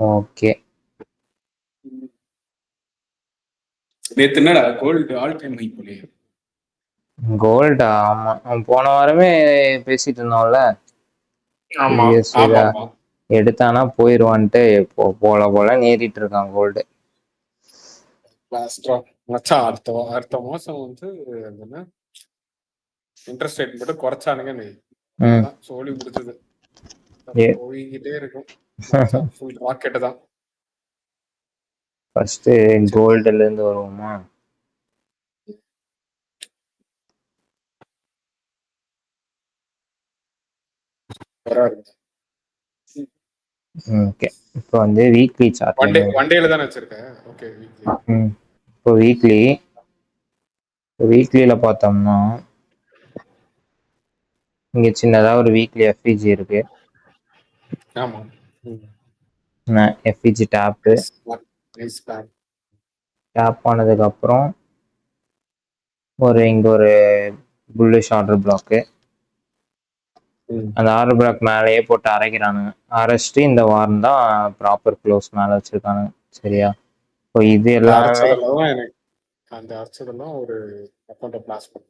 Okay. நேத்து என்னடா gold all time high போலயே. கோல்டா? ஆமா, போன வாரமே பேசிட்டு இருந்தோம்ல. ஆமா ஆமா ஆமா. எடுத்தானா போயிருவான்ட்டு போல ஏறிட்டு இருக்கான் கோல்டு. மச்சான் அடுத்த மாசம் வந்து என்ன இன்ட்ரெஸ்ட் ரேட் மட்டும் குறைச்சானுங்க சோழி முடிச்சது. போய்கிட்டே இருக்கும். ஃபுல் ராக்கெட் தான். ஃபர்ஸ்ட் கோல்டுல இருந்து வருவோமா? ஓகே, இப்போ வந்து வீக்லி சார்ட். ஒன் டேல தான வச்சிருக்கேன். Okay weekly. இப்போ வீக்லியில பார்த்தோம்னா இங்க சின்னதா ஒரு வீக்லி எஃப்இஜி இருக்கு. ஆமா. எஃப்இஜி டேப் ஆனதுக்கு அப்புறம் இங்க ஒரு புல்லிஷ் ஆர்டர் பிளாக். அந்த ஆர்டர் பிளாக் மேலேயே போட்டு அரைக்கிறானுங்க. அரைச்சிட்டு இந்த வாரம் தான் ப்ராப்பர் க்ளோஸ் மேல வச்சிருக்கானுங்க. சரியா? இப்போ இது எல்லாமே அந்த அரைச்சதெல்லாம் ஒரு அக்கௌண்ட்டை பிளாஸ் பண்ணு.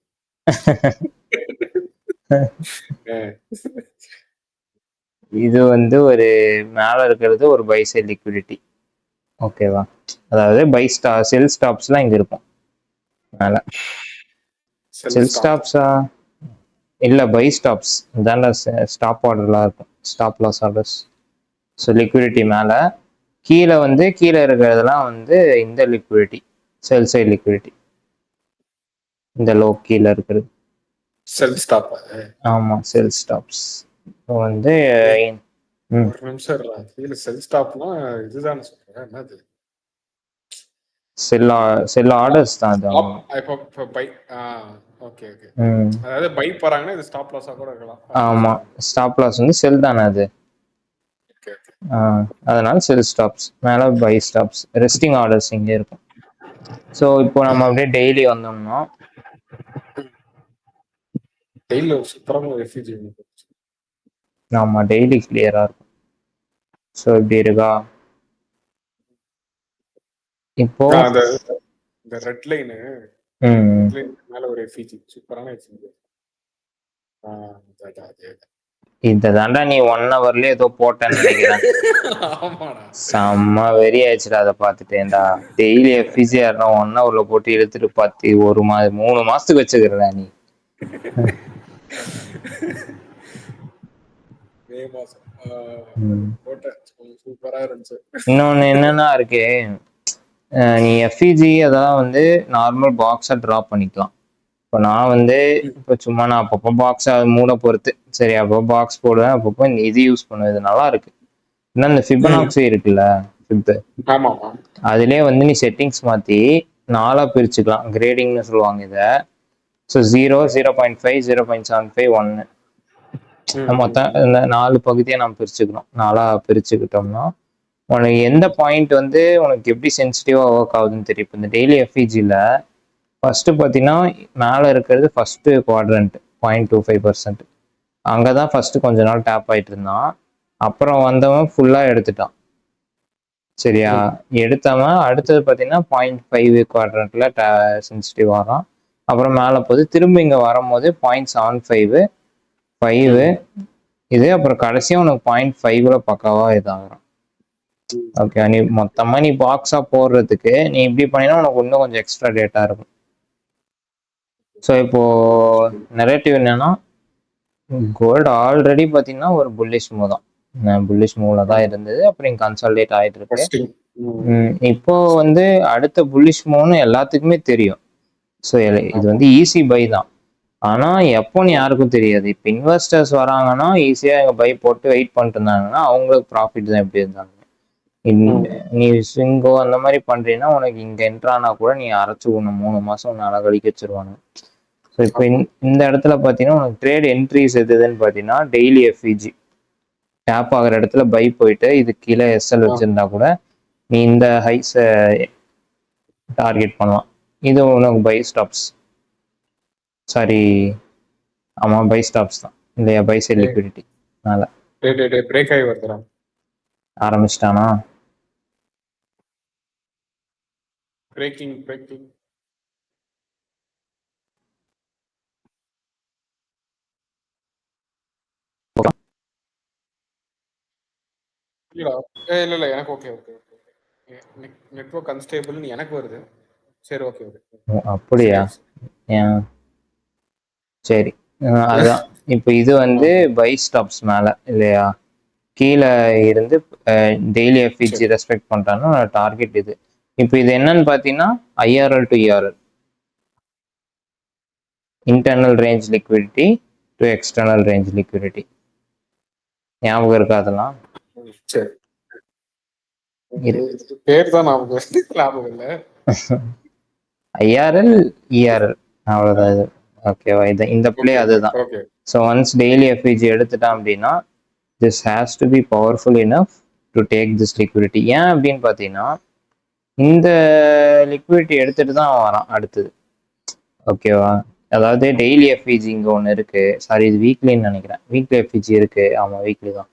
இது வந்து ஒரு மேல இருக்கிறது ஒரு பை சைட் லிக்விடிட்டி. ஓகேவா? அதாவது செல் ஸ்டாப்ஸ்லாம் இங்க இருக்கும் மேல. செல் ஸ்டாப்ஸா இல்ல பை ஸ்டாப்ஸ் தான்டா. ஸ்டாப் ஆர்டர்லாம் இருக்கும், stop loss orders. So liquidity மேல, கீழே இருக்கிறதெல்லாம் வந்து இந்த லிக்விடிட்டி, செல் சைட் லிக்விடிட்டி. இந்த லோ கீழே இருக்கிறது செல் ஸ்டாப். ஆமா, செல் ஸ்டாப்ஸ். வந்து ஒரு நிமிஷம் கீழே செல் ஸ்டாப்னா இதுதான் சொல்றேன். என்னது? செல் ஆர்டர்ஸ் தான் அது. இப்போ பை. Okay okay. அதாவது பை போறாங்கன்னா இது ஸ்டாப் லாஸா கூட இருக்கலாம். ஆமா, ஸ்டாப் லாஸ் வந்து செல் தானே அது. அதனால செல் ஸ்டாப்ஸ் மேல, பை ஸ்டாப்ஸ், ரெஸ்டிங் ஆர்டர்ஸ் இங்கே இருக்கும். ஸோ இப்போ நம்ம அப்படியே டெய்லி வந்தோம்னா ஆமா, டெய்லி கிளியரா இருக்கும். ஸோ இப்படி இருக்கா? இப்போ இந்த ரெட் லைன் மேல ஒரு எஃப்இஜி, சூப்பரான எஃப்இஜி. இந்த தாண்டா நீ 1 ஹவர்ல ஏதோ போட்டேன்னு நினைக்கிறேன். செம்ம வெறி ஆயிடுச்சுடா அதை பார்த்துட்டேன்டா. டெய்லி எஃப்இஜி 1 ஹவர்ல போட்டு எடுத்துட்டு 3 மாசத்துக்கு வச்சுக்கிறா நீ. இன்னொன்னு என்னன்னா இருக்கு, நீ எஃப்இஜி அதெல்லாம் வந்து நார்மல் பாக்ஸா டிராப் பண்ணிக்கலாம். இப்போ நான் வந்து இப்போ சும்மா நான் அப்பப்போ பாக்ஸை மூட பொறுத்து, சரி அப்போ பாக்ஸ் போடுவேன், அப்பப்போ இது யூஸ் பண்ணுவேன். இது நல்லா இருக்கு. இன்னும் இந்த ஃபிபனாக்சி இருக்குல்ல, அதுலேயே வந்து நீ செட்டிங்ஸ் மாற்றி 4 பிரிச்சுக்கலாம். கிரேடிங்னு சொல்லுவாங்க இதை. ஸோ 0, 0.5, 0.75, 1 மொத்தம் இந்த 4 பகுதியை நம்ம பிரிச்சுக்கணும். 4 பிரிச்சுக்கிட்டோம்னா உனக்கு எந்த பாயிண்ட் வந்து உனக்கு எப்படி சென்சிட்டிவா ஒர்க் ஆகுதுன்னு தெரியும். இப்போ இந்த டெய்லி எஃப்இஜியில் ஃபர்ஸ்ட் பார்த்தீங்கன்னா மேலே இருக்கிறது ஃபர்ஸ்ட் குவாட்ரண்ட் 0.25%. அங்கே தான் ஃபர்ஸ்ட் கொஞ்ச நாள் டேப் ஆகிட்டு இருந்தான். அப்புறம் வந்தவன் ஃபுல்லாக எடுத்துட்டான். சரியா? எடுத்தவன் அடுத்தது பார்த்தீங்கன்னா 0.5 குவாட்ரண்ட்ல சென்சிட்டிவ் ஆகிறான். அப்புறம் மேலே போது திரும்ப இங்கே வரும்போது 0.75, 5 இது, அப்புறம் கடைசியாக உனக்கு 0.5ல பக்காவாக இதாகிறான். ஓகே, நீ மொத்தமா நீ பாக்ஸா போடுறதுக்கு நீ இப்படி பண்ணினா உனக்கு இன்னும் கொஞ்சம் எக்ஸ்ட்ரா டேட்டா இருக்கும். ஸோ இப்போ நெரேட்டிவ் என்னன்னா, கோல்டு ஆல்ரெடி பார்த்தீங்கன்னா ஒரு புல்லிஷ் மூவ் தான். புல்லிஷ் மூவ்ல தான் இருந்தது. அப்புறம் கன்சாலிடேட் ஆகிட்டு இருக்கு. இப்போ வந்து அடுத்த புல்லிஷ் மூவ்னு எல்லாத்துக்குமே தெரியும். ஸோ இது வந்து ஈஸி பை தான். ஆனால் எப்போன்னு யாருக்கும் தெரியாது. இப்போ இன்வெஸ்டர்ஸ் வராங்கன்னா ஈஸியாக எங்கள் பை போட்டு வெயிட் பண்ணிட்டு இருந்தாங்கன்னா அவங்களுக்கு ப்ராஃபிட் தான் எப்படி இருந்தாங்க. நீ ஸ்விங்கோ அந்த மாதிரி பண்றீங்கன்னா உனக்கு இங்க என்ட்ரானா கூட நீ அரைச்சு 3 மாசம் உன்னால கழிக்க வச்சிருவாங்க. ஸோ இப்போ இந்த இடத்துல பார்த்தீங்கன்னா உனக்கு ட்ரேட் என்ட்ரிஸ் எதுன்னு பார்த்தீங்கன்னா டெய்லி எஃப்இஜி டேப் ஆகிற இடத்துல பை போயிட்டு இது கீழே எஸ்எல் வச்சிருந்தா கூட நீ இந்த ஹைஸை டார்கெட் பண்ணலாம். இது உனக்கு பை ஸ்டாப்ஸ். சாரி, ஆமா பை ஸ்டாப்ஸ் தான் இல்லையா? பை சைட் லிக்விடிட்டி மேல பிரேக் ஆகி வருதுடா. ஆரம்பிச்சிட்டானா? பிரேக்கிங் இல்ல எனக்கு ஓகே நெட்வொர்க் அன்ஸ்டேபிள்னு எனக்கு வருது. சரி ஓகே அப்படியா? சரி அதான் இப்போ இது வந்து பை ஸ்டாப்ஸ் மேல இல்லையா, கீழே இருந்து டெய்லி எஃப்இஜி ரெஸ்பெக்ட் பண்றான்னா டார்கெட் இது. இப்போ இது என்னன்னு பார்த்தீங்கன்னா IRL to ERL, internal range liquidity to external range liquidity. ஞாபகம் இருக்கா அதெல்லாம்? சரி, பேர் தான் ஞாபகம் இல்ல. IRL ERL அவ்வளோதான் இது. ஓகேவா? இது இந்த பிளே அதுதான். ஸோ ஒன்ஸ் டெய்லி எஃப்இஜி எடுத்துட்டான் அப்படின்னா this has to be powerful enough to take this liquidity. ஏன் அப்படின்னு பார்த்தீங்கன்னா இந்த லிக்விடிட்டி எடுத்துட்டு தான் வரான் அடுத்தது. ஓகேவா? அதாவது டெய்லி எஃப்இஜி இங்கே ஒன்று இருக்கு, சாரி இது வீக்லின்னு நினைக்கிறேன். வீக்லி எஃப்இஜி இருக்கு, ஆமாம் வீக்லி தான்.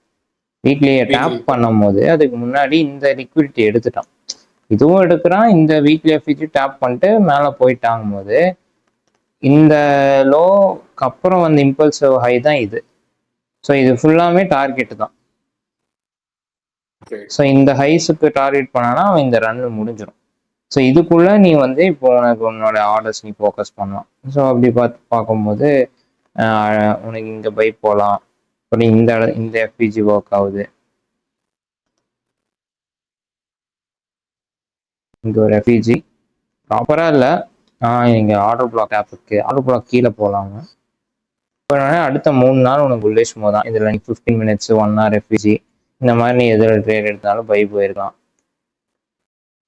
வீக்லியை டேப் பண்ணும் போது அதுக்கு முன்னாடி இந்த லிக்விடிட்டி எடுத்துட்டான், இதுவும் எடுக்கிறான், இந்த வீக்லி எஃப்இஜி டேப் பண்ணிட்டு மேலே போயிட்டாங்கும் போது இந்த லோக்கு அப்புறம் வந்து இம்பல்சிவ் ஹை தான் இது. ஸோ இது ஃபுல்லாமே டார்கெட் தான். ஸோ இந்த ஹைஸுக்கு டார்கெட் பண்ணானா அவன் இந்த ரன் முடிஞ்சிடும். ஸோ இதுக்குள்ள நீ வந்து இப்போ உனக்கு உன்னோட ஆர்டர்ஸ் நீ ஃபோக்கஸ் பண்ணலாம். ஸோ அப்படி பார்க்கும்போது உனக்கு இங்கே பை போகலாம். அப்புறம் இந்த எஃபிஜி ஒர்க் ஆகுது, இங்கே ஒரு எஃபிஜி ப்ராப்பராக இல்லை, இங்கே ஆர்டர் பிளாக் ஆப் இருக்கு, ஆர்டர் பிளாக் கீழே போகலாங்க. இப்போ அடுத்த 3 நாள் உனக்கு புல்லிஷ் மோ தான். இதில் நீ 15 மினிட்ஸ் 1 hour எஃபிஜி இந்த மாதிரி நீ எதில் ட்ரேட் எடுத்தாலும் பை போயிருக்கலாம்.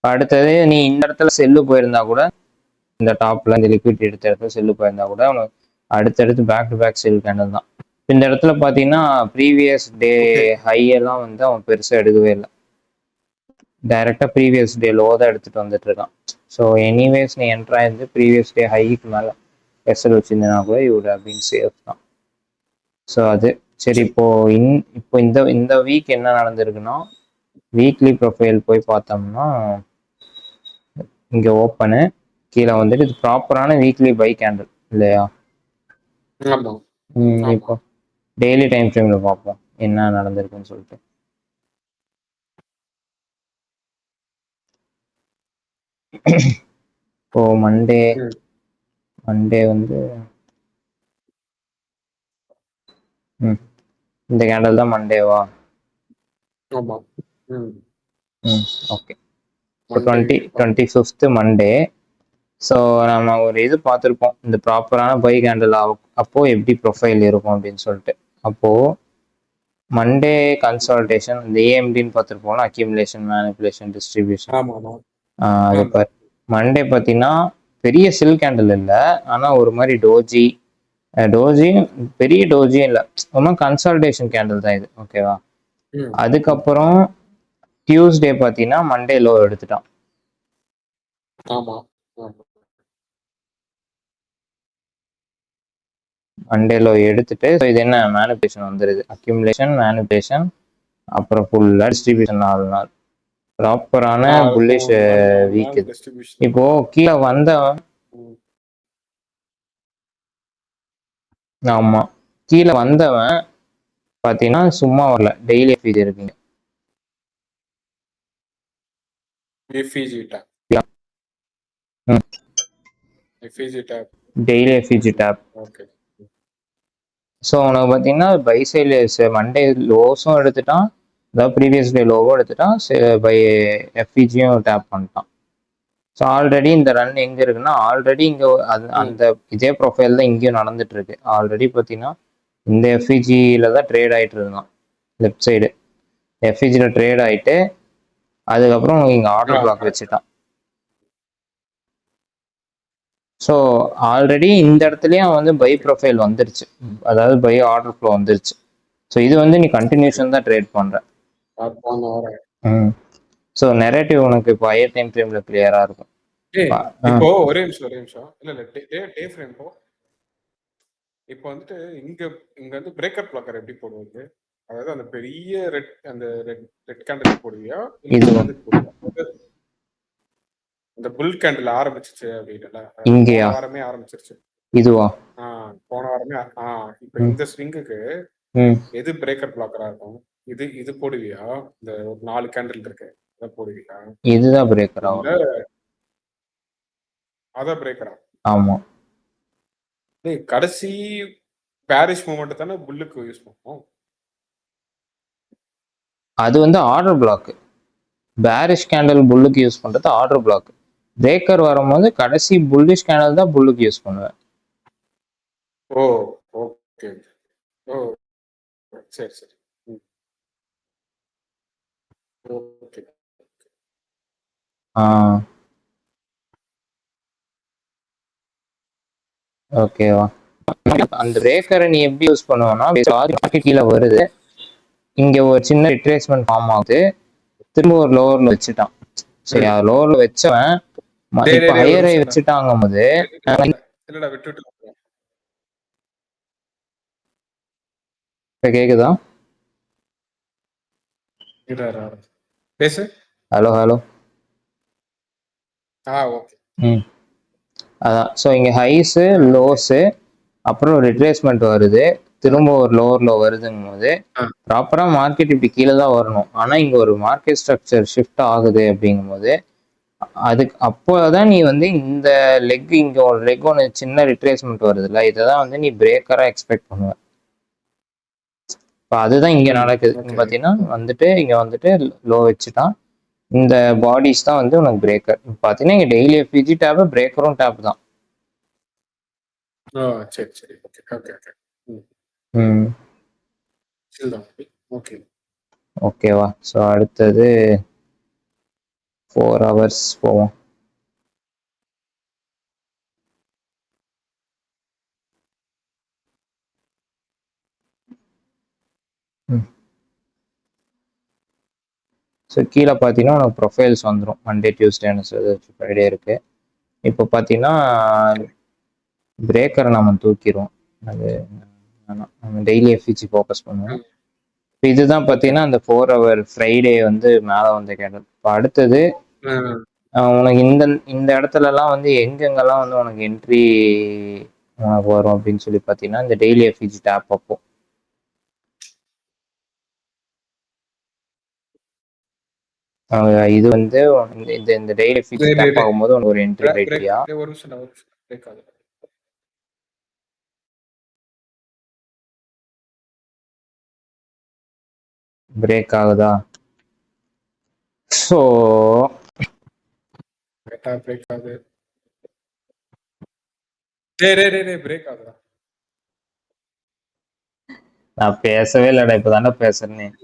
அடுத்தது நீ இந்த இடத்துல செல்லு போயிருந்தா கூட, இந்த டாப்ல இந்த லிக்விட் எடுத்த இடத்துல செல்லு போயிருந்தா கூட உனக்கு அடுத்தடுத்து back to back sell candle தான். இந்த இடத்துல பார்த்தீங்கன்னா ப்ரீவியஸ் டே ஹையெல்லாம் வந்து அவன் பெருசாக எடுக்கவே இல்லை, டைரெக்டாக ப்ரீவியஸ் டே லோ தான் எடுத்துகிட்டு வந்துட்டு இருக்கான். ஸோ எனிவேஸ் நீ என்ட்ராயிருந்து ப்ரீவியஸ் டே ஹைக்கு மேலே எஸ்எல் வச்சுருந்தேன்னா கூட you would have been safe தான். ஸோ அது சரி. இப்போ இந்த வீக் என்ன நடந்திருக்குன்னா, வீக்லி ப்ரொஃபைல் போய் பார்த்தோம்னா இங்கே ஓப்பனு கீழே வந்துட்டு இது ப்ராப்பரான வீக்லி பை கேண்டில் இல்லையா? இப்போ டெய்லி டைம் ஃப்ரேமில் பார்ப்போம் என்ன நடந்திருக்குன்னு சொல்லிட்டு. இப்போ மண்டே வந்து இந்த கேண்டல் தான் மண்டேவா? ஓகே, இப்போ 25th மண்டே. ஸோ நம்ம ஒரு இது பார்த்துருப்போம், இந்த ப்ராப்பரான பை கேண்டில் அப்போ எப்படி ப்ரொஃபைல் இருக்கும் அப்படின்னு சொல்லிட்டு. அப்போ மண்டே கன்சால்டேஷன் இந்த ஏஎம்டின்னு பார்த்துருப்போம்னா, அக்யூமுலேஷன் மேனிபுலேஷன் டிஸ்ட்ரிபியூஷன். அது மண்டே பார்த்தீங்கன்னா பெரிய சில் கேண்டில் இல்லை, ஆனால் ஒரு மாதிரி டோஜி பெரிய டோஜியும் இல்லை, ரொம்ப கன்சால்டேஷன் கேண்டில் தான் இது. ஓகேவா? அதுக்கப்புறம் டியூஸ்டே பார்த்தீங்கன்னா மண்டே லோ எடுத்துட்டான். மண்டே லோ எடுத்துட்டு இது என்ன மேனிபுலேஷன் வந்துருது, அக்யூமுலேஷன் மேனிபுலேஷன் அப்புறம் ஃபுல்லாக டிஸ்ட்ரிபியூஷன் 4 நாள் ப்ராப்பரான புல்லிஷ் வீக் இது. இப்போ கீழே வந்தவன் ஆமா கீழே வந்தவன் பார்த்தீங்கன்னா சும்மா வரல, டெய்லி எஃபிஜி இருக்குங்க. Daily FVG tap. ஸோ உனக்கு பார்த்தீங்கன்னா பை சைடில் மண்டே லோஸும் எடுத்துட்டான், அதாவது ப்ரீவியஸ் டே லோவும் எடுத்துட்டான், பை எஃபிஜியும் டேப் பண்ணிட்டான். ஸோ ஆல்ரெடி இந்த ரன் எங்கே இருக்குன்னா, ஆல்ரெடி இங்கே அந்த இதே ப்ரொஃபைல் தான் இங்கேயும் நடந்துட்டு இருக்கு. ஆல்ரெடி பார்த்தீங்கன்னா இந்த எஃபிஜியில் தான் ட்ரேட் ஆகிட்டு இருந்தான், லெஃப்ட் சைடு எஃபிஜியில் ட்ரேட் ஆகிட்டு அதுக்கப்புறம் இங்கே ஆர்டர் பிளாக் வச்சுட்டான். ஸோ ஆல்ரெடி இந்த இடத்துலயும் வந்து பை ப்ரொஃபைல் வந்துருச்சு, அதாவது பை ஆர்டர் ஃப்ளோ வந்துருச்சு. ஸோ இது வந்து நீ கண்டினியூஷன் தான் ட்ரேட் பண்ற. ஸோ நெரேட்டிவ் உனக்கு இப்போ ஹையர் டைம் ஃப்ரேம்ல கிளியரா இருக்கும். இப்போ ஒரே நிமிஷம் இல்ல டே ஃப்ரேம் இப்போ வந்துட்டு இங்க வந்து பிரேக்கப் பிளாக்கர் எப்படி போடுவது, அதாவது அந்த பெரிய ரெட் கேண்டில் போடுவியா, இது வந்து இந்த புல் கேண்டில் ஆரம்பிச்சிச்சு அப்படின்னுல இங்கேயா? போன வாரமே ஆரம்பிச்சிருச்சு. இதுவா? போன வாரமே இப்ப இந்த ஸ்விங்குக்கு எது பிரேக்கர் பிளாக்கரா இருக்கும்? இது போடுவியா? இந்த ஒரு 4 கேண்டில் இருக்கு, அதை போடுவியா? இதுதான் பிரேக்கர் ஆகும். அதான் பிரேக்கரா? ஆமா. கடைசி பேரிஷ் மூமெண்ட் தானே புல்லுக்கு யூஸ் பண்ணுவோம். அது வந்து ஆர்டர் பிளாக். பேரிஷ் கேண்டல் புல்லுக்கு யூஸ் பண்றது ஆர்டர் பிளாக். பிரேக்கர் வரும்போது கடைசி புல்லிஷ் கேண்டல் தான் புல்லுக்கு யூஸ் பண்ணுவேன். ஓ ஓகே. ஓ சரி சரி. ஓகே. ஓகேவா? அந்த பிரேக்கரை நீ எப்படி யூஸ் பண்ணுவேன்னா, கீழே வருது, இங்க ஒரு சின்ன ரிட்ரேஸ்மெண்ட் ஃபார்ம் ஆகுது, திரும்ப ஒரு லோவர்ல வச்சுட்டான். சரி, லோவர்ல வச்சவன் இப்ப ஹையரை வச்சுட்டாங்கும் போது இல்லடா விட்டு இப்ப கேக்குதா? பேசு. Hello hello. ஓகே. அதான். ஸோ இங்க ஹைஸு லோஸு அப்புறம் ரிட்ரேஸ்மெண்ட் வருது, திரும்ப ஒரு லோவர்ல வருதுங்கும் போது ப்ராப்பரா மார்க்கெட் இப்படி கீழே தான் வரணும். ஆனா இங்க ஒரு மார்க்கெட் ஸ்ட்ரக்சர் ஷிஃப்ட் ஆகுது அப்படிங்கும் போது அதுக்கு அப்போதான் நீ வந்து இந்த லெக், இங்க ஒரு லெக் ஒன்று சின்ன ரிட்ரேஸ்மெண்ட் வருதுல்ல, இதைதான் வந்து நீ பிரேக்கரா எக்ஸ்பெக்ட் பண்ணுவ. இப்போ அதுதான் இங்க நடக்குது. இங்க பாத்தீங்கன்னா வந்துட்டு இங்க வந்துட்டு லோ வச்சுட்டான், இந்த பாடிஸ் தான் வந்து உனக்கு பிரேக்கர். பாத்தீங்கன்னா இங்க டெய்லி எஃபிஜி டேப் பிரேக்கரும் டேப் தான். சரி சரி. Okay okay okay. ஓகே ஓகேவா? ஸோ அடுத்தது 4 hours போவோம். ஸோ கீழே பார்த்தீங்கன்னா உனக்கு ப்ரொஃபைல்ஸ் வந்துடும். மண்டே, டியூஸ்டே, ஃப்ரைடே இருக்கு. இப்போ பார்த்தீங்கன்னா பிரேக்கரை நம்ம தூக்கிடுவோம். அது நம்ம டெய்லி எஃபிஜி ஃபோக்கஸ் பண்ணுவோம். இப்போ இதுதான் பார்த்தீங்கன்னா அந்த 4 hour ஃப்ரைடே வந்து மேலே வந்த கேண்டல். இப்போ அடுத்தது உனக்கு இந்த இடத்துலலாம் வந்து எங்கெங்கெல்லாம் வந்து உனக்கு என்ட்ரி உனக்கு வரும் அப்படின்னு சொல்லி பார்த்தீங்கன்னா இந்த டெய்லி எஃபிஜி டேப் அப்போ இது வந்து இந்த டெய்லி எஃபிஜி டேப் ஆகும்போது உனக்கு ஒரு என்ட்ரி கிரைட்டீரியா. ஒரு நிமிஷம் பிரேக் ஆகுது. பிரேக் ஆகுதா? ஸோ பிரேக் ஆகுது. பிரேக் ஆகுதா? நான் பேசவே இல்லடா, இப்பதானே பேசுறேன்.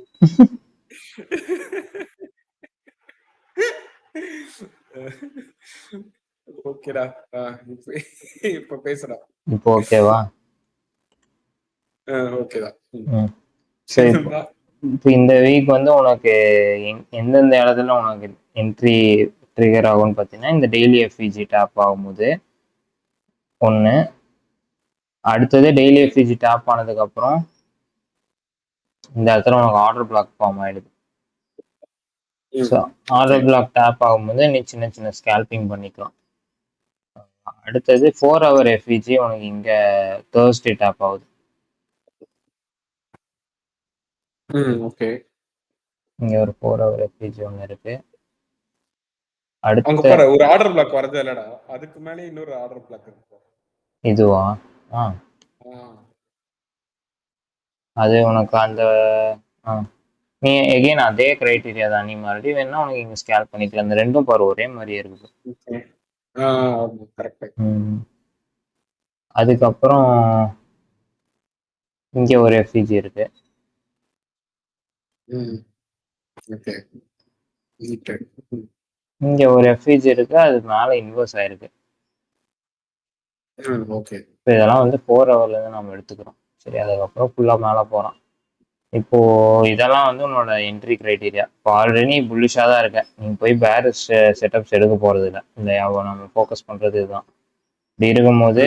ஓகேடா. இப்ப பேசுடா. இப்போ ஓகேவா? ஓகேடா. சரி, இப்போ இந்த வீக் வந்து உனக்கு எந்தெந்த இடத்துல உனக்கு என்ட்ரி ட்ரிகர் ஆகும்னு பார்த்தீங்கன்னா இந்த டெய்லி எஃபிஜி டேப் ஆகும்போது ஒன்று. அடுத்தது டெய்லி எஃபிஜி டேப் ஆனதுக்கப்புறம் இந்த இடத்துல உனக்கு ஆர்டர் பிளாக் ஃபார்ம் ஆயிடுது. ஸோ ஆர்டர் பிளாக் டேப் ஆகும்போது நீ சின்ன சின்ன ஸ்கேல்பிங் பண்ணிக்கலாம். அடுத்தது 4 hour எஃபிஜி உனக்கு இங்க தேர்ஸ்டே டேப் ஆகுது. ஓகே. இங்க ஒரு 4 hour எஃபிஜி ஒன்று இருக்கு. அடுத்த ஒரு ஆர்டர் பிளாக் வரது இல்லடா, அதுக்கு மேலே இன்னொரு ஆர்டர் பிளாக் இருக்கு. இதுவா? அது உனக்கு அந்த நீ எகைன் அதே கிரைட்டீரியா தான். நீ மறுபடியும் வேணா உனக்கு இங்க ஸ்கேல் பண்ணிக்கலாம். இந்த ரெண்டும் பாரு ஒரே மாதிரியே இருக்குது. அதுக்கப்புறம் இங்க ஒரு எஃபிஜி இருக்கு. இங்க ஒரு எஃபிஜி இருக்கு, அது மேல இன்வெர்ஸ் ஆயிருக்கு. இப்போ இதெல்லாம் வந்து 4 hourல இருந்து நம்ம எடுத்துக்கிறோம். சரி, அதுக்கப்புறம் ஃபுல்லா மேல போறோம். இப்போ இதெல்லாம் வந்து உன்னோட என்ட்ரி கிரைட்டீரியா. இப்போ ஆல்ரெடி புல்லிஷா தான் இருக்க, நீங்க போய் பேரிஷ் செட்டப்ஸ் எடுக்க போறது இல்லை. இந்த நம்ம ஃபோக்கஸ் பண்றது இதுதான். இப்படி இருக்கும்போது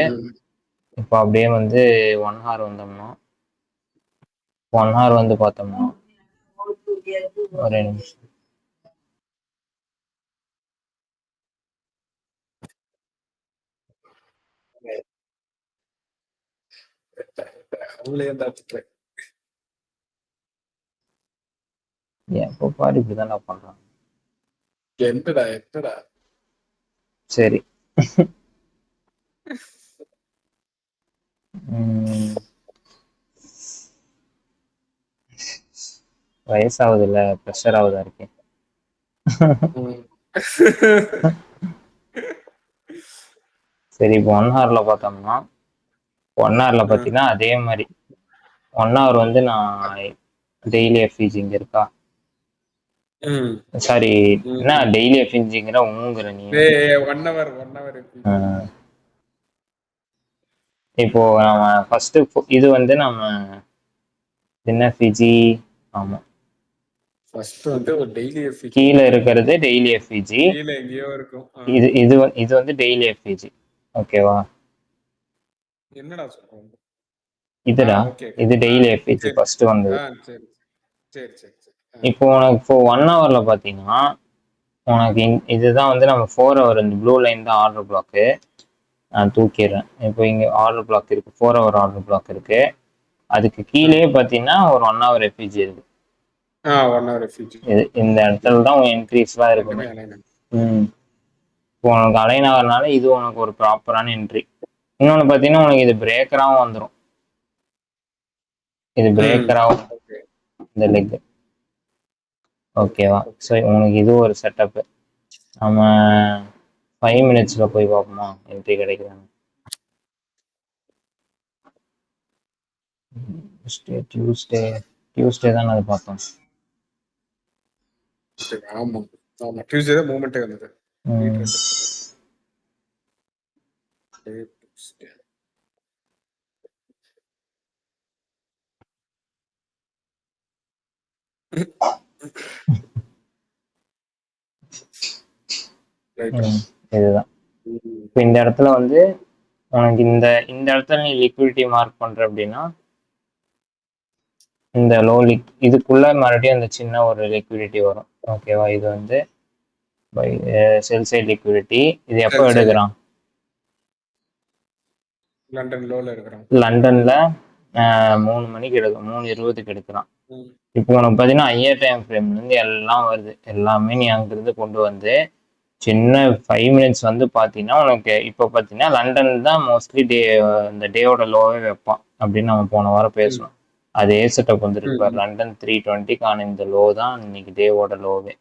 இப்போ அப்படியே வந்து 1 hour வந்தோம்னா 1 hour வந்து பார்த்தோம்னா ஒரே நிமிஷம். அவங்களே தான் எப்போ பாரு இப்படிதான் பண்றான். என்னடா சரி. உம் வயசாகுது இல்ல, ப்ரெஷர் ஆகுதா இருக்கு. சரி, இப்போ 1 ஹவர்ல பார்த்தோம்னா 1 ஹவர்ல பார்த்தீங்கன்னா அதே மாதிரி 1 ஹவர் வந்து நான் டெய்லி எஃப்இஜி இங்க இருக்கா, சாரி என்ன டெய்லி எஃப்இஜிங்கிற உங்கிற நீ 1 ஹவர் இப்போ நம்ம ஃபர்ஸ்ட் இது வந்து நம்ம என்ன ஃபிஜி, ஆமா ஃபர்ஸ்ட் வந்து ஒரு டெய்லி எஃப்இஜி கீழே இருக்கிறது டெய்லி எஃப்இஜி, கீழ எங்கேயோ இருக்கும். இது வந்து டெய்லி எஃப்இஜி. ஓகேவா, என்னடா சொல்றோம் இதுடா ஓகே இது டெய்லி எஃப்இஜி ஃபர்ஸ்ட் வந்தது. சரி சரி சரி சரி இப்போ உனக்கு இப்போ 1 ஹவர்ல பார்த்தீங்கன்னா உனக்கு இதுதான் வந்து நம்ம 4 ஹவர், இந்த ப்ளூ லைன் தான் ஆர்டர் பிளாக்கு. நான் தூக்கிடுறேன். இப்போ இங்க ஆர்டர் பிளாக் இருக்கு, 4 ஹவர் ஆர்டர் பிளாக் இருக்கு. அதுக்கு கீழே பார்த்தீங்கன்னா ஒரு 1 ஹவர் எஃப்இஜி இருக்கு. 1 ஹவர் எஃப்இஜி இந்த இடத்துல தான் உன் என்ட்ரிஸ்லாம் இருக்குமே. இப்போ உனக்கு அலைன் ஆகிறதுனால இது உனக்கு ஒரு ப்ராப்பரான என்ட்ரி. இன்னொன்று பார்த்தீங்கன்னா உனக்கு இது பிரேக்கராகவும் வந்துடும். இது பிரேக்கராகவும் இந்த லெக். ஓகேவா, ஸோ உனக்கு இது ஒரு செட்டப்பு. நம்ம 5 மினிட்ஸில் போய் பார்ப்போமா என்ட்ரி கிடைக்குதான்னு. டியூஸ்டே தான் அது பார்த்தோம். ஆமா டியூஸ்டே தான் மூவ்மெண்ட்டே வந்தது. இதுதான் இப்போ இந்த இடத்துல வந்து உனக்கு இந்த இடத்துல நீ லிக்விடிட்டி மார்க் பண்ற அப்படின்னா இந்த லோ இதுக்குள்ள மறுபடியும் அந்த சின்ன ஒரு லிக்விடிட்டி வரும். ஓகேவா, இது வந்து செல் சைட் லிக்விடிட்டி. இது எப்போ எடுக்கிறான், லண்டன்ல 3 மணிக்கு எடுக்கும், 3:20க்கு எடுக்கிறான். இப்போ உனக்கு பார்த்தீங்கன்னா ஹையர் டைம் ஃப்ரேம்லேருந்து எல்லாம் வருது, எல்லாமே நீ அங்கிருந்து கொண்டு வந்து சின்ன 5 மினிட்ஸ் வந்து பார்த்தீங்கன்னா உனக்கு இப்போ பார்த்தீங்கன்னா லண்டன் தான் மோஸ்ட்லி இந்த டேவோட லோவே வைப்பான் அப்படின்னு நம்ம போன வாரம் பேசணும். அதே செட்டப் வந்துருக்கு பாரு, லண்டன் 320க்கான இந்த லோ தான் இன்னைக்கு டேவோட லோவே.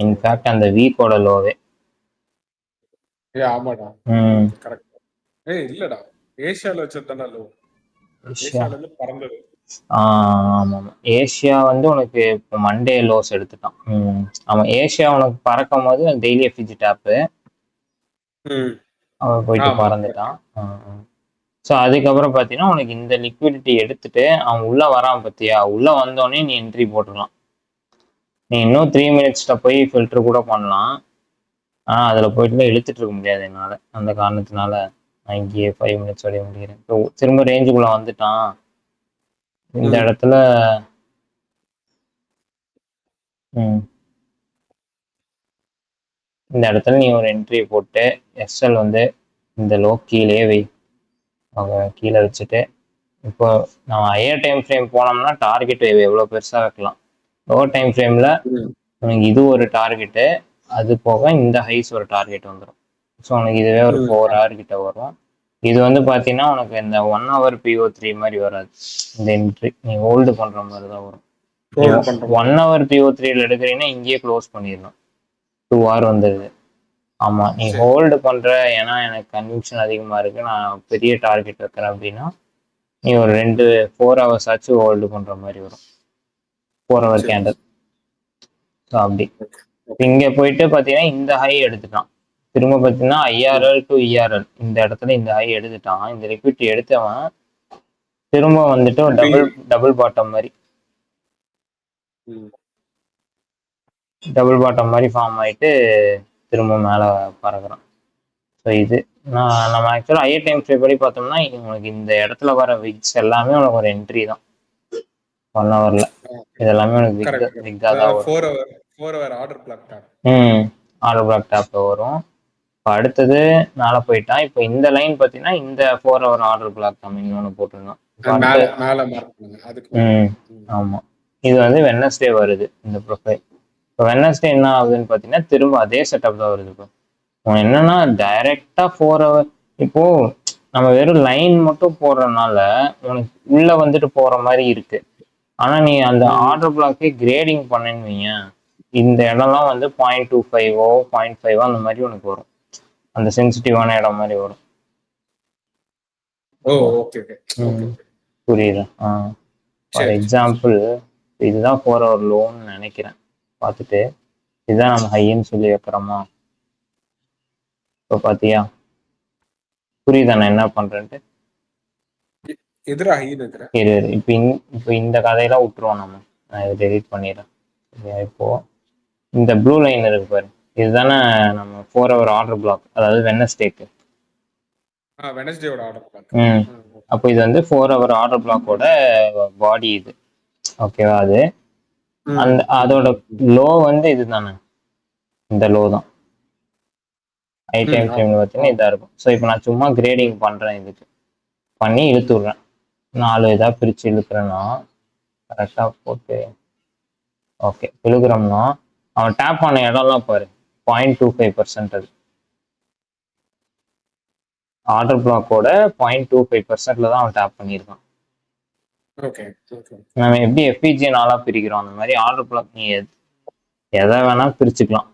இன்ஃபேக்ட் அந்த வீக்கோட லோவே. ஆமாடா கரெக்ட். இல்லடா ஏசியால வச்சதுதானே லோ, ஏசியால இருந்து பறந்தது. ஆமா ஏசியா வந்து உனக்கு இப்போ மண்டே லோஸ் எடுத்துட்டான். ஆமா ஏசியா உனக்கு பறக்கும் போது டெய்லி எஃப்இஜி டாப்பு அவன் போயிட்டு பறந்துட்டான். ஸோ அதுக்கப்புறம் பார்த்தீங்கன்னா உனக்கு இந்த லிக்விடிட்டி எடுத்துட்டு அவன் உள்ள வரான் பார்த்தியா, உள்ள வந்தோடனே நீ என்ட்ரி போட்டுடலாம். நீ இன்னும் 3 மினிட்ஸ்ல போய் ஃபில்டர் கூட பண்ணலாம். ஆனால் அதில் போயிட்டுலாம் இழுத்துட்டு இருக்க முடியாது என்னால். அந்த காரணத்தினால நான் இங்கேயே 5 மினிட்ஸ் வரைய முடிகிறேன். இப்போ திரும்ப ரேஞ்சுக்குள்ளே வந்துட்டான் இந்த இடத்துல. இந்த இடத்துல நீ ஒரு என்ட்ரி போட்டு எஸ்எல் வந்து இந்த லோ கீழே வை, அவங்க கீழே வச்சுட்டு இப்போ நம்ம ஹையர் டைம் ஃப்ரேம் போனோம்னா டார்கெட் எவ்வளோ பெருசாக வைக்கலாம். லோ டைம் ஃப்ரேமில் உனக்கு இது ஒரு டார்கெட்டு, அது போக இந்த ஹைஸ் ஒரு டார்கெட் வந்துடும். ஸோ உனக்கு இதுவே ஒரு 4 ஹவர் கிட்ட வரும். இது வந்து பார்த்தீங்கன்னா உனக்கு இந்த 1 ஹவர் PO3 மாதிரி வராது. இந்த என்ட்ரி நீ ஹோல்டு பண்ணுற மாதிரி தான் வரும். 1 ஹவர் PO3ல எடுக்கிறீங்கன்னா இங்கேயே க்ளோஸ் பண்ணிடணும். 2 ஹவர் வந்துடுது. ஆமாம், நீ ஹோல்டு பண்ணுற, ஏன்னா எனக்கு கன்விக்ஷன் அதிகமாக இருக்குது, நான் பெரிய டார்கெட் வைக்கிறேன் அப்படின்னா நீ ஒரு 4 ஹவர்ஸ் ஆச்சு ஹோல்டு பண்ணுற மாதிரி வரும். 4 ஹவர் கேண்டில். ஸோ அப்படி இங்கே போயிட்டு பார்த்தீங்கன்னா இந்த ஹை எடுத்துட்டான். திரும்ப பார்த்தீங்கன்னா IRL டு ERL இந்த இடத்துல இந்த ஹை எடுத்துட்டான். இந்த லிக்விடிட்டி எடுத்தவன் திரும்ப வந்துட்டு ஒரு டபுள் பாட்டம் மாதிரி ஃபார்ம் ஆயிட்டு திரும்ப மேலே பறக்குறான். ஸோ இது நம்ம ஆக்சுவலாக ஹையர் டைம் ஃப்ரேம் படி பார்த்தோம்னா உனக்கு இந்த இடத்துல வர விக்ஸ் எல்லாமே உனக்கு ஒரு என்ட்ரி தான் 1 ஹவர்ல. இது எல்லாமே உனக்கு விக்கா தான் வரும். ஆர்டர் பிளாக் ஆர்டர் பிளாக் டாப்ல வரும். இப்போ அடுத்தது மேலே போயிட்டான். இப்போ இந்த லைன் பார்த்தீங்கன்னா இந்த 4 ஹவர் ஆர்டர் பிளாக் கம்மிங்னு ஒன்று போட்டிருந்தோம். இப்போ மேல அடுத்து மேல மார்க் பண்ணுங்க அதுக்கு மேல. ஆமாம், இது வந்து வெட்னஸ்டே வருது இந்த ப்ரொஃபைல். இப்போ வெட்னஸ்டே என்ன ஆகுதுன்னு பார்த்தீங்கன்னா திரும்ப அதே செட்டப் தான் வருது. இப்போ என்னன்னா டைரக்டா 4 ஹவர் இப்போ நம்ம வெறும் லைன் மட்டும் போடுறதுனால உனக்கு உள்ள வந்துட்டு போற மாதிரி இருக்கு. ஆனா நீ அந்த ஆர்டர் பிளாக்கே கிரேடிங் பண்ணேன்னு வையேன், இந்த இடம்லாம் வந்து 0.25 0.5 அந்த மாதிரி உனக்கு வரும். அந்த சென்சிட்டிவான இடம் மாதிரி வரும். ஓ ஓகே ஓகே ஓகே புரியுதா? ஃபார் எக்ஸாம்பிள் இதுதான் 4 ஹவர் லோன்னு நினைக்கிறேன். பார்த்துட்டு இதுதான் நம்ம ஹைன்னு சொல்லி வைக்கிறோமா? இப்போ பார்த்தியா புரியுதா நான் என்ன பண்றேன்ட்டு? எதிரா ஹைன்னு இருக்கிறேன். இப்போ இந்த கதையெல்லாம் விட்டுருவோம் நம்ம. நான் இதை டெலிட் பண்ணிடுறேன். இப்போ இந்த ப்ளூ லைன் இருக்கு பாரு, இதுதானே நம்ம 4 ஹவர் ஆர்டர் பிளாக், அதாவது வெட்னஸ்டேக்கு. வெட்னஸ்டேவோட ஆர்டர் பிளாக். அப்போ இது வந்து 4 ஹவர் ஆர்டர் பிளாக்கோட பாடி இது. ஓகேவா? அது அந்த அதோட லோ வந்து இதுதானே, இந்த லோ தான். ஹை டைம் ஃப்ரேம்ல பார்த்தீங்கன்னா இதாக இருக்கும். ஸோ இப்போ நான் சும்மா கிரேடிங் பண்ணுறேன், இதுக்கு பண்ணி இழுத்து விட்றேன். 4 இதாக பிரித்து இழுக்கிறேன்னா கரெக்டாக போட்டு ஓகே இழுக்கிறோம்னா அவன் டேப் பண்ண இடம்லாம் பாரு 0.25% அது ஆர்டர் பிளாக்கோட 0.25%ல தான் அவன் டேப் பண்ணியிருக்கான். நம்ம எப்படி எஃபிஜி நாளாக பிரிக்கிறோம் அந்த மாதிரி ஆர்டர் பிளாக் நீ எதை வேணா பிரிச்சுக்கலாம்.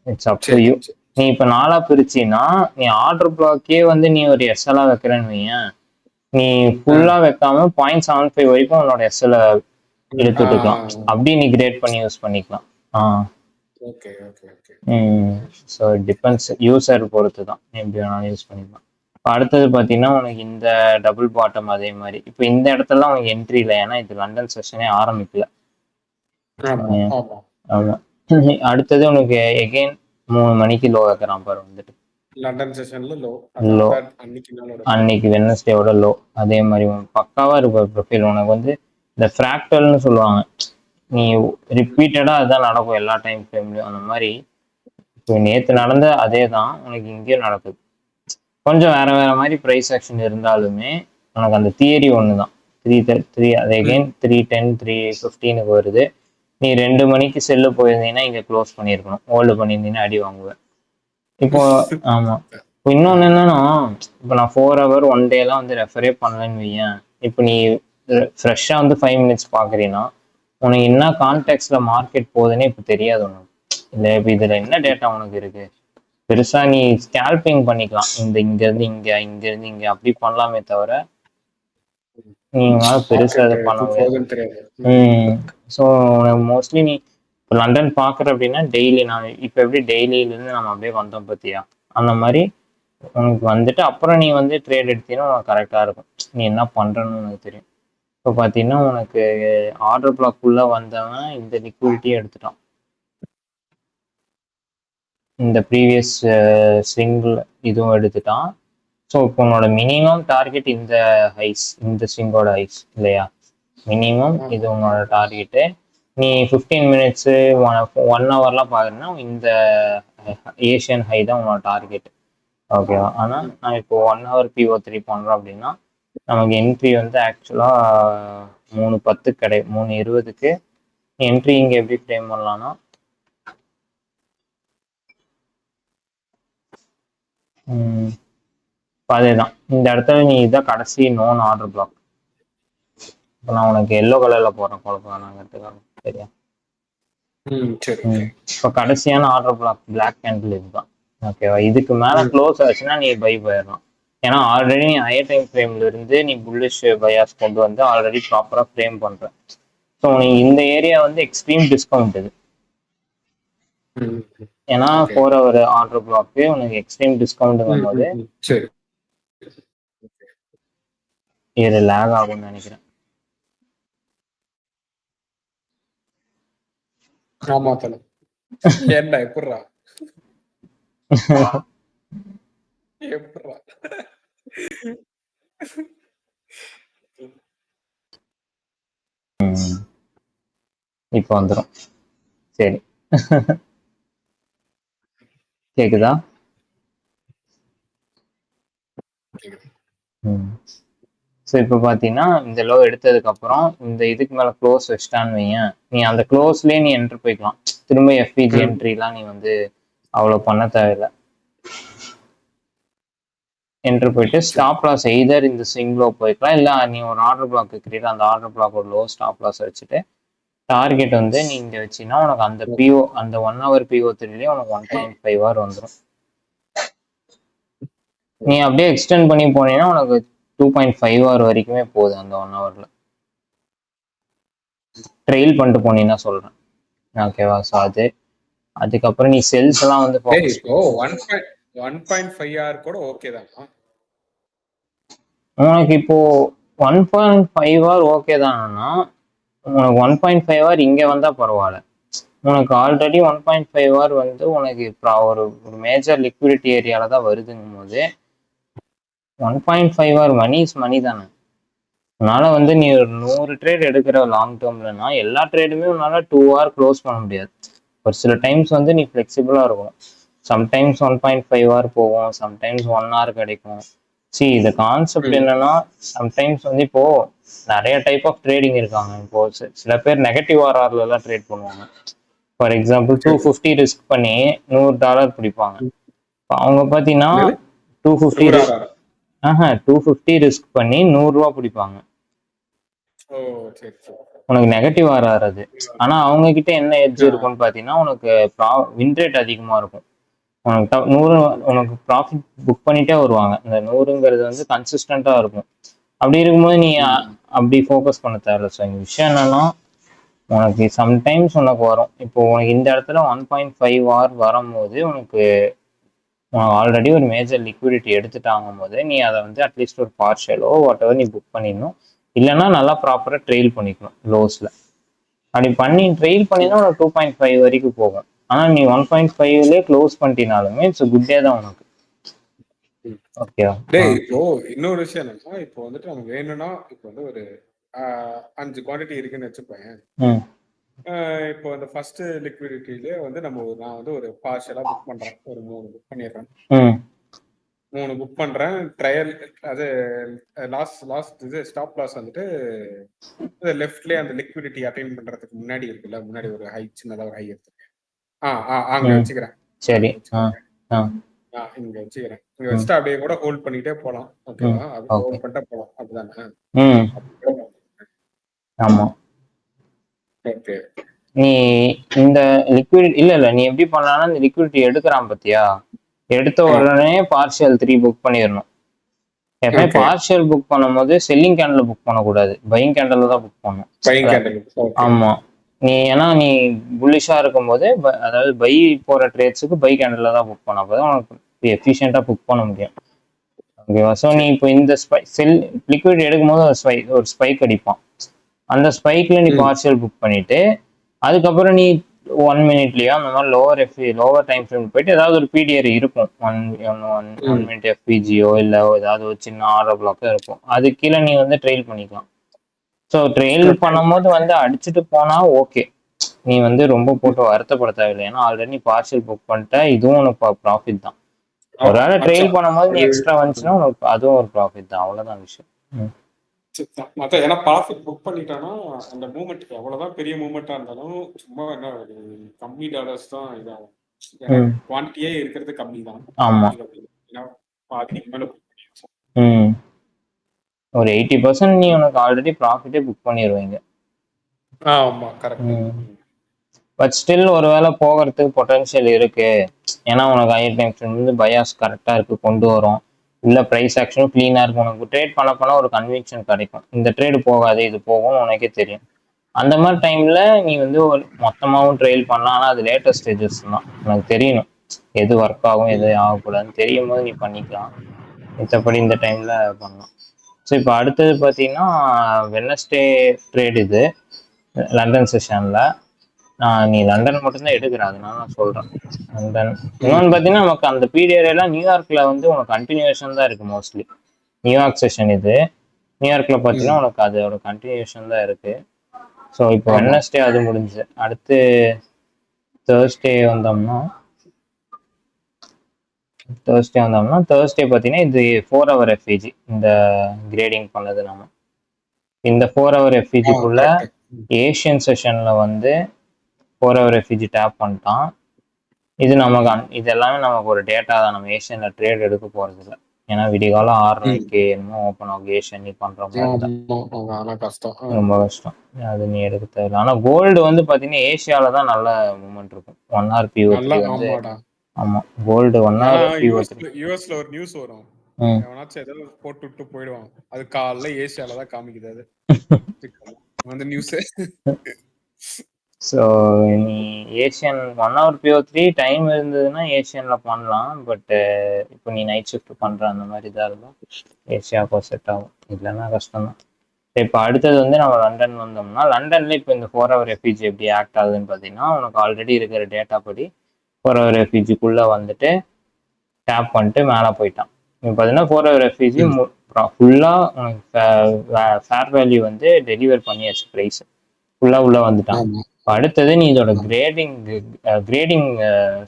It's up to you. நீ இப்போ நாளாக பிரிச்சின்னா நீ ஆர்டர் பிளாக்கே வந்து நீ ஒரு எஸ்எல்லாக வைக்கிறேன்னு வையன், நீ ஃபுல்லாக வைக்காம 0.75 வரைக்கும் உன்னோட எஸ்எல்ல எடுத்துட்டுக்கலாம். அப்படி நீ கிரேட் பண்ணி யூஸ் பண்ணிக்கலாம். ஸோ டிபெண்ட்ஸ், யூசர் பொறுத்து தான் எப்படி வேணாலும் யூஸ் பண்ணிக்கலாம். இப்போ அடுத்தது பார்த்தீங்கன்னா உனக்கு இந்த டபுள் பாட்டம் அதே மாதிரி. இப்போ இந்த இடத்துல உனக்கு என்ட்ரி இல்லை, ஏன்னா இது லண்டன் செஷனே ஆரம்பிக்கல. ஆமாம். அடுத்தது உனக்கு எகெயின் 3 மணிக்கு லோ வைக்கிறான் பாரு வந்துட்டு லண்டன் செஷன்ல லோ அன்னைக்கு வெட்னஸ்டேவோட லோ. அதே மாதிரி பக்காவா இருப்பார் ப்ரொஃபைல். உனக்கு வந்து இந்த ஃப்ராக்டல்னு சொல்லுவாங்க, நீ ரிப்பீட்டடா அதுதான் நடக்கும் எல்லா டைம் ஃப்ரேம்லயும். அந்த மாதிரி இப்போ நேற்று நடந்த அதே தான் உனக்கு இங்கேயும் நடக்குது. கொஞ்சம் வேற வேற மாதிரி ப்ரைஸ் ஆக்ஷன் இருந்தாலுமே உனக்கு அந்த தியரி ஒன்று தான். 3 அது எகெயின் 310 315 வருது. நீ 2 மணிக்கு செல்லு போயிருந்தீங்கன்னா இங்கே க்ளோஸ் பண்ணியிருக்கணும், ஹோல்டு பண்ணியிருந்தீங்கன்னா அடி வாங்குவேன். இப்போ ஆமா, இப்போ இன்னொன்று என்னன்னா, இப்போ நான் 4 ஹவர் 1 டேலாம் வந்து ரெஃபரே பண்ணலன்னு வையேன். இப்போ நீ ஃப்ரெஷ்ஷாக வந்து 5 மினிட்ஸ் பார்க்குறீன்னா உனக்கு என்ன கான்டெக்ட்ல மார்க்கெட் போகுதுன்னே இப்போ தெரியாது உனக்கு. இல்லை இப்போ இதில் என்ன டேட்டா உனக்கு இருக்கு பெருசா? நீ ஸ்கேல்பிங் பண்ணிக்கலாம், இங்கேருந்து இங்கே இங்கேருந்து இங்கே அப்படி பண்ணலாமே தவிர நீங்க பெருசா அதை பண்ண முடியாது. ஸோ மோஸ்ட்லி நீ இப்போ லண்டன் பார்க்குற அப்படின்னா டெய்லி, நான் இப்போ எப்படி டெய்லியிலேருந்து நம்ம அப்படியே வந்தோம் பார்த்தியா, அந்த மாதிரி உனக்கு வந்துட்டு அப்புறம் நீ வந்து ட்ரேட் எடுத்தீங்கன்னா உனக்கு கரெக்டாக இருக்கும். நீ என்ன பண்ணுறன்னு உனக்கு தெரியும். இப்போ பார்த்தீங்கன்னா உனக்கு ஆர்டர் பிளாக்குள்ளே வந்தவன் இந்த லிக்விடிட்டியை எடுத்துட்டான். இந்த ப்ரீவியஸ் ஸ்விங்கில் இதுவும் எடுத்துட்டான். ஸோ இப்போ உன்னோட மினிமம் டார்கெட் இந்த ஹைஸ், இந்த ஸ்விங்கோட ஹைஸ் இல்லையா? மினிமம் இது உன்னோட டார்கெட்டு. நீ 15 மினிட்ஸு 1 ஹவர்லாம் பார்க்குறேன்னா இந்த ஏஷியன் ஹை தான் உன்னோட டார்கெட். ஓகேவா? ஆனால் நான் இப்போ 1 ஹவர் PO3 பண்ணுறோம் அப்படின்னா நமக்கு என்ட்ரி வந்து ஆக்சுவலாக 3:10 3:20க்கு என்ட்ரி இங்கே எப்படி ஃப்ரேம் பண்ணலான்னா அதேதான். இந்த இடத்துல நீ இதான் கடைசி நோன் ஆர்டர் பிளாக். இப்போ நான் உனக்கு எல்லோ கலர்ல போடுறேன் குழப்பம் வேணாங்கிறதுக்காக, சரியா? இப்போ கடைசியான ஆர்டர் பிளாக் பிளாக் கேண்டில் இதுதான். ஓகேவா? இதுக்கு மேல க்ளோஸ் ஆச்சுன்னா நீ பை போயிடலாம். ஏன்னா ஆல்ரெடி நீ ஹையர் டைம் ஃப்ரேம்ல இருந்து நீ புல்லிஷ் பயாஸ் கொண்டு வந்து ஆல்ரெடி ப்ராப்பரா ஃப்ரேம் பண்ற. ஸோ நீ இந்த ஏரியா வந்து எக்ஸ்ட்ரீம் டிஸ்கவுண்ட் இது. ஏன்னா 4 ஹவர் ஆர்டர் பிளாக் உனக்கு எக்ஸ்ட்ரீம் டிஸ்கவுண்ட்ங்கும் போது இது லேக் ஆகும்னு நினைக்கிறேன். ஆமா தல, ஏன்டா எப்படிடா எப்படிடா இப்போ வந்துடும். சரி கேக்குதா? கேக்குது. ஸோ இப்போ பார்த்தீங்கன்னா இந்த லோ எடுத்ததுக்கப்புறம் இந்த இதுக்கு மேலே க்ளோஸ் வச்சிட்டான்னு வையன், நீ அந்த க்ளோஸ்லேயே நீ என்ட்ரு போய்க்கலாம். திரும்ப எஃபிஜி என்ட்ரிலாம் நீ வந்து அவ்வளோ பண்ண தேவையில்லை. என்ட்ரு போயிட்டு ஸ்டாப் லாஸ் எய்தர் இந்த ஸ்விங் லோ போய்க்கலாம், இல்லை நீ ஒரு ஆர்டர் பிளாக் கிரியேட் அந்த ஆர்டர் பிளாக் ஒரு லோ ஸ்டாப் லாஸ் வச்சுட்டு டார்கெட் வந்து நீ இங்கே வச்சின்னா உனக்கு அந்த பிஓ அந்த 1 hour PO3லேயே உனக்கு 1.5 hour வந்துடும். நீ அப்படியே எக்ஸ்டெண்ட் பண்ணி போனீங்கன்னா உனக்கு 2.5 hour வரைக்குமே போகுது அந்த 1 hourல. ட்ரெயில் பண்ணிட்டு போனீங்கன்னா சொல்றேன், ஓகேவா? ஸோ அதுக்கப்புறம் நீ செல்ஸ் எல்லாம் வந்து இப்போ 1.5 hour கூட ஓகே தான். உனக்கு இப்போ 1.5 hour ஓகே தானா? உனக்கு 1.5 hour இங்க வந்தா பரவாயில்ல. உனக்கு ஆல்ரெடி 1.5 hour வந்து உனக்கு ஒரு மேஜர் லிக்விடிட்டி ஏரியால தான் வருதுங்கும் போது 1.5 hour மணி இஸ் மணி தானே. உன்னால வந்து நீ ஒரு 100 ட்ரேட் எடுக்கிற லாங் டேர்ம்லன்னா எல்லா ட்ரேடுமே உன்னால 2 hour க்ளோஸ் பண்ண முடியாது. ஒரு சில டைம்ஸ் வந்து நீ ஃப்ளெக்சிபிளாக இருக்கும். சம்டைம்ஸ் 1.5 hour போகும், சம்டைம்ஸ் 1 hour கிடைக்கும். இந்த கான்செப்ட் என்னன்னா சம்டைம்ஸ் வந்து இப்போ நிறைய டைப் ஆஃப் ட்ரேடிங் இருக்காங்க. இப்போ சில பேர் நெகட்டிவ் ஆர்ஆர்ல எல்லாம் ட்ரேட் பண்ணுவாங்க. ஃபார் எக்ஸாம்பிள் 250 ரிஸ்க் பண்ணி $100 பிடிப்பாங்க. அவங்க பார்த்தீங்கன்னா 250 ரிஸ்க் பண்ணி $100 பிடிப்பாங்க. உனக்கு நெகட்டிவ் ஆர்ஆர் அது. ஆனா அவங்க கிட்ட என்ன எட்ஜ் இருக்கும்னு பார்த்தீங்கன்னா உனக்கு வின் ரேட் அதிகமா இருக்கும். உனக்கு 100 உனக்கு ப்ராஃபிட் புக் பண்ணிட்டே வருவாங்க. இந்த 100ங்கிறது வந்து கன்சிஸ்டண்டா இருக்கும். அப்படி இருக்கும்போது நீ அப்படி ஃபோக்கஸ் பண்ண தேவையில்ல. ஸோ இந்த விஷயம் என்னன்னா உனக்கு சம்டைம்ஸ் உனக்கு வரும். இப்போ உனக்கு இந்த இடத்துல 1.5 hour வரும்போது உனக்கு ஆல்ரெடி ஒரு மேஜர் லிக்விடிட்டி எடுத்துட்டாங்கும் போது நீ அதை வந்து அட்லீஸ்ட் ஒரு பார்ஷலோ வாட் எவர் நீ புக் பண்ணிடணும். இல்லைன்னா நல்லா ப்ராப்பராக ட்ரெயில் பண்ணிக்கணும் லோஸில். அப்படி பண்ணி ட்ரெயில் பண்ணினா உனக்கு 2.5 வரைக்கும் போகும். ஆனால் நீ 1.5லேயே க்ளோஸ் பண்ணிட்டீனாலுமே இட்ஸ் குட் டே தான் உனக்கு. ஓகேவா? இப்போ இன்னொரு விஷயம் என்னன்னா, இப்போ வந்துட்டு நமக்கு வேணும்னா இப்போ வந்து ஒரு 5 குவான்டிட்டி இருக்குன்னு வச்சுப்பேன். இப்போ அந்த ஃபர்ஸ்ட் லிக்விடிட்டிலே வந்து நான் வந்து ஒரு பார்ஷலா புக் பண்றேன். ஒரு 3 புக் பண்ணிடுறேன். 3 புக் பண்றேன். ட்ரையல் அது லாஸ்ட் இது ஸ்டாப் லாஸ் வந்துட்டு லெஃப்ட்லயே அந்த லிக்விடிட்டி அட்டைன் பண்றதுக்கு முன்னாடி இருக்குல்ல, முன்னாடி ஒரு ஹை சின்னதா ஒரு ஹை எடுத்துருக்கேன். அங்க வச்சுக்கிறேன். சரி, இங்க வச்சுக்கிறேன். இங்க வச்சுட்டு அப்படியே கூட ஹோல்ட் பண்ணிட்டே போலாம். ஓகேவா? அப்படி ஹோல்ட் பண்ணிட்டே போலாம். அப்படிதானே? ஆமா. ஓகே. நீ இந்த லிக்விட் இல்ல நீ எப்படி பண்ணலாம்னா இந்த லிக்விடிட்டி எடுக்கிறான் பத்தியா, எடுத்த உடனே பார்ஷியல் 3 புக் பண்ணிடணும். எப்பவுமே பார்ஷியல் புக் பண்ணும்போது செல்லிங் கேண்டில் புக் பண்ணக்கூடாது, பையிங் கேண்டில் தான் புக் பண்ணணும். ஆமா. ஏன்னா நீ புல்லிஷா இருக்கும்போது அதாவது பை போற ட்ரேட்ஸுக்கு பை கேண்டில் தான் புக் பண்ண, அப்பதான் உனக்கு எஃபிஷியண்டா புக் பண்ண முடியும். ஓகேவா? ஸோ நீ இப்போ இந்த லிக்விட் எடுக்கும் போது ஒரு ஸ்பைக் அடிப்பான். அந்த ஸ்பைக்ல நீ பார்ஷியல் புக் பண்ணிட்டு அதுக்கப்புறம் நீ 1 minute அந்த மாதிரி லோவர் டைம் ஃப்ரேம் போயிட்டு ஏதாவது ஒரு பிடிஆர் இருக்கும். 1 minute எஃபிஜியோ இல்லை ஏதாவது ஒரு சின்ன ஆர்டர் பிளாக்கோ இருக்கும். அது கீழே நீ வந்து ட்ரெயில் பண்ணிக்கலாம். ஸோ ட்ரெயில் பண்ணும்போது வந்து அடிச்சுட்டு போனா ஓகே, நீ வந்து ரொம்ப போட்டு வருத்தப்பட தேவையில்லை. ஏன்னா ஆல்ரெடி பார்ஷியல் புக் பண்ணிட்ட, இதுவும் உனக்கு ப்ராஃபிட் தான். ஒருவேளை ட்ரெயில் பண்ணும்போது நீ எக்ஸ்ட்ரா வந்துச்சுன்னா உனக்கு அதுவும் ஒரு ப்ராஃபிட் தான். அவ்வளோதான் விஷயம். ஏன்னா ப்ராஃபிட் புக் பண்ணிட்டானா அந்த மூவ்மெண்ட் எவ்வளவுதான் பெரிய மூவ்மெண்டா இருந்தாலும் சும்மா என்ன கம்மி டாலர்ஸ் தான் இதாகும். குவான்டிட்டியே இருக்கிறது கம்மி தான். ஆமா. பாதிக்கு மேல ஒரு 80% நீ உனக்கு ஆல்ரெடி ப்ராஃபிட்டே புக் பண்ணிடுவீங்க. ஆமா, கரெக்ட். பட் ஸ்டில் ஒருவேளை போகிறதுக்கு பொட்டன்ஷியல் இருக்கு. ஏன்னா உனக்கு ஹையர் டைம் ஃப்ரேம் வந்து பயாஸ் கரெக்டாக இருக்கு, கொண்டு வரும். இல்லை ப்ரைஸ் ஆக்ஷனும் க்ளீனாக இருக்கும். உனக்கு ட்ரேட் பண்ண ஒரு கன்விக்ஷன் கிடைக்கும். இந்த ட்ரேடு போகாது, இது போகும் உனக்கே தெரியும். அந்த மாதிரி டைம்ல நீ வந்து ஒரு மொத்தமாகவும் ட்ரெயில் பண்ணலாம். ஆனால் அது லேட்டஸ்ட் ஸ்டேஜஸ் தான். உனக்கு தெரியணும் எது ஒர்க் ஆகும் எது ஆகக்கூடாதுன்னு தெரியும் போது நீ பண்ணிக்கலாம். மித்தபடி இந்த டைம்ல பண்ணலாம். ஸோ இப்போ அடுத்தது பார்த்தீங்கன்னா வெட்னஸ்டே ட்ரேட், இது லண்டன் செஷன்ல. நீ லண்டன் மட்டும்தான் எடுக்கிற, அதனால நான் சொல்றேன் லண்டன். இன்னொன்று பார்த்தீங்கன்னா நமக்கு அந்த பீரியட் எல்லாம் நியூயார்க்ல வந்து உனக்கு கண்டினியூஷன் தான் இருக்கு. மோஸ்ட்லி நியூயார்க் செஷன் இது. நியூயார்க்ல பார்த்தீங்கன்னா உனக்கு அதோட கண்டினியூஷன் தான் இருக்கு. ஸோ இப்போ வெட்னஸ்டே அது முடிஞ்சு அடுத்து தேர்ஸ்டே வந்தோம்னா தேர்ஸ்டே வந்தோம்னா தேர்ஸ்டே பார்த்தீங்கன்னா இது 4 ஹவர் எஃப்இஜி இந்த கிரேடிங் பண்ணது நம்ம இந்த 4 ஹவர் எஃப்இஜிக்குள்ள கரெக்ட். ஏஷியன் செஷன்ல வந்து 4 ஹவர் எஃப்இஜி டேப் பண்ணிட்டான். இது நமக்கு இது எல்லாமே நமக்கு ஒரு டேட்டா தான். நம்ம ஏஷியன்ல ட்ரேட் எடுக்க போறது இல்லை. ஏன்னா விடிகாலம் 6:30 என்னமோ ஓப்பன் ஆகும் ஏஷியன். நீ பண்ற மாதிரி தான் கஷ்டம். ரொம்ப கஷ்டம். அது நீ எடுக்க தேவையில்ல. ஆனா கோல்டு வந்து பாத்தீங்கன்னா ஏசியால தான் நல்ல மூவ்மெண்ட் இருக்கும். 1 hour PO3 வந்து ஆமா கோல்டு 1 hour PO3 யூஎஸ்ல ஒரு நியூஸ் வரும். எவனாச்சும் ஏதோ போட்டு விட்டு போயிடுவான். அது காலைல ஏசியால தான் காமிக்குது. அது அந்த நியூஸ். ஸோ நீ ஏஷியன் 1 hour PO3 டைம் இருந்ததுன்னா ஏஷியன்ல பண்ணலாம். பட் இப்போ நீ நைட் ஷிஃப்ட் பண்ற அந்த மாதிரி தான் இருந்தால் ஏசியாவுக்கு செட் ஆகும். இல்லைன்னா கஷ்டம் தான். இப்போ அடுத்தது வந்து நம்ம லண்டன் வந்தோம்னா லண்டன்ல இப்போ இந்த 4 ஹவர் எஃப்இஜி எப்படி ஆக்ட் ஆகுதுன்னு பார்த்தீங்கன்னா உனக்கு ஆல்ரெடி இருக்கிற டேட்டா படி 4 ஹவர் எஃப்இஜிக்குள்ளே வந்துட்டு டேப் பண்ணிட்டு மேலே போயிட்டான். இப்போ பார்த்தீங்கன்னா 4 ஹவர் எஃப்இஜி ஃபுல்லாக உனக்கு ஃபேர் வேல்யூ வந்து டெலிவர் பண்ணியாச்சு ப்ரைஸ் ஃபுல்லாக உள்ளே வந்துட்டான். அடுத்தது நீ இதோட கிரேடிங்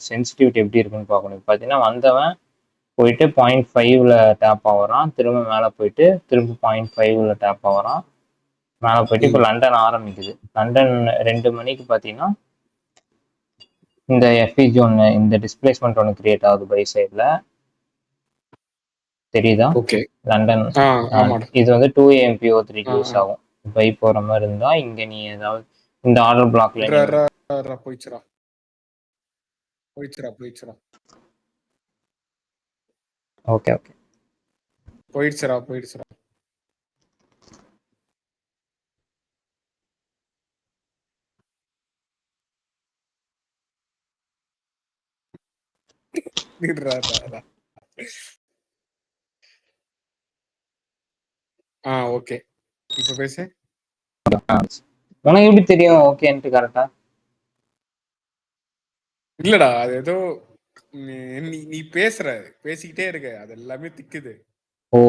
சென்சிட்டிவிட்டி எப்படி இருக்குன்னு பார்க்கணும். பார்த்தீங்கன்னா வந்தவன் போயிட்டு 0.5ல டேப் ஆகிறான், திரும்ப மேலே போயிட்டு திரும்ப 0.5ல டேப் ஆகிறான், மேலே போயிட்டு இப்போ லண்டன் ஆரம்பிக்குது. லண்டன் 2 மணிக்கு பார்த்தீங்கன்னா இந்த எஃப்இஜி ஒன்று இந்த டிஸ்பிளேஸ்மெண்ட் ஒன்று கிரியேட் ஆகுது பை சைடில் தெரியுதா? லண்டன் இது வந்து 2 AM PO3 யூஸ் ஆகும். பை போகிற மாதிரி இருந்தால் இங்கே நீ ஏதாவது இந்த ஆர்டர் பிளாக்ல போயிடுச்சுடா. ஓகே போயிடுச்சுடா. ஓகே இப்ப பேசு. உனக்கு எப்படி தெரியும் ஓகேன்ட்டு கரெக்டா? இல்லடா அது ஏதோ நீ பேசிக்கிட்டே இருக்க அது எல்லாமே திக்குது. ஓ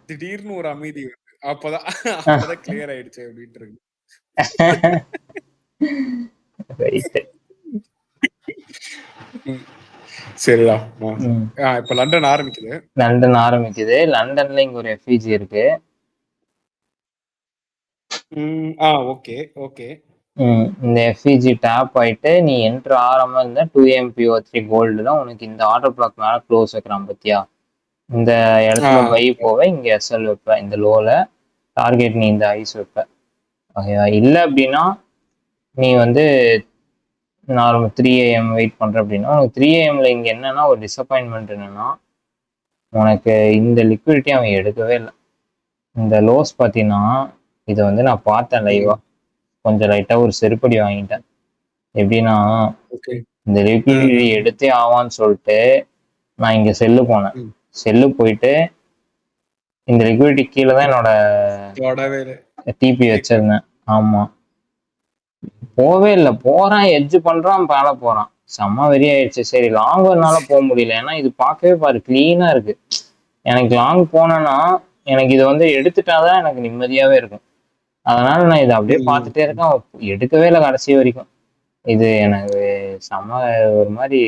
திடீர்னு ஒரு அமைதி அப்பதான் கிளியர் ஆயிடுச்சு அப்படின்ட்டு இருக்கு. சரிடா. இப்ப லண்டன் ஆரம்பிக்குது. லண்டன்ல இங்க ஒரு எஃப்இஜி இருக்கு. ஓகே இந்த எஃப்இஜி டேப் ஆயிட்டு நீ என்ட்ரு ஆறாம இருந்தா 2 AM PO3 கோல்டு தான் உனக்கு இந்த ஆர்டர் பிளாக் மேல க்ளோஸ் வைக்கிறான் பத்தியா? இந்த இடத்துல பை போவ இங்க எஸ்எல் வைப்ப, இந்த லோல டார்கெட் நீ இந்த ஐஸ் வைப்ப. ஓகேவா? இல்லை அப்படின்னா நீ வந்து நார்மல் 3 AM வெயிட் பண்ற அப்படின்னா உனக்கு 3 AMல இங்க என்னன்னா ஒரு டிசப்பாயின்மெண்ட் என்னன்னா உனக்கு இந்த லிக்விடிட்டி அவன் எடுக்கவே இல்லை. இந்த லோஸ் பார்த்தீங்கன்னா இதை வந்து நான் பார்த்தேன் லைவா, கொஞ்சம் லைட்டா ஒரு செருப்படி வாங்கிட்டேன். எப்படின்னா இந்த லிக்விடிட்டி எடுத்தே ஆவான்னு சொல்லிட்டு நான் இங்க செல்லு போனேன். செல்லு போயிட்டு இந்த லிக்விடிட்டி கீழே தான் என்னோட டிபி வச்சிருந்தேன். ஆமா போவே இல்லை. போறான் எட்ஜ் பண்றான் மேல போறான். செம்ம வெறி ஆயிடுச்சு. சரி லாங் என்னால போக முடியல, ஏன்னா இது பார்க்கவே பாரு கிளீனா இருக்கு. எனக்கு லாங் போனேன்னா எனக்கு இதை வந்து எடுத்துட்டாதான் எனக்கு நிம்மதியாவே இருக்கும். அதனால நான் இதை அப்படியே பார்த்துட்டே இருக்கேன். எடுக்கவே இல்லை கடைசி வரைக்கும். இது எனக்கு செம்ம ஒரு மாதிரி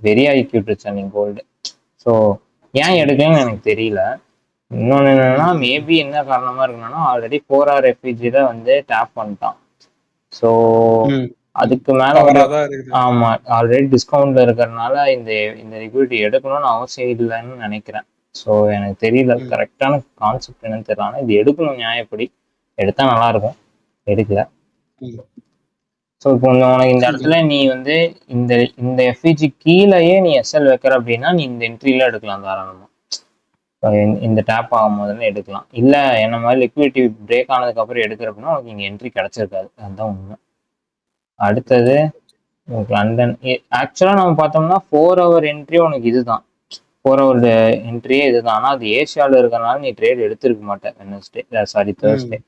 வெறியாக்கி விட்டுருச்சு அன்னைக்கு கோல்டு. ஸோ ஏன் எடுக்கலன்னு எனக்கு தெரியல. இன்னொன்று என்னன்னா மேபி என்ன காரணமா இருக்குன்னா ஆல்ரெடி 4 hour எஃப்இஜில வந்து டேப் பண்ணிட்டான். ஸோ அதுக்கு மேல ஆமா ஆல்ரெடி டிஸ்கவுண்ட்ல இருக்கிறதுனால இந்த இந்த லிக்விடிட்டி எடுக்கணும்னு அவசியம் இல்லைன்னு நினைக்கிறேன். ஸோ எனக்கு தெரியல கரெக்டான கான்செப்ட் என்னன்னு தெரியல. ஆனால் இது எடுக்கணும் நியாயப்படி, எடுத்தா நல்லா இருக்கும். எடுக்கல. ஸோ இப்போ உனக்கு இந்த இடத்துல நீ வந்து இந்த இந்த எஃப்இஜி கீழேயே நீ எஸ்எல் வைக்கிற அப்படின்னா நீ இந்த என்ட்ரியில எடுக்கலாம் தாராளமா. இந்த டேப் ஆகும் போதுன்னு எடுக்கலாம். இல்லை என்ன மாதிரி லிக்விடிட்டி பிரேக் ஆனதுக்கு அப்புறம் எடுக்கிற அப்படின்னா உனக்கு இங்கே என்ட்ரி கிடைச்சிருக்காது. அதுதான் உண்மை. அடுத்தது லண்டன் ஆக்சுவலாக நம்ம பார்த்தோம்னா 4 hour என்ட்ரி உனக்கு இதுதான். 4 hour என்ட்ரியே இதுதான். ஆனால் அது ஏஷியாவில் இருக்கிறனால நீ ட்ரேட் எடுத்திருக்க மாட்டேன் வெட்னஸ்டே தேர்ஸ்டே.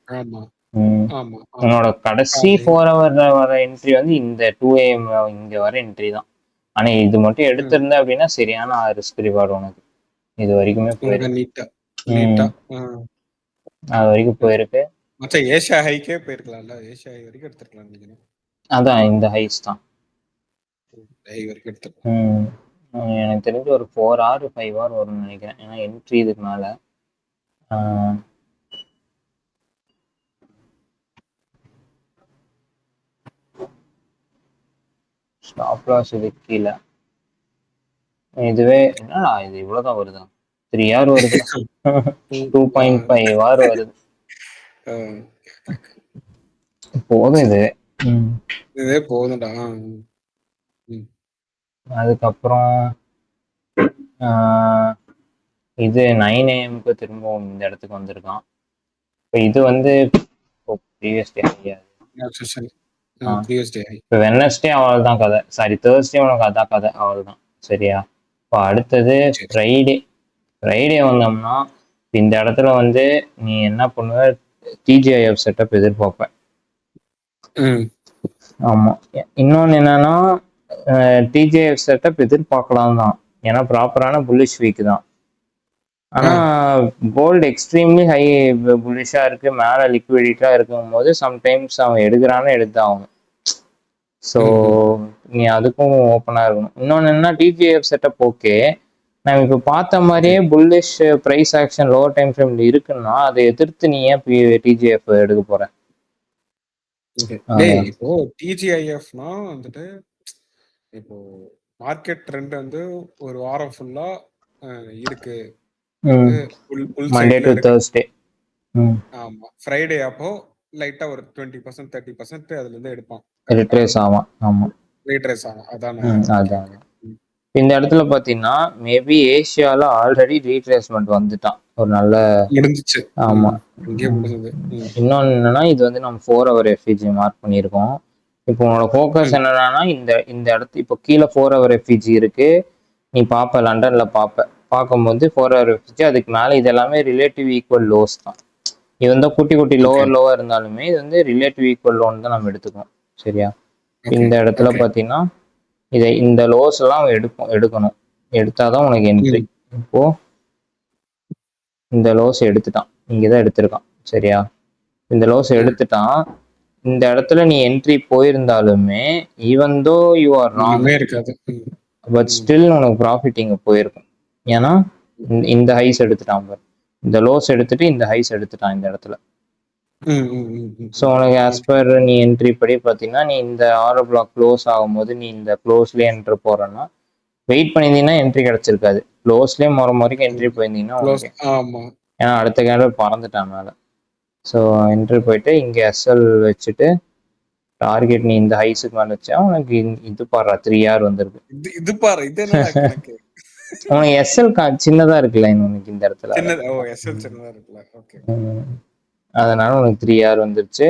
உன்னோட கடைசி 4 hour வர என்ட்ரி வந்து இந்த 2 AM இங்க வர என்ட்ரி தான். ஆனா இது மட்டும் எடுத்திருந்த அப்படின்னா சரியான ரிஸ்க் ரிவார்டு உனக்கு இது வரைக்குமே போயிருக்கு. அது வரைக்கும் போயிருக்கு. ஏஷியா ஹைக்கே போயிருக்கலாம்ல, ஏஷியா ஹை வரைக்கும் எடுத்துக்கலாம். அதான் இந்த ஹைஸ் தான். எனக்கு தெரிஞ்சு ஒரு 4 or 5 hour வரும்னு நினைக்கிறேன். ஏன்னா என்ட்ரி இதுக்கு மேல ஸ்டாப் லாஸ் இதுக்கு கீழே. இதுவே என்னடா இது இவ்வளவுதான் வருதா? 3 hour வருது. 2.5 hour வருது. போதும் இது. இதே போதும்டா. அதுக்கப்புறம் இது 9 AM திரும்பவும் இந்த இடத்துக்கு வந்திருக்கான். இப்போ இது வந்து ப்ரீவியஸ் டே கிடையாது. இப்போ வெட்னஸ்டே அவள் தான் கதை, சாரி தேர்ஸ்டே உனக்கு அதான் கதை, அவள் தான். சரியா? இப்போ அடுத்தது ஃப்ரைடே வந்தோம்னா இந்த இடத்துல வந்து நீ என்ன பண்ணுவ, டிஜிஐஎஃப் செட்டப் எதிர்பார்ப்ப. ஆமா, இன்னொன்னு என்னன்னா டிஜிஐஎஃப் செட்டப் எதிர்பார்க்கலாம் தான், ஏன்னா ப்ராப்பரான புல்லிஷ் வீக் தான். ஆனா கோல்டு எக்ஸ்ட்ரீம்லி ஹை புல்லிஷா இருக்கு, மேல லிக்விடிட்டா இருக்கும் போது சம்டைம்ஸ் அவன் எடுக்கிறான்னு எடுத்தாங்க. ஸோ நீ அதுக்கும் ஓப்பனா இருக்கணும். இன்னொன்னு என்ன, டிஜிஎஃப் செட்டப் ஓகே, நம்ம இப்போ பார்த்த மாதிரியே bullish price action lower time ஃப்ரேம்ல இருக்குன்னா அதை எதிர்த்து நீ ஏன் டிஜிஎஃப் எடுக்க போற? இப்போ டிஜிஐஎஃப்னா வந்துட்டு இப்போ மார்க்கெட் ட்ரெண்ட் வந்து ஒரு வாரம் ஃபுல்லா இருக்கு, மண்டே டு தேர்ஸ்டே. ஆமா, ஃப்ரைடே அப்போ லைட்டா ஒரு 20% 30% அதுல இருந்து எடுப்பான், ரிட்ரேஸ் ஆகும். ஆமா, ரீட்ரேஸ் ஆகும். அதான் அதான். இந்த இடத்துல பாத்தீங்கன்னா மேபி ஏசியால ஆல்ரெடி ரீட்ரேஸ்மெண்ட் வந்துட்டான் ஒரு நல்ல முடிஞ்சிச்சு. ஆமா, முடிஞ்சது. இன்னொன்னு என்னன்னா இது வந்து நம்ம 4 hour எஃப்இஜி மார்க் பண்ணியிருக்கோம். இப்போ உன்னோட ஃபோக்கஸ் என்னன்னா இந்த இடத்து இப்போ கீழே 4 hour எஃப்இஜி இருக்கு, நீ பார்ப்ப லண்டன்ல பார்க்கும்போது 4 hour எஃப்இஜி, அதுக்கு மேல இது எல்லாமே ரிலேட்டிவ் ஈக்குவல் லோஸ் தான். இது வந்து குட்டி குட்டி லோவர் இருந்தாலுமே இது வந்து ரிலேட்டிவ் ஈக்குவல் லோன் தான் நம்ம எடுத்துக்கணும். சரியா? இந்த இடத்துல பாத்தீங்கன்னா இந்த லோஸ் எல்லாம் எடுக்கணும், எடுத்தாதான் உனக்கு என்ட்ரி. இப்போ இந்த லோஸ் எடுத்துட்டான், இங்கதான் எடுத்திருக்கான். சரியா? இந்த லோஸ் எடுத்துட்டான், இந்த இடத்துல நீ என்ட்ரி போயிருந்தாலுமே even though you are wrong, but still உனக்கு ப்ராஃபிட் இங்க போயிருக்கும். ஏன்னா இந்த ஹைஸ் எடுத்துட்டான் பாரு, இந்த லோஸ் எடுத்துட்டு இந்த ஹைஸ் எடுத்துட்டான் இந்த இடத்துல. ஸோ உனக்கு ஆஸ் பர் நீ என்ட்ரி படி பார்த்தீங்கன்னா நீ இந்த ஆரோ பிளாக் க்ளோஸ் ஆகும்போது நீ இந்த க்ளோஸ்லேயே என்ட்ரி போறேன்னா வெயிட் பண்ணியிருந்தீங்கன்னா என்ட்ரி கிடைச்சிருக்காது. க்ளோஸ்லேயே வரைக்கும் என்ட்ரி போயிருந்தீங்கன்னா ஏன்னா அடுத்த கேண்டல் பறந்துட்டான் மேலே. ஸோ என்ட்ரி போயிட்டு இங்கே எஸ்எல் வச்சுட்டு டார்கெட் நீ இந்த ஹைஸுக்கு மேலே வச்சா உனக்கு இது பாரு 3 hour வந்துருக்கு. இது பாரு, இது உனக்கு எஸ்எல் சின்னதா இருக்குல்ல உனக்கு இந்த இடத்துல, அதனால உனக்கு 3 hour வந்துருச்சு.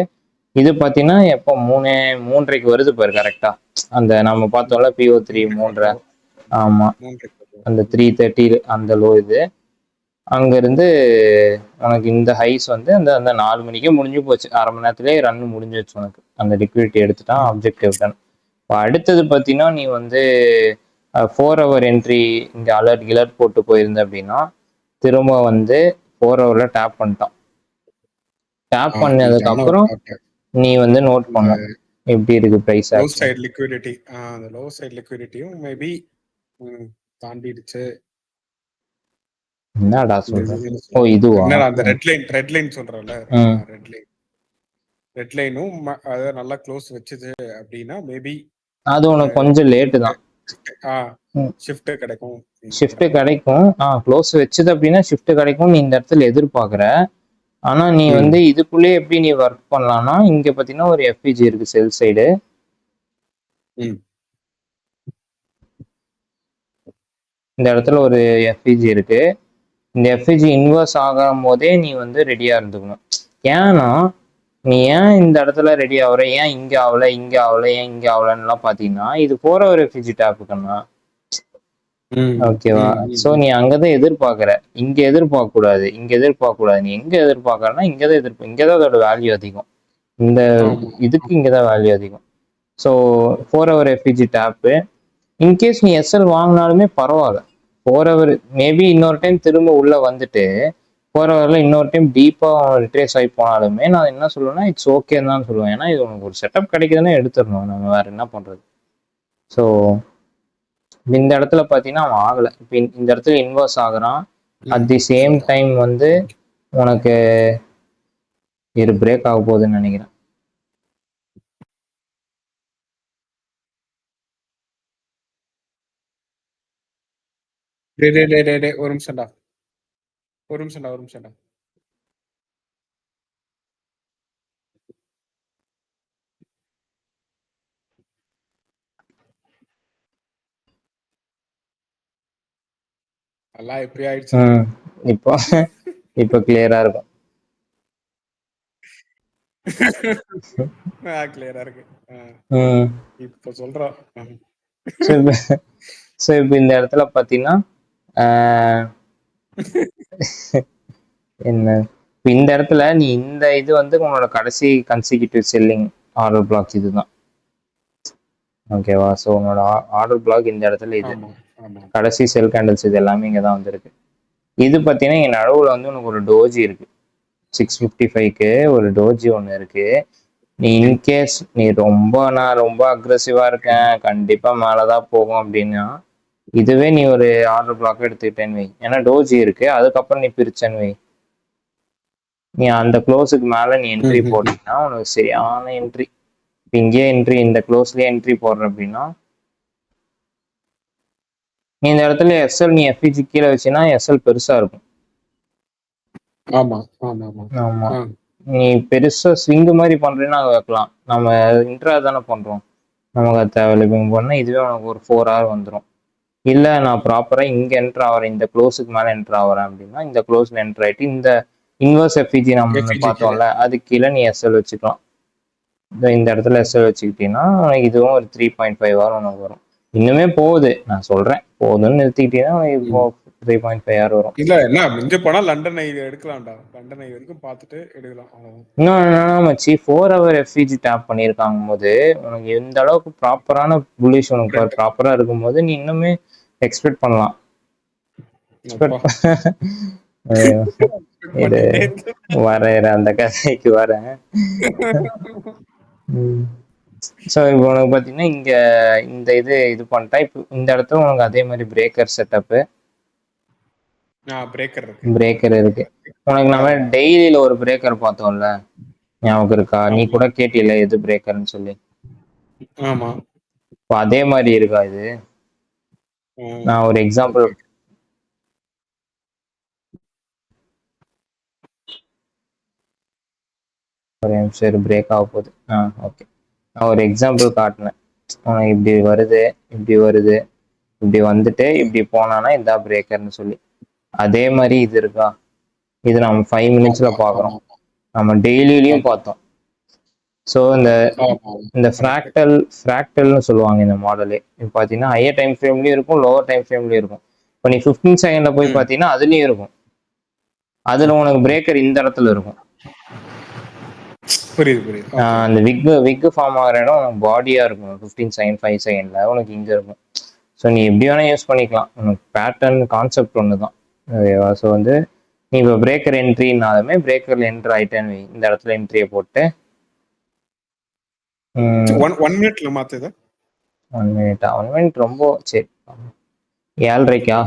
இது பாத்தீங்கன்னா எப்போ 3:30 வருது பாரு கரெக்டா, அந்த நம்ம பார்த்தோம்ல PO3 3:30. ஆமா, அந்த 3:30 அந்த லோ இது. அங்க இருந்து உனக்கு இந்த ஹைஸ் வந்து அந்த 4 மணிக்கே முடிஞ்சு போச்சு, அரை மணி நேரத்திலேயே ரன் முடிஞ்சிச்சு உனக்கு. அந்த லிக்விடிட்டி எடுத்துட்டான், ஆப்ஜெக்டிவ் டன். இப்போ அடுத்தது பார்த்தீங்கன்னா நீ வந்து 4 hour என்ட்ரி இங்கே அலர்ட் போட்டு போயிருந்த அப்படின்னா திரும்ப வந்து 4 hourல டேப் பண்ணிட்டான். டேப் பண்ணதுக்கு அப்புறம் நீ வந்து நோட் பண்ண எப்படி இருக்கு பிரைஸ் லோ சைடு லிக்விடிட்டி. அந்த லோ சைடு லிக்விடிட்டியும் மேபி தாண்டிடுச்சு. என்னடா சொல்ற? ஓ இதுவா? அந்த ரெட் லைன் சொல்றல, ரெட் லைனும் அத நல்லா க்ளோஸ் வச்சது அப்படினா மேபி அது உனக்கு கொஞ்சம் லேட் தான். ஷிஃப்ட் கிடைக்கும். க்ளோஸ் வச்சது அப்படின்னா ஷிஃப்ட் கிடைக்கும் நீ இந்த இடத்துல எதிர்பார்க்குற. ஆனா நீ வந்து இதுக்குள்ளே எப்படி நீ ஒர்க் பண்ணலாம்னா இங்க பாத்தீங்கன்னா ஒரு எஃப்இஜி இருக்கு செல் சைடு. இந்த இடத்துல ஒரு எஃப்இஜி இருக்கு. இந்த எஃப்இஜி இன்வெர்ஸ் ஆகும் போதே நீ வந்து ரெடியா இருந்துக்கணும். ஏன்னா நீ ஏன் இந்த இடத்துல ரெடி ஆகுற, ஏன் இங்க ஆகல ஏன் இங்க ஆகலன்னு பாத்தீங்கன்னா இது 4 hour எஃப்இஜி டேப்புக்குன்னா ஓகேவா? சோ நீ அங்கதான் எதிர்பார்க்கற, இங்க எதிர்பார்க்க கூடாது. நீ எங்க எதிர்பார்க்கறன்னா இங்கதான் அதோட வேல்யூ அதிகம். இந்த இதுக்கு இங்கதான் வேல்யூ அதிகம். So 4 hour FVG tap in case நீ எஸ்எல் வாங்கினாலுமே பரவாயில்ல. 4 hour மேபி இன்னொரு டைம் திரும்ப உள்ள வந்துட்டு 4 hourல இன்னொரு டைம் டீப்பா ரிட்ரேஸ் ஆகி போனாலுமே நான் என்ன சொல்லுவேன்னா இட்ஸ் ஓகேன்னு தான் சொல்லுவேன். ஏன்னா இது உனக்கு ஒரு செட்டப் கிடைக்குதுன்னா எடுத்துடணும், நம்ம வேற என்ன பண்றது. ஸோ இந்த இடத்துல பாத்தீங்கன்னா அவன் ஆகல. இப்ப இந்த இடத்துல இன்வர்ஸ் ஆகுறான். அட் தி சேம் டைம் வந்து உனக்கு இது பிரேக் ஆக போகுதுன்னு நினைக்கிறேன். ஒரு நிமிஷம்டா. ஒரு நிமிஷம்டா. எல்லாம் எப்படி ஆயிடுச்சு. இப்போ இப்போ கிளியரா இருக்கும். கிளியரா இருக்கு. இப்ப சொல்றோம். ஸோ இப்போ இந்த இடத்துல பார்த்தீங்கன்னா என்ன இந்த இடத்துல நீ இந்த இது வந்து உங்களோட கடைசி கன்சிக்யூட்டிவ் செல்லிங் ஆர்டர் பிளாக் இதுதான். ஓகேவா? ஸோ உன்னோட ஆர்டர் பிளாக் இந்த இடத்துல இது கடைசி செல் கேண்டில்ஸ் இது எல்லாமே இங்கே தான் வந்துருக்கு. இது பார்த்தீங்கன்னா இங்கே நடுவில் வந்து உனக்கு ஒரு டோஜி இருக்கு. 655க்கு ஒரு டோஜி ஒன்று இருக்கு. நீ இன்கேஸ் நீ நான் ரொம்ப அக்ரெசிவா இருக்கேன், கண்டிப்பா மேலதான் போகும் அப்படின்னா இதுவே நீ ஒரு ஆர்டர் பிளாக் எடுத்துக்கிட்டேன்னு வை. ஏன்னா டோஜி இருக்கு, அதுக்கப்புறம் நீ பிரிச்சேன்னு வை, நீ அந்த க்ளோஸுக்கு மேல நீ என்ட்ரி போட்டீங்கன்னா உனக்கு சரியான என்ட்ரி. இங்கே என்ட்ரி இந்த க்ளோஸ்லயே என்ட்ரி போடுற அப்படின்னா நீ இந்த இடத்துல எஸ்எல் நீ எஃப்இஜி கீழே வச்சுன்னா எஸ்எல் பெருசா இருக்கும். ஆமா, நீ பெருசா ஸ்விங்கு மாதிரி பண்றேன்னா வைக்கலாம். நம்ம இன்ட்ரா தானே பண்றோம், நமக்கு அது தேவையில்லை. இப்போ பண்ணா இதுவே உனக்கு ஒரு 4 hour வந்துடும். இல்லை நான் ப்ராப்பரா இங்க என்ட்ரு ஆகிறேன், இந்த க்ளோஸுக்கு மேலே என்ட்ரு ஆகிறேன் அப்படின்னா இந்த க்ளோஸ்ல என்ட்ரு ஆகிட்டு இந்த இன்வர்ஸ் எஃப்இஜி நம்ம பார்த்தோம்ல அது கீழே நீ எஸ்எல் வச்சுக்கலாம். இந்த இடத்துல எஸ்எல் வச்சுக்கிட்டீங்கன்னா இதுவும் ஒரு 3.5 hour உனக்கு வரும். இன்னுமே போகுது, நான் சொல்றேன் போகுதுன்னு நிறுத்திக்கிட்டீங்கன்னா இப்போ 3.5 hour வரும். இல்ல என்ன மிஞ்ச போனா லண்டன் ஐ எடுக்கலாம்டா. லண்டன் ஐ வரைக்கும் பார்த்துட்டு எடுக்கலாம். இன்னும் மச்சி 4 hour எஃப்இஜி டேப் பண்ணியிருக்காங்க போது உனக்கு எந்த அளவுக்கு ப்ராப்பரான புல்லிஷ் உனக்கு ப்ராப்பரா இருக்கும் போது நீ இன்னுமே எக்ஸ்பெக்ட் பண்ணலாம். இது வரேன் அந்த கதைக்கு வரேன். ஸோ இப்போ உனக்கு பார்த்தீங்கன்னா இங்க இந்த இது பண்ணிட்டா இப்போ இந்த இடத்துல உனக்கு அதே மாதிரி பிரேக்கர் செட்டப்பு பிரேக்கர் இருக்கு. உனக்கு நம்ம டெய்லியில ஒரு பிரேக்கர் பார்த்தோம்ல, ஞாபகம் இருக்கா? நீ கூட கேட்டில எது பிரேக்கர்னு சொல்லி. ஆமா, இப்போ அதே மாதிரி இருக்கா இது? நான் ஒரு எக்ஸாம்பிள் ஒரு நிமிஷம் பிரேக் ஆக போகுது. ஓகே, நான் ஒரு எக்ஸாம்பிள் காட்டினேன். உனக்கு இப்படி வருது, இப்படி வருது, இப்படி வந்துட்டு இப்படி போனானா இதான் பிரேக்கர்னு சொல்லி. அதே மாதிரி இது இருக்கா? இது நம்ம 5 minutesல பார்க்குறோம், நம்ம டெய்லியிலையும் பார்த்தோம். ஸோ இந்த ஃப்ராக்டல்னு சொல்லுவாங்க இந்த மாடலே. இப்போ பார்த்தீங்கன்னா ஹையர் டைம் ஃப்ரேம்லேயும் இருக்கும், லோவர் டைம் ஃப்ரேம்லேயும் இருக்கும். இப்போ நீ 15 செகண்ட்ல போய் பார்த்தீங்கன்னா அதுலேயும் இருக்கும். அதில் உனக்கு பிரேக்கர் இந்த இடத்துல இருக்கும். அந்த விக்கு ஃபார்ம் ஆகிற இடம் உனக்கு பாடியா இருக்கும். 15 செகண்ட் 5 செகண்ட்ல உனக்கு இங்க இருக்கும். ஸோ நீ எப்படி வேணா யூஸ் பண்ணிக்கலாம், உனக்கு பேட்டர்ன் கான்செப்ட் ஒன்று தான். ஓகேவா? ஸோ வந்து நீ இப்போ பிரேக்கர் என்ட்ரினாலுமே பிரேக்கர்ல என்ட்ரு ஆயிட்டேன்னு இந்த இடத்துல என்ட்ரியை போட்டு 1 minute மாத்துது. 1 minute 1 minute ரொம்ப சரி 7:30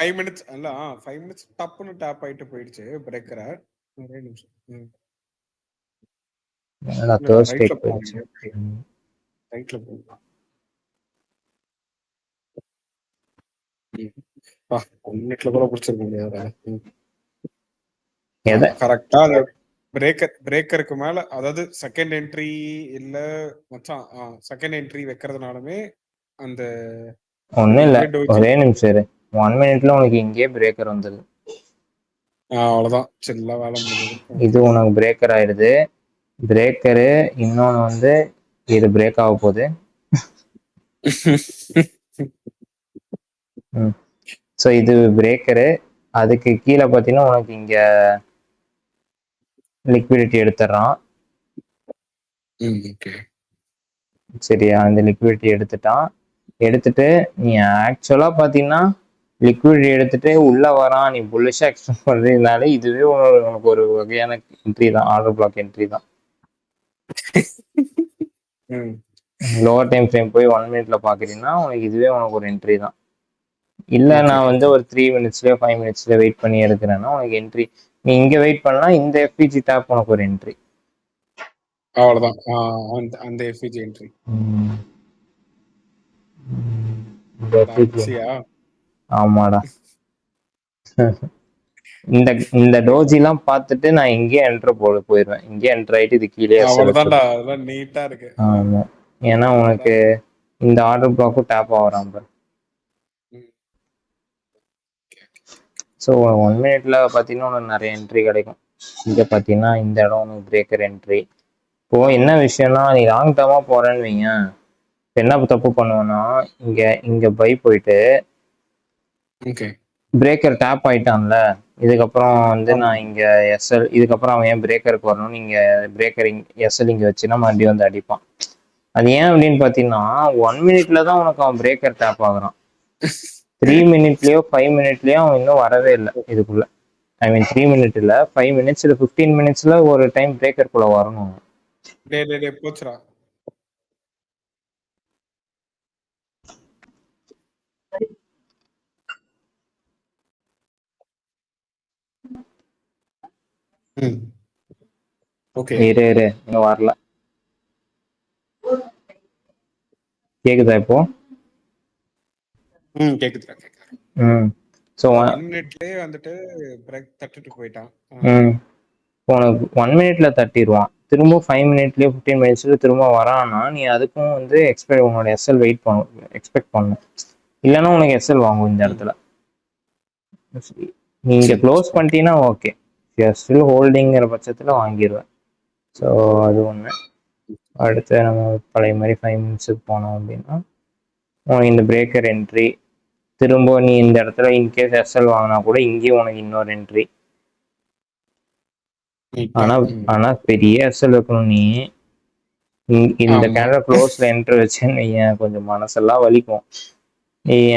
5 minutes அல்ல 5 minutes டப்புன்னு டேப் ஆயிட்டு போயிடுச்சு பிரேக்கரை. ஒரே நிமிஷம். போயிடுச்சு. ரைட்ல போ. கூட பிடிச்சிருக்க முடியாது. கரெக்டா பிரேக்கருக்கு மேல, அதாவது செகண்ட் என்ட்ரி இல்ல மச்சான், செகண்ட் என்ட்ரி வைக்கிறதுனாலுமே அந்த ஒண்ணும் இல்ல, ஒரே நிமிஷம் இரு. 1 minuteல உனக்கு இங்கே பிரேக்கர் வந்துருது. அவ்வளவுதான், சில்லா வேலை முடிஞ்சது. இது உனக்கு பிரேக்கர் ஆயிடுது. பிரேக்கரு இன்னொன்னு வந்து இது பிரேக் ஆக போகுது. ஸோ இது பிரேக்கரு. அதுக்கு கீழே பார்த்தீங்கன்னா உனக்கு இங்க லிக்விடிட்டி எடுத்துடுறான். சரியா? அந்த லிக்விடிட்டி எடுத்துட்டு நீ ஆக்சுவலா பாத்தீங்கன்னா லிக்விடிட்டி எடுத்துட்டு உள்ள வரான், நீ புல்லிஷா எக்ஸ்பெக்ட் பண்றதுனால இதுவே உனக்கு ஒரு வகையான என்ட்ரி தான், ஆர்டர் பிளாக் என்ட்ரி தான். லோவர் டைம் ஃப்ரேம் போய் 1 மினிட்ல பாக்குறீங்கன்னா உனக்கு இதுவே உனக்கு ஒரு என்ட்ரி தான். இல்ல ஓகே நான் வந்து ஒரு 3 மினிட்ஸ்லயோ 5 மினிட்ஸ்ல வெயிட் பண்ணி எடுக்கிறேன்னா உனக்கு என்ட்ரி. நீ இங்க வெயிட் பண்ணா இந்த எஃபிஜி டேப் உனக்கு ஒரு என்ட்ரி. அவ்வளவுதான். அந்த எஃபிஜி என்ட்ரி. ஆமாடா. இந்த இந்த டோஜி எல்லாம் பார்த்துட்டு நான் இங்கே என்ட்ரு போயிடுவேன். இங்கே என்ட்ரு ஆயிட்டு இது கீழே அவ்வளவுதான்டா. அதெல்லாம் நீட்டா இருக்கு. ஆமா, ஏன்னா உனக்கு இந்த ஆர்டர் பிளாக்கும் டேப் ஆகிறான் பாரு. ஸோ 1 மினிட்ல பார்த்தீங்கன்னா உனக்கு நிறைய என்ட்ரி கிடைக்கும். இங்கே பார்த்தீங்கன்னா இந்த இடம் உனக்கு பிரேக்கர் என்ட்ரி. இப்போ என்ன விஷயம்னா நீ லாங் டேர்மா போறேன்னு வைங்க, என்ன தப்பு பண்ணுவேன்னா இங்க பை போயிட்டு பிரேக்கர் டேப் ஆயிட்டான்ல, இதுக்கப்புறம் வந்து நான் இங்க எஸ்எல், இதுக்கப்புறம் அவன் ஏன் பிரேக்கருக்கு வரணும், நீங்க பிரேக்கர் எஸ்எல் இங்க வச்சுன்னா மறுபடியும் வந்து அடிப்பான். அது ஏன் அப்படின்னு பாத்தீங்கன்னா 1 மினிட்ல தான் உனக்கு அவன் பிரேக்கர் டேப் ஆகுறான். 3 மினிட்லயோ 5 மினிட்லயோ அவன் இன்னும் வரவே இல்லை இதுக்குள்ள. ஐ மீன் 3 மினிட் இல்ல, 5 மினிட்ஸ் இல்ல 15 மினிட்ஸ்ல ஒரு டைம் பிரேக்கர் குள்ள வரணும். போச்சுடா. இரு இன்னும் வரல. கேக்குதா இப்போ? கேக்குதுடா. ஸோ 1 மினிட்லயே வந்துட்டு பிரேக் தட்டிட்டு போயிட்டான். உனக்கு 1 மினிட்ல தட்டிடுவான். திரும்ப 5 மினிட்லயோ 15 மினிட்ஸ்ல திரும்ப வரான்னா நீ அதுக்கும் வந்து உன்னோட எஸ்எல் வெயிட் எக்ஸ்பெக்ட் பண்ணணும். இல்லைன்னா உனக்கு எஸ்எல் வாங்கும் இந்த இடத்துல. நீ இங்க க்ளோஸ் பண்ணிட்டீங்கன்னா ஓகே, ஸ்டில் ஹோல்டிங்கிற பட்சத்துல வாங்கிடுவேன். ஸோ அது ஒன்று. அடுத்து நம்ம பழைய மாதிரி 5 மினிட்ஸுக்கு போனோம் அப்படின்னா இந்த பிரேக்கர் என்ட்ரி, திரும்ப நீ இந்த இடத்துல இன்கேஸ் எஸ்எல் வாங்கினா கூட இங்கேயும் உனக்கு இன்னொரு என்ட்ரி. ஆனா பெரிய எஸ்எல் வைக்கணும் நீ. இந்த கேண்டல் க்ளோஸ்ல என்ட்ரி வச்சேன்னு கொஞ்சம் மனசெல்லாம் வலிக்கும்.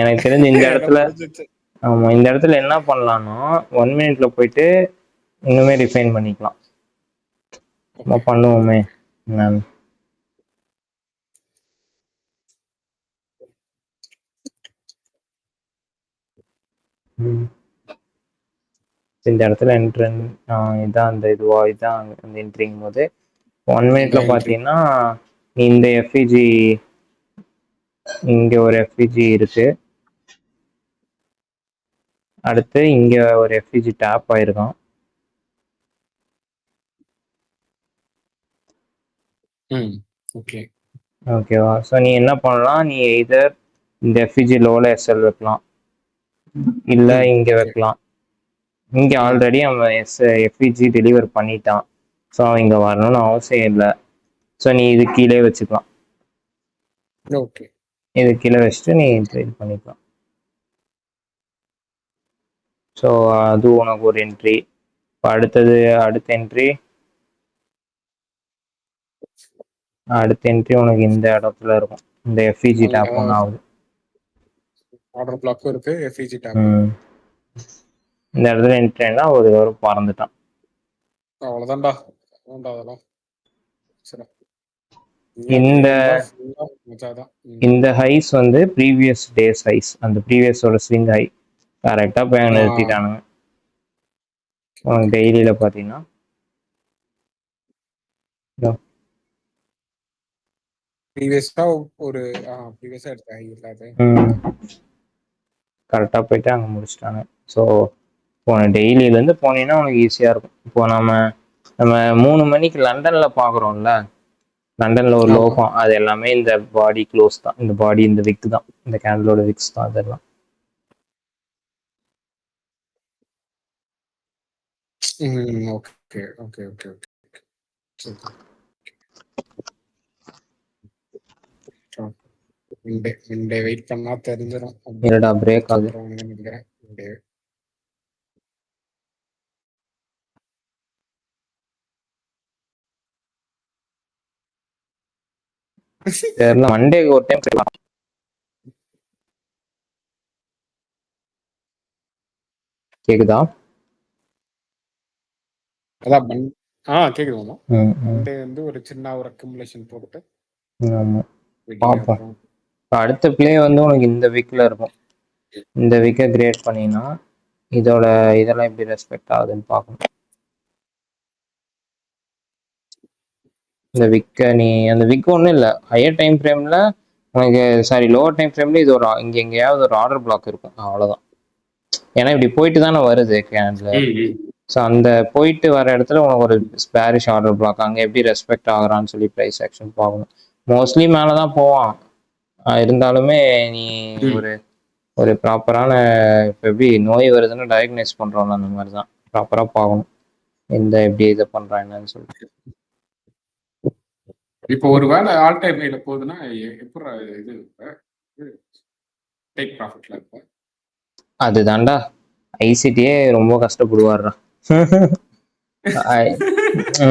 எனக்கு தெரிஞ்சு இந்த இடத்துல ஆமா, இந்த இடத்துல என்ன பண்ணலாம்னா 1 மினிட்ல போயிட்டு இன்னுமே ரிஃபைன் பண்ணிக்கலாம். நம்ம பண்ணுவோமே நான் இந்த இடத்துல இதான் அந்த இதான் அந்த என்ட்ரிங்கும் போது 1 மினிட்ல பார்த்தீங்கன்னா இந்த எஃப்இஜி, இங்க ஒரு எஃப்இஜி இருக்கு, அடுத்து இங்க ஒரு எஃப்இஜி டேப் ஆயிருக்கான். ஓகேவா? ஸோ நீ என்ன பண்ணலாம், நீ எய்தர் இந்த எஃப்இஜி லோல எஸ்எல் வைக்கலாம், இல்ல இங்க வைக்கலாம். இங்க ஆல்ரெடி அவன் எஃப்இஜி டெலிவர் பண்ணிட்டான், ஸோ அவன் இங்க வரணும்னு அவசியம் இல்லை. ஸோ நீ இது கீழே வச்சுக்கலாம். இது கீழே வச்சுட்டு நீ ட்ரேட் பண்ணிக்கலாம். ஸோ அது உனக்கு ஒரு என்ட்ரி. இப்போ அடுத்த என்ட்ரி உனக்கு இந்த இடத்துல இருக்கும். இந்த எஃப்இஜி டேப் ஒன்று ஆகுது. ஆர்டர் பிளாக்கும் இருக்கு, எஃப்இஜி டேப். இந்த இடத்துல என்ட்ரினா ஒரு தடவை பறந்துட்டான். அவ்வளவுதான்டா. இந்த ஹைஸ் வந்து ப்ரீவியஸ் டேஸ் ஹைஸ், அந்த ப்ரீவியஸோட ஸ்விங் ஹை கரெக்டா போய் நிறுத்திட்டானுங்க. டெய்லியில பாத்தீங்கன்னா கரெக்டா போயிட்டு அங்க முடிச்சிட்டாங்க. ஸோ டெய்லியில இருந்து போனீங்கன்னா உனக்கு ஈஸியா இருக்கும். இப்போ நம்ம 3 மணிக்கு லண்டன்ல பாக்குறோம்ல, லண்டன்ல ஒரு லோகம், அது எல்லாமே இந்த பாடி க்ளோஸ் தான், இந்த பாடி இந்த விக் தான், இந்த கேண்டலோட விக்ஸ் தான் அதெல்லாம். வெயிட் பண்ணா தெரிஞ்சிடும். என்னடா பிரேக் ஆகுது. தெரியல, மண்டே ஒரு டைம் செய்யலாம். கேக்குதா? கேக்குது. மண்டே வந்து ஒரு சின்ன ஒரு அக்குமுலேஷன் போட்டு ஆமா பார்ப்போம். இப்போ அடுத்த பிளே வந்து உனக்கு இந்த வீக்ல இருக்கும். இந்த வீக்கை கிரியேட் பண்ணினா இதோட இதெல்லாம் எப்படி ரெஸ்பெக்ட் ஆகுதுன்னு பார்க்கணும். இந்த விக்கை நீ அந்த விக் ஒன்றும் இல்லை, ஹையர் டைம் ஃப்ரேமில் உனக்கு சாரி லோவர் டைம் ஃப்ரேம்ல இது ஒரு இங்கே எங்கேயாவது ஒரு ஆர்டர் பிளாக் இருக்கும், அவ்வளோதான். ஏன்னா இப்படி போயிட்டு தானே வருது கேண்டில். ஸோ அந்த போயிட்டு வர இடத்துல உனக்கு ஒரு ஸ்பேரிஷ் ஆர்டர் பிளாக், அங்கே எப்படி ரெஸ்பெக்ட் ஆகுறான்னு சொல்லி ப்ரைஸ் ஆக்ஷன் பார்க்கணும். மோஸ்ட்லி மேலே தான் போவான், இருந்தாலுமே நீ ஒரு ஒரு ப்ராப்பரான இப்போ எப்படி நோய் வருதுன்னு டயக்னைஸ் பண்ணுறோம்ல அந்த மாதிரி தான் ப்ராப்பராக பார்க்கணும் இந்த எப்படி இதை பண்ணுறான் என்னன்னு சொல்லிட்டு. இப்போ ஒரு வேளை ஆல் டைம் ஹைல போகுதுன்னா எப்படி இது டேக் ப்ராஃபிட்ல இருப்ப? அது தாண்டா ஐசிடியே ரொம்ப கஷ்டப்படுவார்றா.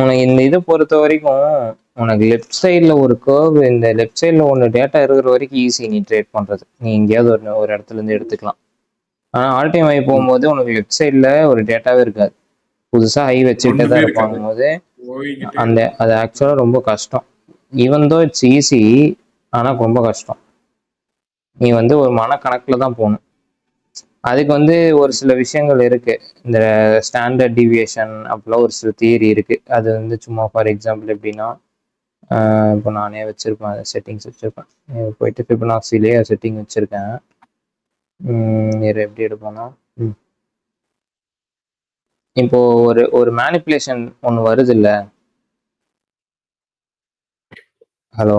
உனக்கு இந்த இதை பொறுத்த வரைக்கும் உனக்கு லெஃப்ட் சைடில் ஒரு கர்வ், இந்த லெஃப்ட் சைடில் ஒன்று டேட்டா இருக்கிற வரைக்கும் ஈஸி நீ ட்ரேட் பண்ணுறது, நீ எங்கேயாவது ஒரு இடத்துல இருந்து எடுத்துக்கலாம். ஆனால் ஆல் டைம் ஹை போகும்போது உனக்கு லெஃப்ட் சைடில் ஒரு டேட்டாவே இருக்காது, புதுசாக ஹை வச்சுக்கிட்டே தான் இருப்பாங்க போது அந்த அது ஆக்சுவலாக ரொம்ப கஷ்டம். ஈவன் தோ இட்ஸ் ஈஸி, ஆனால் ரொம்ப கஷ்டம். நீ வந்து ஒரு மனக்கணக்கில் தான் போகணும். அதுக்கு வந்து ஒரு சில விஷயங்கள் இருக்கு, இந்த ஸ்டாண்டர்ட் டிவியேஷன் அப்படிலாம் ஒரு சில தியரி இருக்கு. அது வந்து சும்மா ஃபார் எக்ஸாம்பிள் எப்படின்னா, இப்போ நானே வச்சிருப்பேன் செட்டிங்ஸ் வச்சிருப்பேன், போயிட்டு ஃபிபனாக்சிலேயே செட்டிங் வச்சிருக்கேன். எப்படி எடுப்போம்னா இப்போ ஒரு ஒரு மேனிப்புலேஷன் ஒன்று வருது இல்லை. ஹலோ,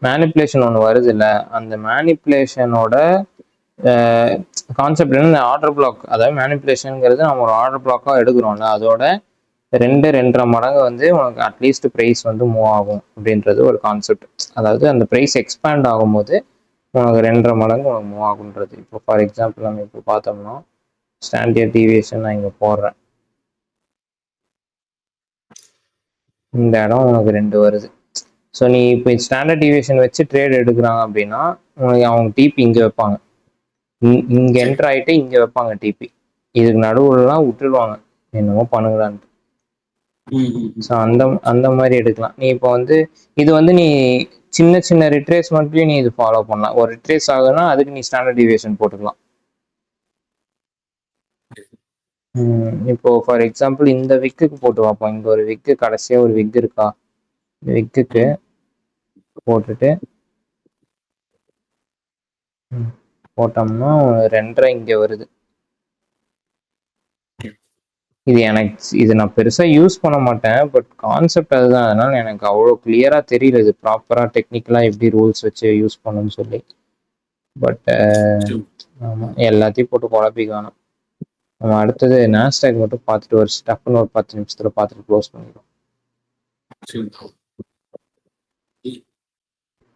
மேனிப்புலேஷன் ஒன்று வருது இல்லை, அந்த மேனிப்புலேஷனோட கான்செப்ட் என்ன, ஆர்டர் பிளாக், அதாவது மேனிப்புலேஷனுங்கிறது நம்ம ஒரு ஆர்டர் பிளாக்காக எடுக்கிறோம்ல, அதோட 2-2.5 மடங்கு வந்து உனக்கு அட்லீஸ்ட் ப்ரைஸ் வந்து மூவ் ஆகும் அப்படின்றது ஒரு கான்செப்ட். அதாவது அந்த ப்ரைஸ் எக்ஸ்பேண்ட் ஆகும்போது உனக்கு 2.5 மடங்கு உனக்கு மூவ் ஆகுன்றது. இப்போ ஃபார் எக்ஸாம்பிள் நம்ம இப்போ பார்த்தோம்னா ஸ்டாண்டர்ட் டிவியேஷன் நான் இங்கே போடுறேன், இந்த இடம் உனக்கு 2 வருது. ஸோ நீ இப்போ ஸ்டாண்டர்ட் டிவியேஷன் வச்சு ட்ரேட் எடுக்கிறாங்க அப்படின்னா உனக்கு அவங்க டிபி இங்கே வைப்பாங்க, இங்கே என்டர் ஆகிட்டு இங்கே வைப்பாங்க டிபி, இதுக்கு நடுவுலலாம் விட்டுடுவாங்க என்னமோ பண்ணுங்களான்ட்டு. ஸோ அந்த மாதிரி எடுக்கலாம். நீ இப்போ வந்து இது வந்து நீ சின்ன சின்ன ரிட்ரேஸ்மெண்ட்லேயும் நீ இது ஃபாலோ பண்ணலாம். ஒரு ரிட்ரேஸ் ஆகுதுன்னா அதுக்கு நீ ஸ்டாண்டர்ட் டிவியேஷன் போட்டுக்கலாம். இப்போ ஃபார் எக்ஸாம்பிள் இந்த விக்குக்கு போட்டு பார்ப்போம். இங்கே ஒரு விக்கு கடைசியாக ஒரு விக் இருக்கா, இந்த விக்குக்கு போட்டுட்டு போட்டோம்னா 2.5 இங்கே வருது. இது எனக்கு இது நான் பெருசாக யூஸ் பண்ண மாட்டேன், பட் கான்செப்ட் அதுதான், அதனால எனக்கு அவ்வளோ கிளியராக தெரியல இது ப்ராப்பராக டெக்னிக்கலாக எப்படி ரூல்ஸ் வச்சு யூஸ் பண்ணணும்னு சொல்லி. பட் ஆமாம், எல்லாத்தையும் போட்டு குழப்பிக்கணும். நம்ம அடுத்தது நாஸ்டாக் மட்டும் பார்த்துட்டு ஒரு ஸ்டெப்னு ஒரு 10 நிமிஷத்தில் பார்த்துட்டு க்ளோஸ் பண்ணிடுவோம்.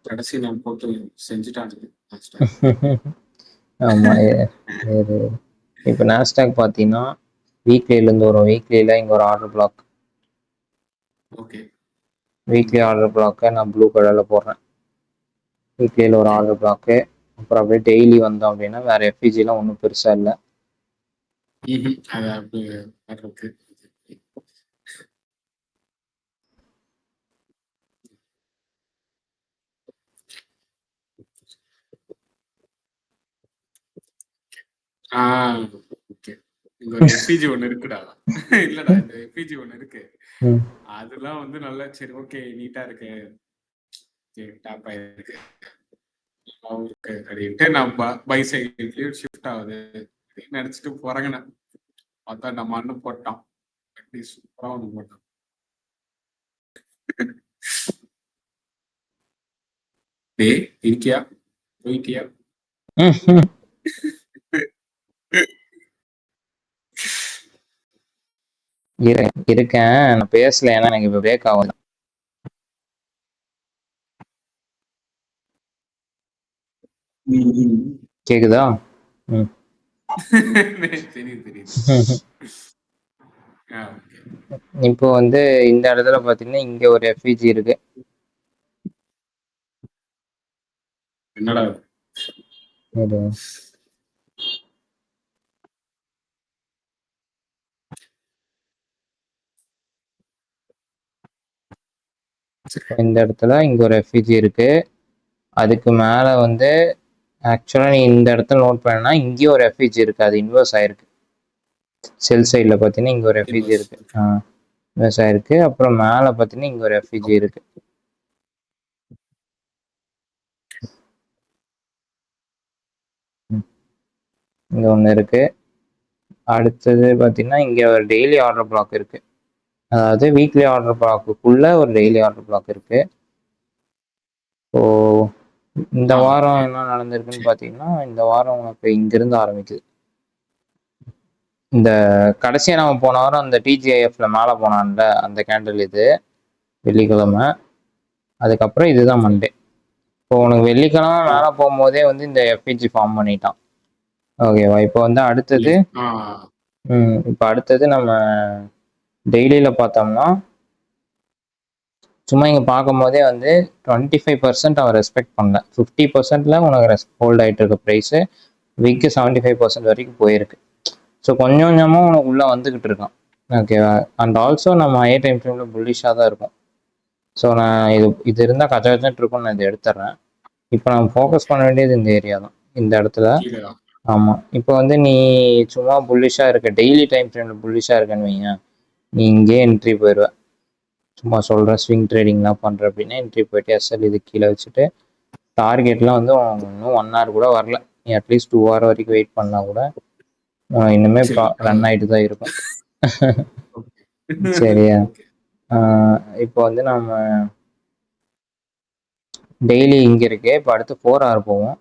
கடைசி நான் போட்டு செஞ்சுட்டாங்க. ஆமாம், இப்போ நாஸ்டாக் பார்த்தீங்கன்னா வீக்லியிலேருந்து வரும், வீக்லியில் இங்கே ஒரு order black, okay weekly order பிளாக்கை நான் ப்ளூ கலரில் போடுறேன். வீக்லியில் ஒரு ஆர்டர் பிளாக்கு, அப்புறம் அப்படியே டெய்லி வந்தோம் அப்படின்னா வேறு எஃபிஜிலாம் ஒன்றும் பெருசாக இல்லை. ஓகே, இங்க ஒரு எஃபிஜி ஒன்று இருக்குடா. இல்லடா, இந்த எஃபிஜி ஒன்று இருக்கு, அதெல்லாம் வந்து நல்லா சரி ஓகே நீட்டா இருக்கு, டாப் ஆயிருக்கு அப்படின்ட்டு நான் பை சைட்லயும் ஷிஃப்ட் ஆகுது நினைச்சிட்டு போறேங்கண்ணா. பார்த்தா நம்ம அண்ணன் போட்டான், சூப்பரா ஒன்று போட்டான். டேய் இருக்கியா, போயிட்டியா? இருக்கேன், நான் பேசல ஏன்னா எனக்கு இப்போ பிரேக் ஆகும். கேக்குதா? இப்போ வந்து இந்த இடத்துல பாத்தீங்கன்னா இங்க ஒரு எஃபிஜி இருக்கு. என்னடா இந்த இடத்துல இங்க ஒரு எஃப்இஜி இருக்கு. அதுக்கு மேல வந்து ஆக்சுவலா நீ இந்த இடத்துல நோட் பண்ணா இங்கேயும் ஒரு எஃப்இஜி இருக்கு, அது இன்வெர்ஸ் ஆயிருக்கு. செல் சைட்ல பாத்தீங்கன்னா இங்க ஒரு எஃப்இஜி இருக்கு, இன்வெர்ஸ் ஆயிருக்கு. அப்புறம் மேல பாத்தீங்கன்னா இங்க ஒரு எஃப்இஜி இருக்கு. இங்க ஒண்ணு இருக்கு. அடுத்தது பாத்தீங்கன்னா இங்க ஒரு டெய்லி ஆர்டர் பிளாக் இருக்கு, அதாவது வீக்லி ஆர்டர் பிளாக்குள்ள ஒரு டெய்லி ஆர்டர் பிளாக் இருக்கு. ஸோ இந்த வாரம் என்ன நடந்திருக்குன்னு பாத்தீங்கன்னா, இந்த வாரம் உனக்கு இங்கிருந்து ஆரம்பிக்குது. இந்த கடைசியா நம்ம போன வாரம் அந்த டிஜிஐஎஃப்ல மேல போனான்ல அந்த கேண்டில் இது வெள்ளிக்கிழமை. அதுக்கப்புறம் இதுதான் மண்டே. இப்போ உனக்கு வெள்ளிக்கிழமை மேல போகும்போதே வந்து இந்த எஃப்இஜி ஃபார்ம் பண்ணிட்டான். ஓகேவா? இப்போ வந்து அடுத்தது இப்போ அடுத்தது நம்ம டெய்லியில பார்த்தோம்னா சும்மா இங்கே பார்க்கும் போதே வந்து 25% அவன் ரெஸ்பெக்ட் பண்ணல. 50%ல உனக்கு ஹோல்ட் ஆகிட்டு இருக்க ப்ரைஸு வீக்கு 75% வரைக்கும் போயிருக்கு. ஸோ கொஞ்சம் கொஞ்சமாக உனக்கு உள்ளே வந்துக்கிட்டு இருக்கான். ஓகேவா? அண்ட் ஆல்சோ நம்ம ஹையர் டைம் ஃப்ரேமில் புல்லிஷாக தான் இருக்கும். ஸோ நான் இது இருந்தால் கச்சா கச்சாட்டு இருக்கும், நான் இதை எடுத்துட்றேன். இப்போ நம்ம ஃபோக்கஸ் பண்ண வேண்டியது இந்த ஏரியா தான், இந்த இடத்துல. ஆமாம், இப்போ வந்து நீ சும்மா புல்லிஷாக இருக்க, டெய்லி டைம் ஃப்ரேமில் புல்லிஷாக இருக்கன்னு வைங்க, நீ இங்கே என்ட்ரி போயிடுவேன். சும்மா சொல்கிறேன், ஸ்விங் ட்ரேடிங்லாம் பண்ணுற அப்படின்னா என்ட்ரி போயிட்டு எஸ்எல் இது கீழே வச்சுட்டு டார்கெட்லாம் வந்து இன்னும் 1 hour கூட வரல. நீ அட்லீஸ்ட் 2 hour வரைக்கும் வெயிட் பண்ணால் கூட இன்னுமே ரன் ஆகிட்டு தான் இருக்கும். சரியா? இப்போ வந்து நம்ம டெய்லி இங்கே இருக்கு. இப்போ அடுத்து 4 hour போவோம்.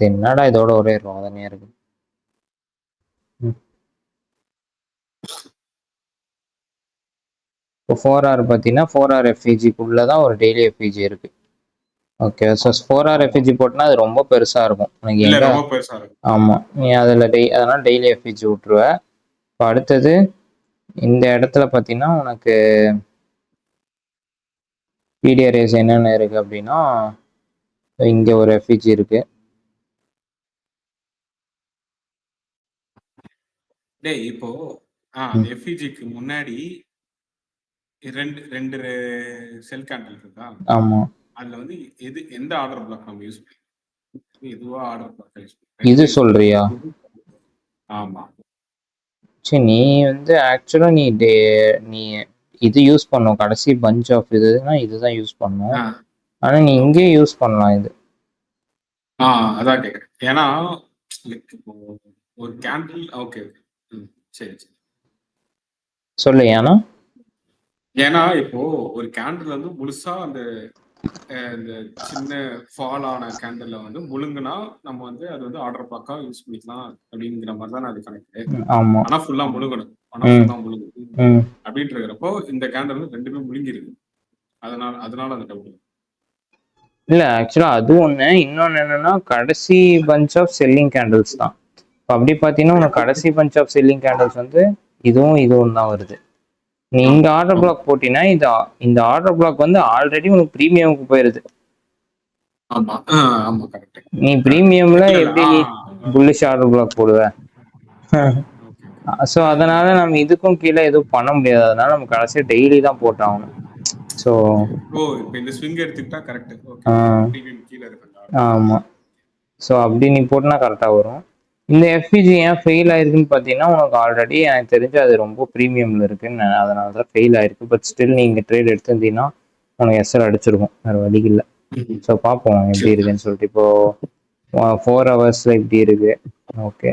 என்னடா இதோட ஒரே ரோதனையா இருக்கு. இப்போ 4 hour பார்த்தீங்கன்னா 4 hour எஃப்இஜிக்குள்ளே தான் ஒரு டெய்லி எஃப்இஜி இருக்கு. ஓகே, ஸோ 4 hour எஃப்இஜி போட்டுனா அது ரொம்ப பெருசாக இருக்கும் உனக்கு. எங்கே? ஆமாம், நீ அதில் அதனால் டெய்லி எஃப்இஜி விட்டுருவ. இப்போ அடுத்தது இந்த இடத்துல பார்த்தீங்கன்னா உனக்கு பிடிஆர்எஸ் என்னென்ன இருக்கு அப்படின்னா, இங்கே ஒரு எஃப்இஜி இருக்கு. இப்போ எஃப்இஜிக்கு முன்னாடி ரெண்டு செல் கேண்டில் இருக்கா? ஆமா, அதுல வந்து எந்த ஆர்டர் பிளாக் நம்ம யூஸ் பண்ணலாம்? இதுவா ஆர்டர் பிளாக் யூஸ் இது சொல்றியா? ஆமா. சரி, நீ வந்து ஆக்சுவலா நீ இது யூஸ் பண்ணும், கடைசி பஞ்ச் ஆஃப் இதுனா இதுதான் யூஸ் பண்ணும். ஆனா நீ இங்கேயே யூஸ் பண்ணலாம் இது. அதான் கேக்குறேன். ஏன்னா இப்போ ஒரு கேண்டில் ஓகே சரி சரி சொல்லு. ஏன்னா இப்போ ஒரு கேண்டில் வந்து முழுசா அந்த இந்த சின்ன ஃபால் ஆன கேண்டில் வந்து முழுங்குனா நம்ம வந்து அது வந்து ஆர்டர் பிளாக்கா யூஸ் பண்ணிக்கலாம் அப்படிங்கிற மாதிரி தான் அது கணக்கு. ஆமா, ஆனா ஃபுல்லா முழுகணும், அப்படின்ட்டு இருக்கிறப்போ இந்த கேண்டில் வந்து ரெண்டுமே முழுங்கிருக்கு. அதனால அந்த டவுட் இல்ல. ஆக்சுவலா அது ஒண்ணு. இன்னொன்னு என்னன்னா கடைசி பஞ்ச் ஆஃப் செல்லிங் கேண்டில்ஸ் தான். அப்படி பாத்தீங்கன்னா உனக்கு கடைசி பஞ்ச் ஆஃப் செல்லிங் கேண்டில்ஸ் வந்து இதுவும் தான் வருது. நீ இந்த ஆர்டர் பிளாக் போட்டினா இந்த ஆர்டர் பிளாக் வந்து ஆல்ரெடி உனக்கு ப்ரீமியமுக்கு போயிருது. நீ ப்ரீமியம்ல எப்படி நீ புல்லிஷ் ஆர்டர் பிளாக் போடுவ? ஸோ அதனால நம்ம இதுக்கும் கீழே எதுவும் பண்ண முடியாது. அதனால நம்ம கடைசியா டெய்லி தான் போட்டாகணும். ஸோ இந்த ஸ்விங் எடுத்துக்கிட்டா கரெக்ட். ஆமா, ஸோ அப்படி நீ போட்டுனா கரெக்டாக வரும். இந்த எஃப்இஜி ஏன் ஃபெயில் ஆயிருக்குன்னு பார்த்தீங்கன்னா உனக்கு ஆல்ரெடி எனக்கு தெரிஞ்சு அது ரொம்ப ப்ரீமியமில் இருக்குன்னு அதனால தான் ஃபெயில் ஆயிருக்கு. பட் ஸ்டில் நீங்கள் ட்ரேட் எடுத்திருந்தீங்கன்னா உனக்கு எஸ்எல் அடிச்சிருக்கும், வேறு வழி இல்லை. ஸோ பார்ப்போம் எப்படி இருக்குன்னு சொல்லிட்டு. இப்போது 4 hours இப்படி இருக்கு. ஓகே,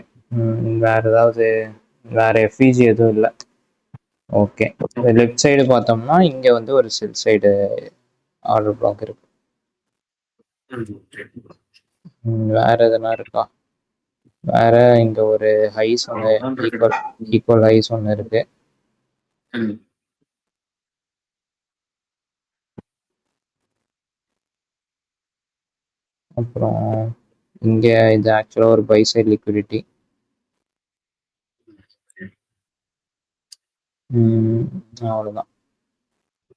வேறு ஏதாவது வேறு எஃப்இஜி எதுவும் இல்லை. ஓகே, லெஃப்ட் சைடு பார்த்தோம்னா இங்கே வந்து ஒரு செல் சைடு ஆர்டர் பிளாக் இருக்கு. வேற எதுனா இருக்கா? வேற இங்க ஒரு ஹைஸ் ஒன்று, ஈக்குவல் ஹைஸ் ஒன்று இருக்கு. அப்புறம் இங்க இது ஆக்சுவலா ஒரு பை சைட் லிக்விடிட்டி. அவ்வளவுதான்.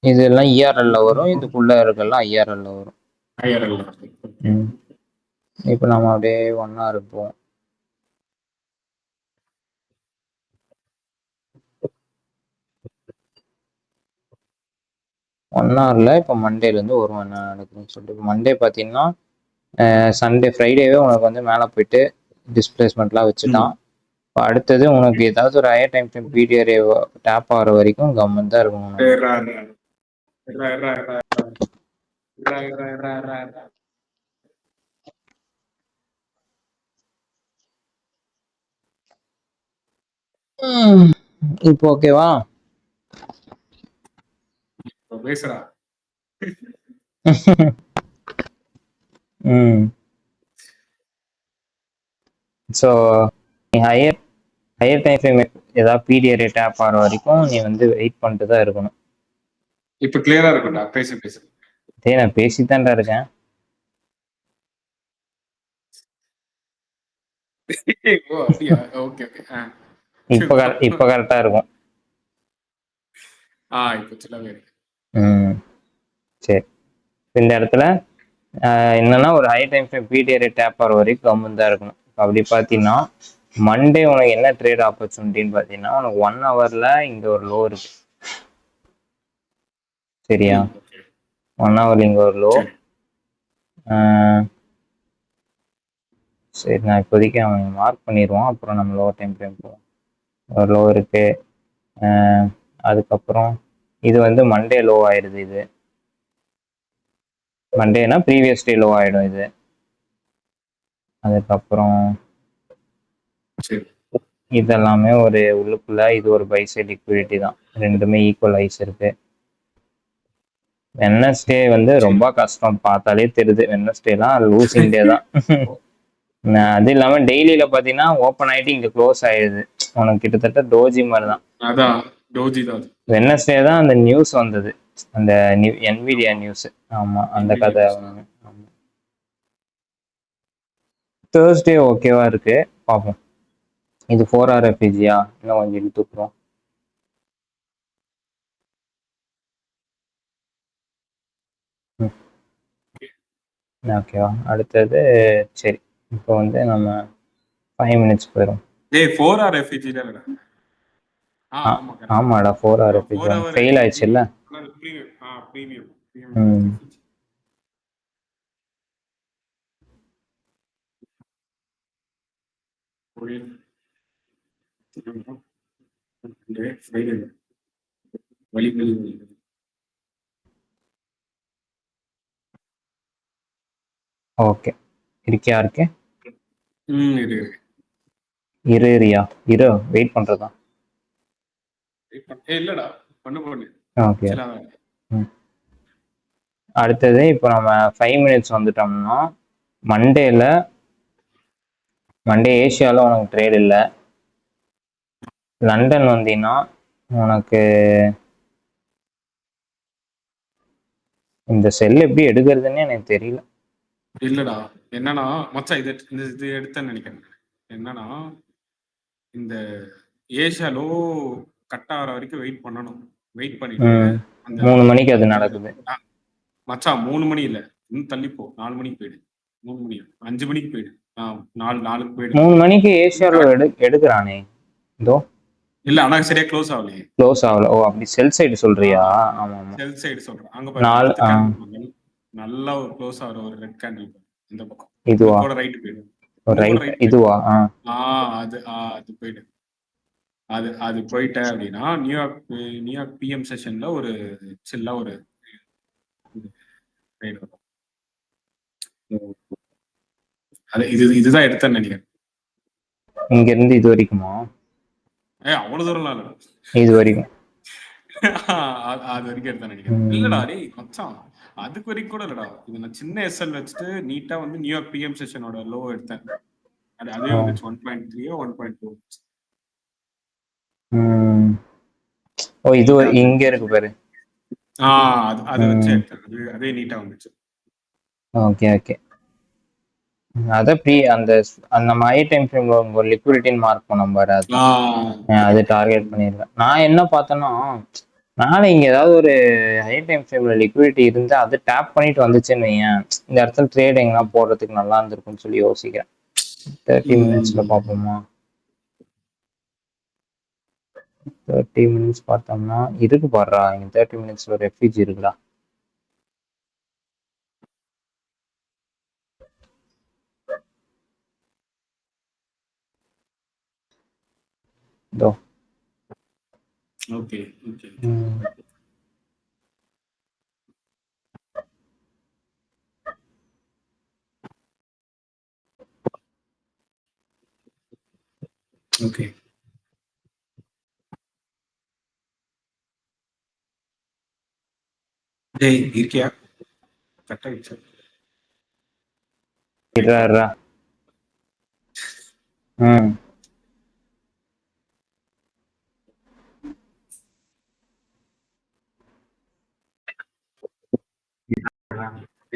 இதெல்லாம் இஆர்எல்ல வரும், இதுக்குள்ள இருக்கலாம் ஐஆர்எல்ல வரும். இப்போ நம்ம அப்படியே 1 hour இருப்போம். 1 ஹவர்ல இப்போ மண்டேலேருந்து 1 மணி நேரம் நடக்குதுன்னு சொல்லிட்டு மண்டே பார்த்தீங்கன்னா சண்டே ஃப்ரைடேவே உனக்கு வந்து மேலே போயிட்டு டிஸ்பிளேஸ்மெண்ட்லாம் வச்சுட்டான். இப்போ அடுத்தது உனக்கு ஏதாவது ஒரு ஹையர் டைம் ஃப்ரேம் பீடிஆர் டேப் ஆகிற வரைக்கும் கவர்மெண்ட் தான் இருக்கணும். இப்போ ஓகேவா? பேசுறா. ஸோ நீ ஹையர் டைம் ஃப்ரேம் ஏதாவது பிடிஆர் டேப் ஆகிற வரைக்கும் நீ வந்து வெயிட் பண்ணிட்டு தான் இருக்கணும். இப்போ கிளியரா இருக்கும்டா, பேசு. நான் பேசித்தான்டா இருக்கேன். இப்போ கரெக்டா இருக்கும். சரி, இந்த இடத்துல என்னன்னா ஒரு high time frame PDR tap ஆகிற வரைக்கும் கவர்மெண்ட் தான் இருக்கணும். அப்படி பார்த்தீங்கன்னா மண்டே உனக்கு என்ன ட்ரேட் ஆப்பர்ச்சுனிட்டின்னு பார்த்தீங்கன்னா உனக்கு 1 ஹவர்ல இங்க ஒரு லோ இருக்கு. சரியா? 1 ஹவர்ல இங்க ஒரு லோ. சரி, நான் இப்போதைக்கு அவன் மார்க் பண்ணிடுவான். அப்புறம் நம்ம லோ டைம் ஃப்ரேம் போவோம். ஒரு லோ இருக்கு. அதுக்கப்புறம் இது வந்து மண்டே லோ ஆயிடுது. இது மண்டேனா ப்ரீவியஸ் டே லோ ஆயிடும் இது. அதுக்கப்புறம் இதெல்லாமே ஒரு உள்ளுக்குள்ள இது ஒரு பை சைடு லிக்விடிட்டி தான். ரெண்டுமே ஈக்குவலைஸ் இருக்கு. வெட்னஸ்டே வந்து ரொம்ப கஷ்டம், பார்த்தாலே தெரியுது. வெட்னஸ்டேலாம் லூசிங் டே தான். அது இல்லாம டெய்லியில பாத்தீங்கன்னா ஓப்பன் ஆயிட்டு இங்க க்ளோஸ் ஆயிடுது. உனக்கு கிட்டத்தட்ட டோஜி மாதிரி தான். வெட்னஸ்டே தான் அந்த நியூஸ் வந்தது, அந்த என்விடியா நியூஸ். ஆமா, அந்த கதை. தேர்ஸ்டே ஓகேவா இருக்கு, பார்ப்போம். இது 4 hour எஃபிஜியா, இன்னும் கொஞ்சம் இழுத்துக்குறோம். ஓகேவா? அடுத்தது சரி, இப்போ வந்து நம்ம 5 minutes போயிடும். ஆமாடா, 4 hour எஃபிஜி ஃபெயில் ஆயிடுச்சுல்ல. ஓகே, இருக்கியா? இருக்கு. இரியா இரு, வெயிட் பண்றதா? ஓகே. அடுத்தது இப்போ நம்ம 5 minutes வந்துட்டோம்னா மண்டே ஏஷியாவில் உனக்கு ட்ரேட் இல்லை. லண்டன் வந்தீங்கன்னா உனக்கு இந்த செல் எப்படி எடுக்கிறதுன்னு எனக்கு தெரியல. இல்லடா, என்னன்னா மச்சான், இது எடுத்தேன்னு நினைக்கிறேன். என்னன்னா இந்த ஏஷியாலோ கட் ஆகிற வரைக்கும் வெயிட் பண்ணணும். வெயிட் பண்ணிட்டு அந்த 3 மணிக்கு அது நடக்குது மச்சான். 3 மணி இல்ல, இன்னும் தள்ளிப்போ. 4 மணிக்கு போயிடு. 3 மணி 5 மணிக்கு போயிடு. 4 போயிடு. 3 மணிக்கு ஏஷியாலோ எடுக்கிறானே. இதோ இல்ல, ஆனா சரியா க்ளோஸ் ஆகலையே. க்ளோஸ் ஆகல. ஓ, அப்படி செல் சைடு சொல்றியா? ஆமா ஆமா, செல் சைடு சொல்றேன். அங்க பாரு, நல்லா ஒரு க்ளோஸ் ஆகிற ஒரு ரெட் கேண்டில் இந்த பக்கம். இதுவா? ரைட் போயிடு. ரைட் இதுவா? அது போயிடு. அது போயிட்ட அப்படின்னா நியூயார்க் பிஎம் செஷன்ல ஒரு சில்லா ஒரு இதுதான் எடுத்தேன்னு நினைக்கிறேன். இங்க இருந்து இது வரைக்குமா? அவ்வளவு தூரம் இல்ல, இது வரைக்கும். அது வரைக்கும் எடுத்தேன்னு நினைக்கிறேன். இல்லடா டேய் மச்சான், அதுக்கு வரைக்கும் கூட இல்லடா. இது நான் சின்ன எஸ்எல் வச்சுட்டு நீட்டா வந்து நியூயார்க் பிஎம் செஷனோட லோ எடுத்தேன். அதே வந்துச்சு 1.3 1.2. ஓ, இது இங்க இருக்கு பாரு. அது வச்சு அதே நீட்டா வந்துச்சு. Okay okay. அத அந்த நம்ம ஹை டைம் ஃப்ரேம்ல ஒரு லிக்விடிட்டின்னு மார்க் பண்ணோம் பாரு, அது டார்கெட் பண்ணிருக்கேன். நான் என்ன பார்த்தேன்னா, நாளை இங்க ஏதாவது ஒரு ஹை டைம் ஃப்ரேம்ல லிக்விடிட்டி இருந்து அது டேப் பண்ணிட்டு வந்துச்சுன்னு வையேன், இந்த இடத்துல ட்ரேட் எங்கெல்லாம் போடுறதுக்கு நல்லா இருந்திருக்கும்னு சொல்லி யோசிக்கிறேன். 30 minutesல பார்ப்போமா? 30 minutes பார்த்தோம்னா இருக்கு பாடுறா, இங்க 30 minutesல ஒரு எஃபிஜி இருக்குடா. ஓகே ஓகே ஓகே டேய் இருக்கியா கட் ஆயிடுச்சு இருடா. ம்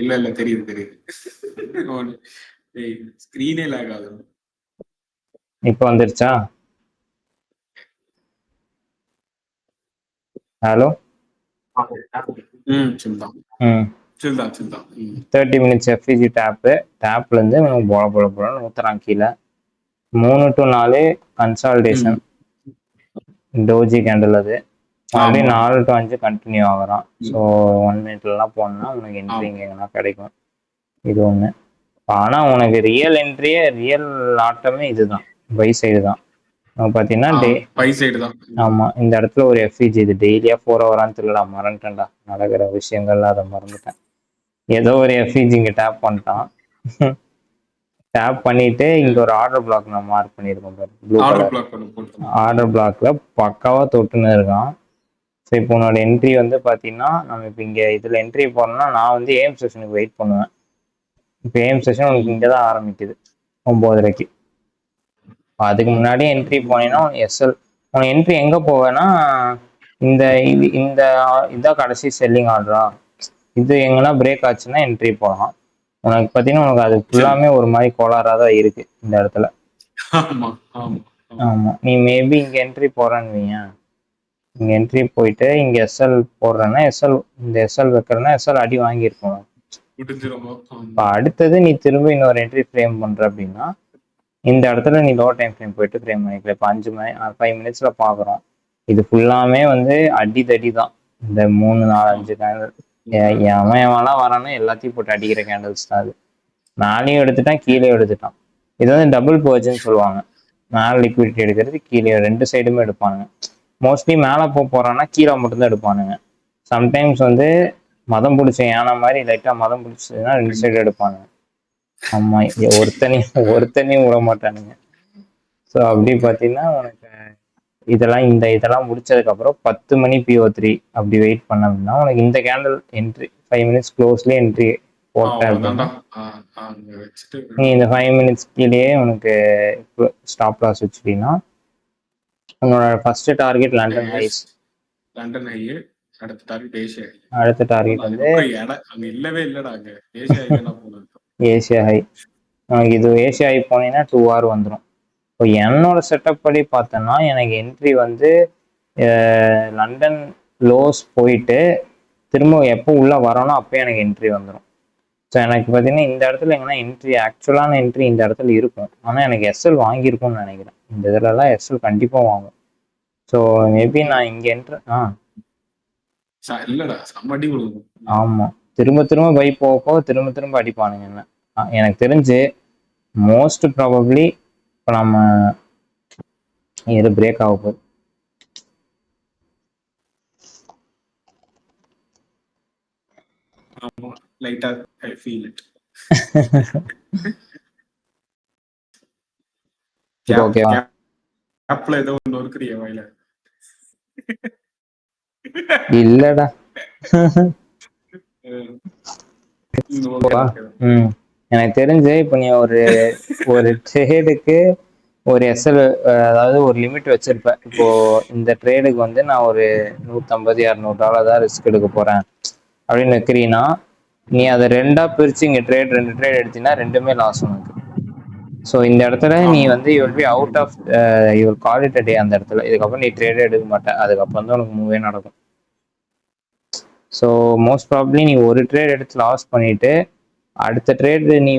இல்ல இல்ல தெரியுது தெரியுது டேய் ஸ்கிரீனே லாக் ஆகுது இப்போ வந்துருச்சா? ஹலோ. சொல்லுதான் ம் சொல்லுதான் சொல்லுதான் 30 minutes எஃப்இஜி டேப்லேருந்து நமக்கு போல போல போலன்னு ஊற்றுறான் கீழே. 3 to 4 கன்சால்டேஷன் டோஜி கேண்டில். அது மறுபடியும் 4 to 5 கண்டினியூ ஆகுறான். ஸோ 1 minute போனா உனக்கு என்ட்ரி எங்கன்னா கிடைக்கும். இது ஒன்று. ஆனால் உனக்கு ரியல் என்ட்ரியே ரியல் ஆட்டமே இதுதான், பை சைடு தான். பார்த்தீங்கன்னா பை சைடு தான். ஆமாம், இந்த இடத்துல ஒரு எஃப்இஜி. இது டெய்லியா 4 ஹவரான்னு தெரியல, மறந்துட்டேன்டா. நடக்கிற விஷயங்கள் அதை மறந்துட்டேன். ஏதோ ஒரு எஃப்இஜி இங்கே டேப் பண்ணிட்டான். டேப் பண்ணிட்டு இங்க ஒரு ஆர்டர் பிளாக் நான் மார்க் பண்ணியிருக்கோம் பாரு, ப்ளூ கலர் ஆர்டர் பிளாக்ல பக்காவா தொட்டுன்னு இருக்கான். ஸோ இப்போ உன்னோட என்ட்ரி வந்து பார்த்தீங்கன்னா, நம்ம இப்போ இங்கே இதில் என்ட்ரி போனோம்னா நான் வந்து ஏஎம் செஷனுக்கு வெயிட் பண்ணுவேன். இப்போ ஏஎம் செஷன் உனக்கு இங்கே தான் ஆரம்பிக்குது 9:30. அதுக்கு முன்னாடி என்ட்ரி போனீங்கன்னா எஸ்எல் உனக்கு என்ட்ரி எங்கே போவேன்னா, இந்த இதான் கடைசி செல்லிங் ஆர்டரா, இது எங்கன்னா பிரேக் ஆச்சுன்னா என்ட்ரி போகலாம். உனக்கு பார்த்தீங்கன்னா உனக்கு அது ஃபுல்லாமே ஒரு மாதிரி கோளாறாக தான் இருக்கு இந்த இடத்துல. ஆமாம், நீ மேபி இங்கே என்ட்ரி போகிறேன்னு வைங்க, இங்கே என்ட்ரி போயிட்டு இங்கே எஸ்எல் போடுறேன்னா இந்த எஸ்எல் வைக்கிறேன்னா எஸ்எல் அடி வாங்கியிருக்கோம். இப்போ அடுத்தது நீ திரும்ப இன்னொரு என்ட்ரி ஃப்ரேம் பண்ணுற அப்படின்னா இந்த இடத்துல நீ லோ டைம் ஃப்ரேம் போயிட்டு ஃப்ரேம் பண்ணிக்கலாம். இப்போ 5 minutes பார்க்குறோம். இது ஃபுல்லாமே வந்து அடி தடி தான். இந்த 3 4 5 கேண்டில் எவன்லாம் வரானோ எல்லாத்தையும் போட்டு அடிக்கிற கேண்டில்ஸ் தான் அது. மேலேயும் எடுத்துட்டான், கீழே எடுத்துட்டான். இது வந்து டபுள் பர்ஜ்ன்னு சொல்லுவாங்க. மேலே லிக்விடிட்டி எடுக்கிறது, கீழே 2 சைடுமே எடுப்பானுங்க. மோஸ்ட்லி மேலே போகிறான்னா கீழே மட்டும்தான் எடுப்பானுங்க. சம்டைம்ஸ் வந்து மதம் பிடிச்ச யானை மாதிரி லைட்டாக மதம் பிடிச்சதுன்னா 2 சைடு எடுப்பானுங்க. ஆமா, ஒருத்தனையும் விட மாட்டானுங்க. ஸோ அப்படி பார்த்தீங்கன்னா உனக்கு இதெல்லாம் முடிச்சதுக்கப்புறம் 10 மணி PO3 அப்படி வெயிட் பண்ணோம்னா உனக்கு இந்த கேண்டில் என்ட்ரி 5 minutes க்ளோஸ்லேயே என்ட்ரி போட்ட அப்படின்னா நீ இந்த 5 minutes கீழேயே உனக்கு ஸ்டாப் லாஸ் வச்சுட்டீங்கன்னா உன்னோட ஃபர்ஸ்ட் டார்கெட் லண்டன் ஹை. அடுத்த டார்கெட் வந்து ஏசியா ஹை. இது ஏசியா ஹை போனீங்கன்னா 2 hour வந்துடும். இப்போ என்னோட செட்டப் படி பார்த்தோன்னா எனக்கு என்ட்ரி வந்து லண்டன் லோஸ் போயிட்டு திரும்ப எப்போ உள்ளே வரணும் அப்போ எனக்கு என்ட்ரி வந்துடும். ஸோ எனக்கு பார்த்தீங்கன்னா இந்த இடத்துல எங்கன்னா என்ட்ரி ஆக்சுவலான என்ட்ரி இந்த இடத்துல இருக்கும். ஆனால் எனக்கு எஸ்எல் வாங்கியிருக்கும்னு நினைக்கிறேன். இந்த இதுலலாம் எஸ்எல் கண்டிப்பாக வாங்கும். ஸோ மேபி நான் இங்கே ஆமாம், திரும்ப திரும்ப பை போக திரும்ப அடிப்பானுங்க என்ன. எனக்கு தெரிஞ்சு மோஸ்ட் ப்ராபப்ளி இப்போ நம்ம இது பிரேக் ஆக போகுது. ஓகேவா? இல்லடா. எனக்கு தெரிஞ்சு இப்போ நீ ஒரு ட்ரேடுக்கு ஒரு எஸ்எல், அதாவது ஒரு லிமிட் வச்சிருப்ப. இப்போ இந்த ட்ரேடுக்கு வந்து நான் ஒரு $150-200 தான் ரிஸ்க் எடுக்க போறேன் அப்படின்னு வைக்கிறீங்கன்னா நீ அதை 2ஆ பிரிச்சு இங்க 2 ட்ரேட் எடுத்தீங்கன்னா 2மே லாஸ் உனக்கு. ஸோ இந்த இடத்துல நீ வந்து you will be out of your call it a day. அந்த இடத்துல இதுக்கப்புறம் நீ ட்ரேடே எடுக்க மாட்டேன். அதுக்கப்புறம் தான் உனக்கு மூவே நடக்கும். ஸோ மோஸ்ட் ப்ராபப்ளி நீ ஒரு ட்ரேட் எடுத்து லாஸ் பண்ணிட்டு அடுத்த ட்ரேட் நீ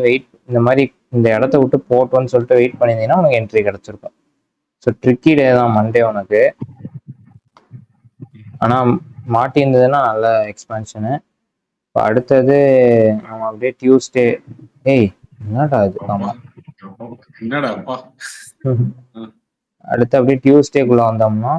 இந்த மாதிரி இந்த இடத்த விட்டு போட்டோன்னு சொல்லிட்டு வெயிட் பண்ணியிருந்தீங்கன்னா உனக்கு என்ட்ரி கிடைச்சிருக்கும். ஸோ ட்ரிக்கி டே தான் மண்டே உனக்கு. ஆனால் மாட்டி இருந்ததுன்னா நல்ல எக்ஸ்பென்ஷனு. இப்போ அடுத்தது நம்ம அப்படியே டியூஸ்டே. என்னடா இது? ஆமாம், அடுத்து அப்படியே டியூஸ்டேக்குள்ள வந்தோம்னா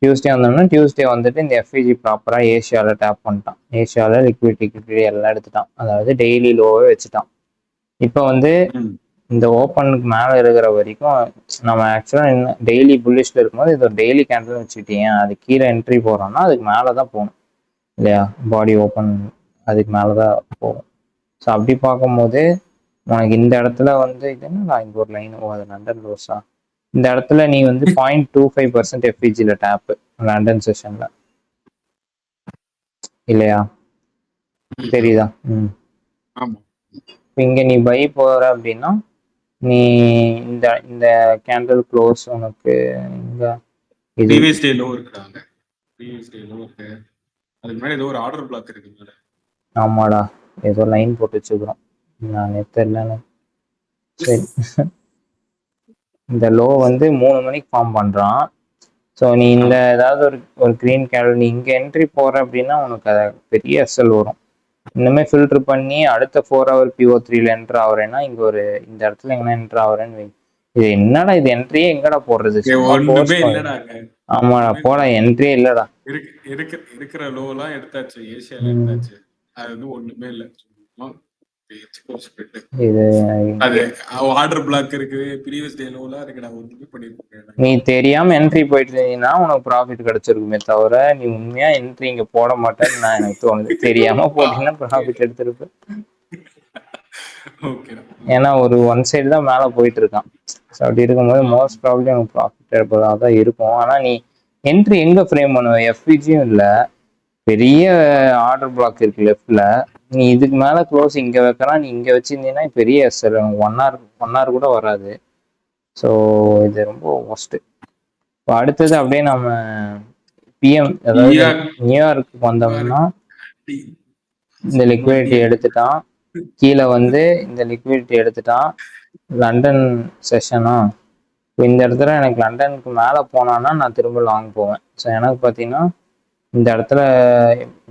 டியூஸ்டே வந்தோம்னா டியூஸ்டே வந்துட்டு இந்த எஃப்இஜி ப்ராப்பராக ஏஷியாவில் டேப் பண்ணிட்டான். ஏஷியாவில் லிக்விடிட்டி எல்லாம் எடுத்துட்டான். அதாவது டெய்லி லோவே வச்சுட்டான். இப்போ வந்து இந்த ஓப்பனுக்கு மேலே இருக்கிற வரைக்கும் நம்ம ஆக்சுவலாக என்ன டெய்லி புல்லிஷில் இருக்கும்போது இது ஒரு டெய்லி கேண்டில் வச்சுக்கிட்டீங்க, அது கீழே என்ட்ரி போகிறோம்னா அதுக்கு மேலே தான் போகணும் இல்லையா? பாடி ஓப்பன் அதுக்கு மேலே தான் போகும். ஸோ அப்படி பார்க்கும்போது உனக்கு இந்த இடத்துல வந்து இது என்ன இங்கே ஒரு லைன், அது லண்டன் லோஸா? இந்த இடத்துல நீ வந்து 0.25% எஃப்இஜியில் டேப்பு லண்டன் செஷனில் இல்லையா? தெரியுதா? இங்கே நீ பை போகிற அப்படின்னா நீ இந்த இந்த கேண்டில் க்ளோஸ் உனக்கு இங்க இது ப்ரீவியஸ் டே லோ இருக்குறாங்க. ப்ரீவியஸ் டே லோ இருக்கு. அதுக்கு முன்னாடி ஏதோ ஒரு ஆர்டர் பிளாக் இருக்கு மேல. ஆமாடா, ஏதோ லைன் போட்டு வச்சுக்கிறோம். நான் தெரியலன்னு. சரி, இந்த லோ வந்து 3 மணிக்கு ஃபார்ம் பண்றான். ஸோ நீ இந்த ஏதாவது ஒரு க்ரீன் கேண்டில் நீ இங்கே என்ட்ரி போற அப்படின்னா உனக்கு அதை பெரிய எஸ்எல் வரும். இன்னுமே ஃபில்டர் பண்ணி அடுத்த 4 ஹவர் PO3ல என்ட்ரு ஆகுறேன்னா இங்க ஒரு இந்த இடத்துல எங்கன்னா என்ட்ரு ஆகுறேன்னு இது என்னடா இது என்ட்ரியே எங்கடா போடுறது? ஒண்ணுமே இல்லடாங்க. ஆமாடா, போடா, என்ட்ரியே இல்லடா. இருக்கிற லோலாம் எடுத்தாச்சு, ஏசியால எடுத்தாச்சு. அது வந்து ஒண்ணுமே இல்ல. இது அது ஆர்டர் பிளாக் இருக்கு, ப்ரீவியஸ் டே லோலாம் இருக்குடா, ஒண்ணுமே பண்ணிருக்கேன். நீ தெரியாம என்ட்ரி போயிட்டு இருந்தீங்கன்னா உனக்கு ப்ராஃபிட் கிடைச்சிருக்குமே தவிர நீ உண்மையா என்ட்ரி இங்க போட மாட்டேன்னு நான் எனக்கு தோணுது. தெரியாம போட்டீங்கன்னா ப்ராஃபிட் எடுத்திருப்பேன். ஏன்னா ஒரு ஒன் சைடு தான் மேல போயிட்டு இருக்கான். ஸோ அப்படி இருக்கும்போது மோஸ்ட் ப்ராப்ளம் உனக்கு ப்ராஃபிட் எடுப்பதாக தான் இருக்கும். ஆனா நீ என்ட்ரி எங்க ஃப்ரேம் பண்ணுவ? எஃப்இஜியும் இல்ல, பெரிய ஆர்டர் பிளாக் இருக்கு லெஃப்ட்ல. நீ இதுக்கு மேல க்ளோஸ் இங்க வைக்கலாம், நீ இங்க வச்சிருந்தீங்கன்னா பெரிய எஸ்எல் 1 hour கூட வராது. ஸோ இது ரொம்ப ஒஸ்ட். இப்போ அடுத்தது அப்படியே நம்ம பிஎம் அதாவது நியூயார்க்கு வந்தோம்னா இந்த லிக்விடிட்டி எடுத்துட்டான். கீழே வந்து இந்த லிக்விடிட்டி எடுத்துட்டான். லண்டன் செஷனா இந்த இடத்துல எனக்கு லண்டனுக்கு மேலே போனான்னா நான் திரும்ப லாங் போவேன். ஸோ எனக்கு பார்த்தீங்கன்னா இந்த இடத்துல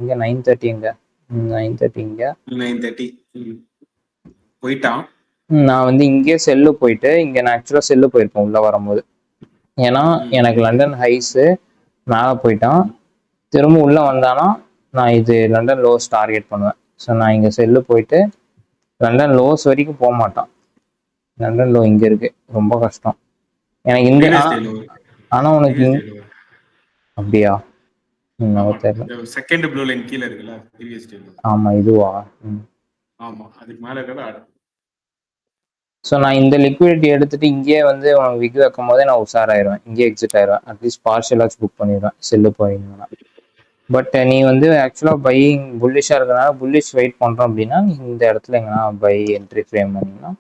இங்கே 9:30 இங்கே 9:30 இங்கே 9:30 போயிட்டான். நான் வந்து இங்கே செல்லு போயிட்டு இங்கே நான் ஆக்சுவலாக செல்லு போயிருப்பேன் உள்ளே வரும்போது. ஏன்னா எனக்கு லண்டன் ஹைஸு மேலே போயிட்டான். திரும்ப உள்ளே வந்தானா நான் இது லண்டன் லோஸ் டார்கெட் பண்ணுவேன். ஸோ நான் இங்கே செல்லு போயிட்டு லண்டன் லோஸ் வரைக்கும் போக மாட்டான். லண்டன் லோ இங்கே இருக்கு, ரொம்ப கஷ்டம் எனக்கு இந்த. ஆனால் உனக்கு அப்படியா? செகண்ட் ப்ளூ லைன் கீழ இருக்குல, ப்ரீவியஸ் டே. ஆமா, இதுவா? ஆமா, அதுக்கு மேல இருக்கறது ஆர்டர். ஸோ நான் இந்த லிக்விடிட்டி எடுத்துட்டு இங்கேயே வந்து உனக்கு விக் வைக்கும் போதே நான் உஷாராயிருவேன், இங்கே எக்ஸிட் ஆயிடுவேன். அட்லீஸ்ட் பார்ஷியலாச்சும் புக் பண்ணிடுவேன் செல்லு போயிருந்தேன்னா. பட் நீ வந்து ஆக்சுவலாக பையிங் புல்லிஷாக இருக்கிறனால புல்லிஷ் வெயிட் பண்ணுறோம் அப்படின்னா நீ இந்த இடத்துல எங்கன்னா பை என்ட்ரி ஃப்ரேம் பண்ணிங்கன்னா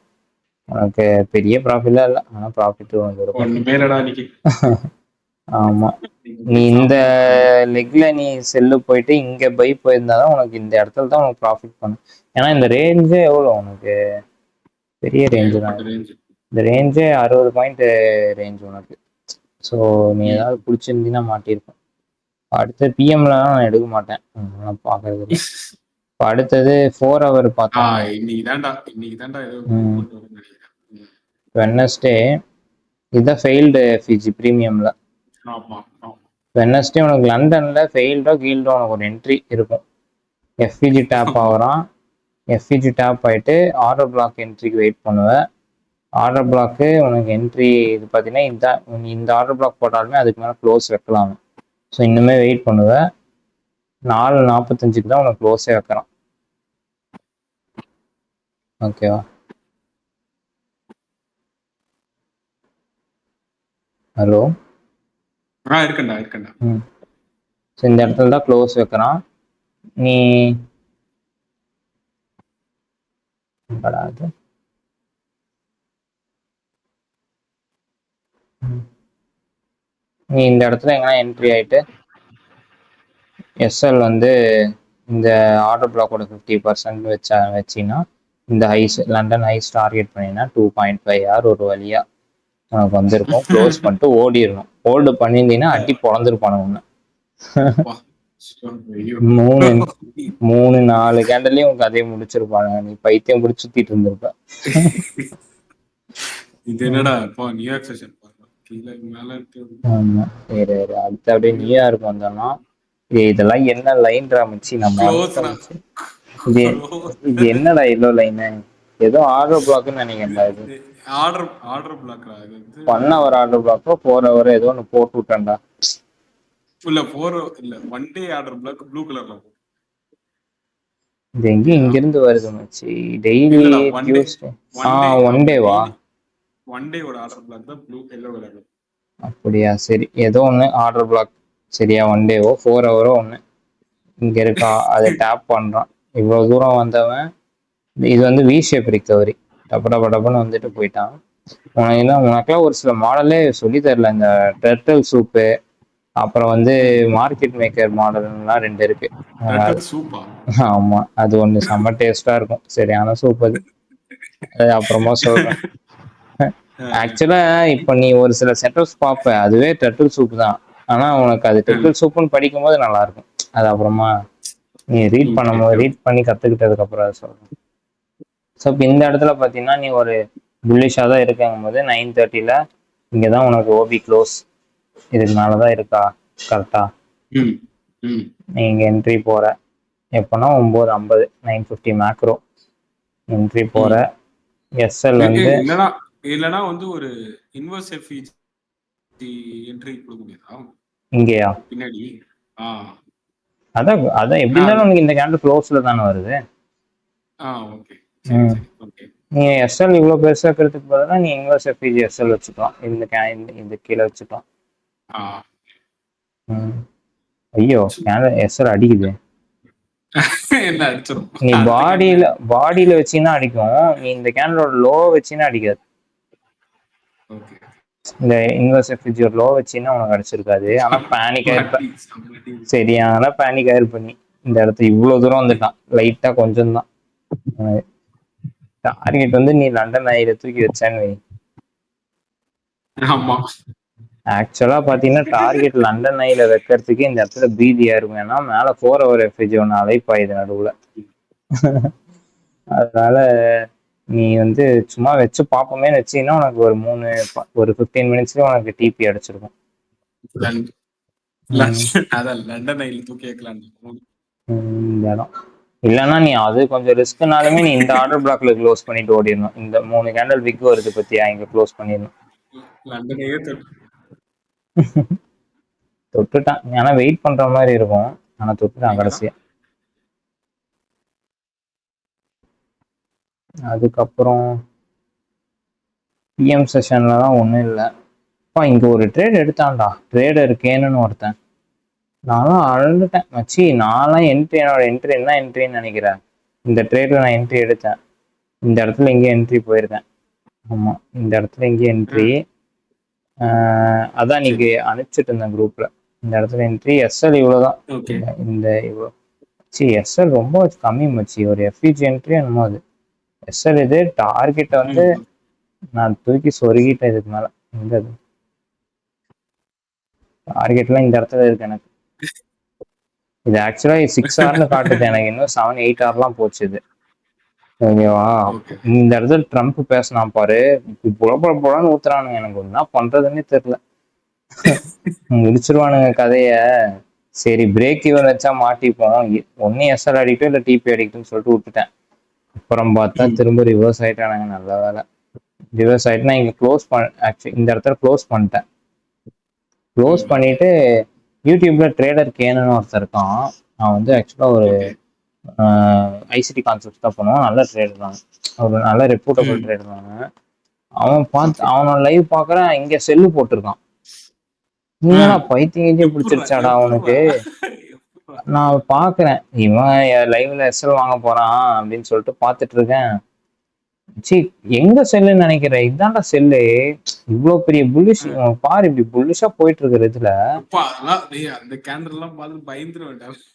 உனக்கு பெரிய ப்ராஃபிட்லாம் இல்லை, ஆனால் ப்ராஃபிட் வந்துடும். ஆமாம், நீ இந்த லெக்ல நீ செல்லு போயிட்டு இங்கே பை போயிருந்தாதான் உனக்கு இந்த இடத்துல தான் உனக்கு ப்ராஃபிட் பண்ணும். ஏன்னா இந்த ரேஞ்சே எவ்வளோ உனக்கு? பெரிய ரேஞ்சு தான். இந்த ரேஞ்சே 60 பாயிண்ட் ரேஞ்ச் உனக்கு. ஸோ நீ ஏதாவது பிடிச்சிருந்தீங்கன்னா மாட்டியிருப்பேன். அடுத்து பிஎம்ல நான் எடுக்க மாட்டேன், நான் பார்க்கறது இல்லை. இப்போ அடுத்தது 4 hour பார்த்தா வெட்னஸ்டே இதுதான் ஃபெயில்டு எஃப்இஜி ப்ரீமியமில். வெட்னஸ்டே உனக்கு லண்டனில் ஃபெயில்டோ கீல்டோ உனக்கு ஒரு என்ட்ரி இருக்கும். எஃப்இஜி டேப் ஆகிறான், எஃப்இஜி டேப் ஆகிட்டு ஆர்டர் பிளாக் என்ட்ரிக்கு வெயிட் பண்ணுவேன். ஆர்டர் பிளாக்கு உனக்கு என்ட்ரி இது பார்த்தீங்கன்னா இந்த ஆர்டர் பிளாக் போட்டாலுமே அதுக்கு மேலே க்ளோஸ் வைக்கலாம். ஸோ இன்னுமே வெயிட் பண்ணுவேன். 4:45 தான் உனக்கு க்ளோஸே வைக்கிறான். ஓகேவா? ஹலோ, இருக்கேன்டா. ஸோ இந்த இடத்துல தான் க்ளோஸ் வைக்கிறான். நீ இந்த இடத்துல எங்கன்னா என்ட்ரி ஆயிட்டு எஸ்எல் வந்து இந்த ஆர்டர் பிளாக்கோட 50% வச்சின்னா இந்த ஹைஸ் லண்டன் ஹைஸ் டார்கெட் பண்ணினா 2.5 hour ஒரு வழியா உனக்கு வந்திருக்கும். க்ளோஸ் பண்ணிட்டு ஓடிடணும். ஹோல்டு பண்ணியிருந்தீங்கன்னா அடி பொழந்துருப்பானு ஒன்று. 3-4 கேண்டல்லையும் உங்க கதையை முடிச்சிருப்பாங்க. நீ பைத்தியம் பிடிச்சி சுத்திட்டு இருந்திருப்ப. இது என்னடா இப்போ நியூயார்க் செஷன் கீழே மேல இருக்கு. ஆமா சரி அடுத்து அப்படியே நியூயார்க் வந்தோம்னா இதெல்லாம் என்ன லைன்ரா மச்சி நான் க்ளோஸ்னா மறந்துட்டேன். இது இது என்னடா எல்லோ லைனு ஏதோ ஆர்டர் பிளாக்னு நினைக்கிறேன்டா இது. ஆர்டர் ஆர்டர் பிளாக்ரா இது வந்து 1 hour ஆர்டர் பிளாக்கோ 4 hour ஏதோ ஒன்று போட்டு விட்டேன்டா. இல்ல 4 இல்ல 1 டே ஆர்டர் பிளாக் ப்ளூ கலர்ல இது எங்கேயும் இங்கிருந்து வருது மச்சி. டெய்லி இல்லடா 1 டே டியூஸ்டே 1 டே ஒன் டேவா டெய்லி 1 டேவோட ஆர்டர் பிளாக் தான் ப்ளூ எல்லோ கலர். அப்படியா சரி ஏதோ ஒன்று ஆர்டர் பிளாக் சரியா 1 டேவோ 4 hour ஒன்று இங்கே இருக்கா அதை டேப் பண்ணுறான். இவ்வளோ தூரம் வந்தவன் இது வந்து வி ஷேப் ரிகவரி டப்ப டப்ப டப்புன்னு வந்துட்டு போயிட்டான். உனக்கெல்லாம் ஒரு சில மாடலே சொல்லி தரல. இந்த டர்ட்டில் சூப்பு அப்புறம் வந்து மார்க்கெட் மேக்கர் மாடல்லாம் 2 இருக்கு. டர்ட்டில் சூப்பா? ஆமா அது ஒன்று செம்ம டேஸ்டா இருக்கும். சரியான சூப் அது. அது அப்புறமா சொல்றேன். ஆக்சுவலா இப்ப நீ ஒரு சில செட்டப்ஸ் பார்ப்ப அதுவே டர்ட்டில் சூப் தான். ஆனா உனக்கு அது டர்ட்டில் சூப்புன்னு படிக்கும் போது நல்லா இருக்கும். அது அப்புறமா நீ ரீட் பண்ணும்போது ரீட் பண்ணி கத்துக்கிட்டதுக்கு அப்புறம் அதை சொல்றேன். ஸோ இப்போ இந்த இடத்துல பார்த்தீங்கன்னா நீ ஒரு புல்லிஷாக தான் இருக்குங்கும் போது 9:30 இங்கே தான் உனக்கு ஓபி க்ளோஸ் இதுக்கு மேலே தான் இருக்கா கரெக்டா? நீ இங்கே என்ட்ரி போகிற எப்போனா 9:50 9:50 மேக்ரோ என்ட்ரி போகிற. எஸ்எல் வந்து இல்லனா வந்து ஒரு இன்வெர்ஸ் எஃப்இஜி என்ட்ரி கொடுக்க முடியாதா இங்கேயா பின்னாடி? அதான் அதான் எப்படி இருந்தாலும் உனக்கு இந்த கேண்டில் க்ளோஸ்ல தானே வருது. ஓகே சரி சரி ஓகே. நீ எஸ்எல் இவ்வளோ பெருசாக இருக்கிறதுக்கு பதிலாக நீ இன்வெர்ஸ் எஃப்இஜி எஸ்எல் வச்சுக்கலாம். இந்த கீழே வச்சுக்கலாம். ஐயோ கேண்டில் எஸ்எல் அடிக்குது. என்ன அடிச்சிரும்? நீ பாடியில வச்சீங்கன்னா அடிக்கும். நீ இந்த கேண்டலோட லோ வச்சீங்கன்னா அடிக்காது. இந்த இன்வெர்ஸ் எஃப்இஜி லோ வச்சீங்கன்னா உனக்கு அடிச்சிருக்காது. ஆனா பேனிக் ஆயிருப்ப. சரியான பேனிக் ஆயிருப்ப நீ. இந்த இடத்துல இவ்வளவு தூரம் வந்துட்டான் லைட்டா கொஞ்சம் தான். டார்கெட் வந்து நீ லண்டன் ஐல தூக்கி வச்சேன்னு வை. ஆமா ஆக்சுவலா பாத்தீங்கன்னா டார்கெட் லண்டன் ஐல வைக்கிறதுக்கு இந்த இடத்துல பீதியா இருக்கும். ஏன்னா மேல 4 hour எஃப்இஜி ஒன்று அழைப்பாயுது நடுவுல. அதனால நீ வந்து சும்மா வச்சு பார்ப்போமே வச்சீங்கன்னா உனக்கு ஒரு 15 மினிட்ஸ்ல உனக்கு டிபி அடிச்சிருக்கும். லண்டன் ஐல தூக்கி வைக்கலாம் இந்த இடம் இல்லைன்னா நீ அது கொஞ்சம் ரிஸ்க்னாலுமே நீ இந்த ஆர்டர் பிளாக்ல க்ளோஸ் பண்ணிட்டு ஓடிடணும். இந்த 3 கேண்டல் விக் வருது பத்தியா இங்க க்ளோஸ் பண்ணிடணும். லண்டனையே தொட்டுட்டான். ஆனா வெயிட் பண்ற மாதிரி இருக்கும். ஆனா தொட்டுட்டான் கடைசியா. அதுக்கப்புறம் பிஎம் செஷன்ல தான் ஒன்றும் இல்லை. இங்க ஒரு ட்ரேட் எடுத்தான்டா ட்ரேடர் கேனுன்னு ஒருத்தன். நானும் அழுந்துட்டேன் மச்சி. நான்லாம் என்னோட என்ட்ரி என்ன என்ட்ரின்னு நினைக்கிறேன். இந்த ட்ரேட்ல நான் என்ட்ரி எடுத்தேன். இந்த இடத்துல இங்கே என்ட்ரி போயிருக்கேன். ஆமா இந்த இடத்துல இங்கே என்ட்ரி. அதான் நீங்க அனுப்பிச்சிட்டு இருந்தேன் குரூப்ல. இந்த இடத்துல என்ட்ரி எஸ்எல் இவ்வளவுதான். இந்த இவ்வளோ எஸ்எல் ரொம்ப கம்மி மச்சி. ஒரு எஃப்இஜி என்ட்ரி என்னமோ அது எஸ்எல். இது டார்கெட்டை வந்து நான் தூக்கி சொருகிட்டேன் இதுக்கு மேல. எங்க அது டார்கெட்லாம் இந்த இடத்துல இருக்கு எனக்கு. இது ஆக்சுவலா 6 hourனு காட்டுது எனக்கு. இன்னும் 7 8 hourலாம் போச்சு இது. ஓகேவா? இந்த இடத்துல ட்ரம்ப் பேசினான் பாரு. புலன்னு ஊத்துறானுங்க. எனக்கு என்ன பண்றதுன்னே தெரியல. முடிச்சிருவானுங்க கதைய. சரி பிரேக் ஈவன் வச்சா மாட்டிப்போம். ஒன்னு எஸ்எல் அடிக்கட்டும் இல்ல டிபி அடிக்கட்டும்னு சொல்லிட்டு விட்டுட்டேன். அப்புறம் பார்த்தா திரும்ப ரிவர்ஸ் ஆயிட்டானுங்க. நல்ல வேலை ரிவர்ஸ் ஆயிட்டு நான் இங்க க்ளோஸ் ஆக்சுவலி இந்த இடத்துல க்ளோஸ் பண்ணிட்டேன். க்ளோஸ் பண்ணிட்டு யூடியூப்ல ட்ரேடர் கேனுன்னு ஒருத்தர் இருக்கான். நான் வந்து ஆக்சுவலா ஒரு ஐசிடி கான்செப்ட் தான் பண்ணுவான். நல்ல ட்ரேடர் தான். ஒரு நல்ல ரெப்யூட்டபிள் ட்ரேடர் தாங்க. அவனோட லைவ் பாக்குறேன். இங்க செல்லு போட்டிருக்கான். என்னடா பைத்தியம் பிடிச்சிருச்சாடா அவனுக்கு. நான் பாக்குறேன் இவன் லைவ்ல எஸ்எல் வாங்க போறான் அப்படின்னு சொல்லிட்டு பாத்துட்டு இருக்கேன். எங்க செல்லுன்னு நினைக்கிறேன். இதான்டா செல்லு. இவ்வளவு பெரிய புல்லிஷ் பாரு. இப்படி புல்லிஷா போயிட்டு இருக்கிற இதுல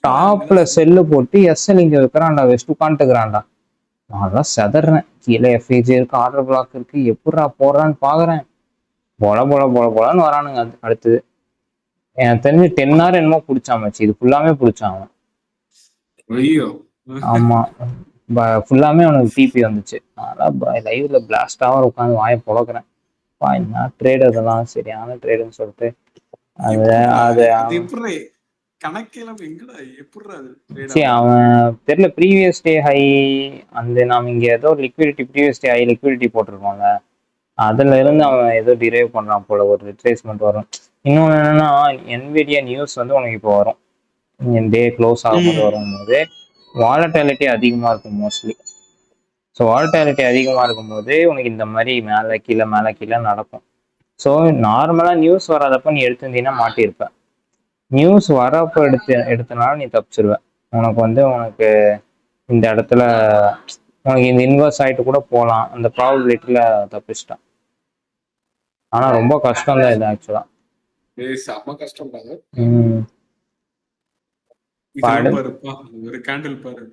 டாப்ல செல்லு போட்டு எஸ்எல் இங்க வைக்கிறான்டா. வெஸ்ட் உட்காந்துக்கிறான்டா. நான் செதறேன். கீழே எஃப்இஜி இருக்கு ஆர்டர் பிளாக் இருக்கு. எப்படா போடுறான்னு பாக்குறேன். போலன்னு வரானுங்க. அடுத்தது எனக்கு தெரிஞ்சு 10 hour என்னமோ பிடிச்சான் மச்சி. இது ஃபுல்லாமே பிடிச்சான் அவன். ஆமா ஃபுல்லாமே அவனுக்கு டிபி வந்துச்சு. அதனால லைவ்ல பிளாஸ்ட் ஆக உட்காந்து வாயை புழக்கிறேன். என்ன ட்ரேட் அதெல்லாம் சரியான ட்ரேடுன்னு சொல்லிட்டு அது எப்படிடா அது அது எப்படி கணக்கெல்லாம் எங்கடா எப்படிடா அது சரி அவன் தெரியல ப்ரீவியஸ் டே ஹை அந்த நாம இங்க ஏதோ liquidity previous day high liquidity போட்டிருக்கோம்ல அதுல இருந்து அவன் ஏதோ டிரைவ் பண்றான் போல ஒரு ரிட்ரேஸ்மெண்ட் வரும். இன்னொன்னு என்னன்னா NVIDIA நியூஸ் வந்து உனக்கு இப்போ வரும் டே க்ளோஸ் ஆகும்போது வரும்போது வாலட்டாலிட்டி அதிகமா இருக்கும் மோஸ்ட்லி. ஸோ வாலட்டாலிட்டி அதிகமா இருக்கும்போது உனக்கு இந்த மாதிரி மேலே கீழே நடக்கும். ஸோ நார்மலா நியூஸ் வராதப்ப நீ எடுத்திருந்தீங்கன்னா மாட்டியிருப்ப. நியூஸ் வரப்போ எடுத்தனால நீ தப்பிச்சிருவ. உனக்கு இந்த இடத்துல உனக்கு இந்த இன்வெர்ஸ் ஆயிட்டு கூட போகலாம். அந்த ப்ராபபிலிட்டியில தப்பிச்சிட்டான். ஆனா ரொம்ப கஷ்டம் தான் இது ஆக்சுவலா. செம கஷ்டம் பாரு. ஒரு கேண்டில் பாரு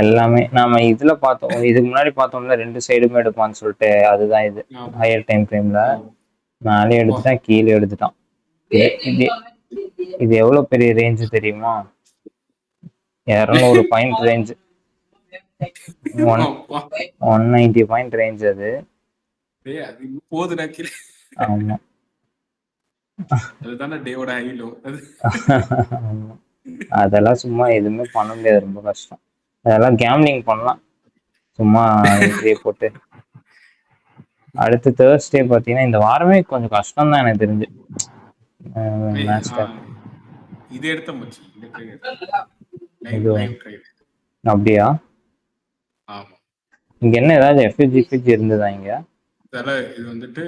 எல்லாமே நாம இதுல பார்த்தோம். இதுக்கு முன்னாடி பார்த்தோம்ல 2 சைடுமே எடுப்பான்னு சொல்லிட்டு அதுதான் இது. ஹையர் டைம் ஃப்ரேம்ல மேலே எடுத்துட்டான் கீழே எடுத்துட்டான். இது எவ்வளவு பெரிய ரேஞ்சு தெரியுமா? 200 பாயிண்ட் ரேஞ்ச், 190 பாயிண்ட் ரேஞ்ச் அது. ஆமா அதெல்லாம் சும்மா எதுவுமே பண்ண முடியாது, ரொம்ப கஷ்டம். அதெல்லாம் கேம்லிங் பண்ணலாம் சும்மா என்ட்ரியை போட்டு. அடுத்து தேர்ஸ்டே பார்த்தீங்கன்னா இந்த வாரமே கொஞ்சம் கஷ்டம் தான் எனக்கு தெரிஞ்சு. இது எடுத்த மச்சி அப்படியா? ஆமா. இங்க என்ன ஏதாவது எஃப்ஜி இருந்ததா இங்க? இது வந்துட்டு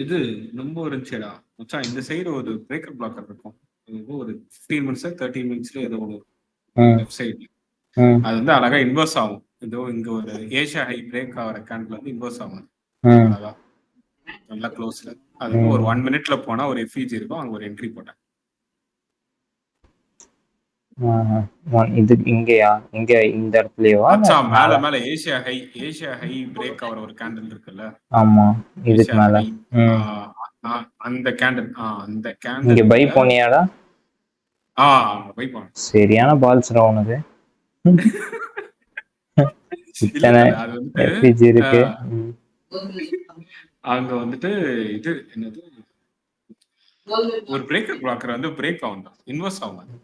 இது ரொம்ப இருந்துச்சுடா மச்சான். இந்த சைடு ஒரு பிரேக்கர் பிளாக்கர் இருக்கும். ஒரு 15 மினிட்ஸ் 13 மினிட்ஸ்ல ஏதோ ஒரு லெஃப்ட் சைடு அது வந்து அழகா இன்வெர்ஸ் ஆகும். ஏதோ இங்க ஒரு ஏஷியா ஹை பிரேக் ஆகிற கேண்டில் வந்து இன்வெர்ஸ் ஆகும். அழகா நல்லா க்ளோஸ்ல அது வந்து ஒரு 1 மினிட்ல போனா ஒரு எஃப்இஜி இருக்கும். அங்க ஒரு என்ட்ரி போட்டேன். இது இங்கயா? இங்க இந்த இடத்துலயேவா? மேல ஏஷியா ஹை பிரேக் ஆகிற ஒரு கேண்டில் இருக்குல்ல? ஆமா, இதுக்கு மேல அந்த கேண்டில் அந்த கேண்டில் இங்க பை போனியாடா? பை போனேன். சரியான பால்ஸ் உனக்கு. அது வந்துட்டு இருக்கு. அங்க வந்துட்டு இது என்னது ஒரு பிரேக்கர் பிளாக்கர் வந்து பிரேக் ஆகும், இன்வெர்ஸ் ஆகும்.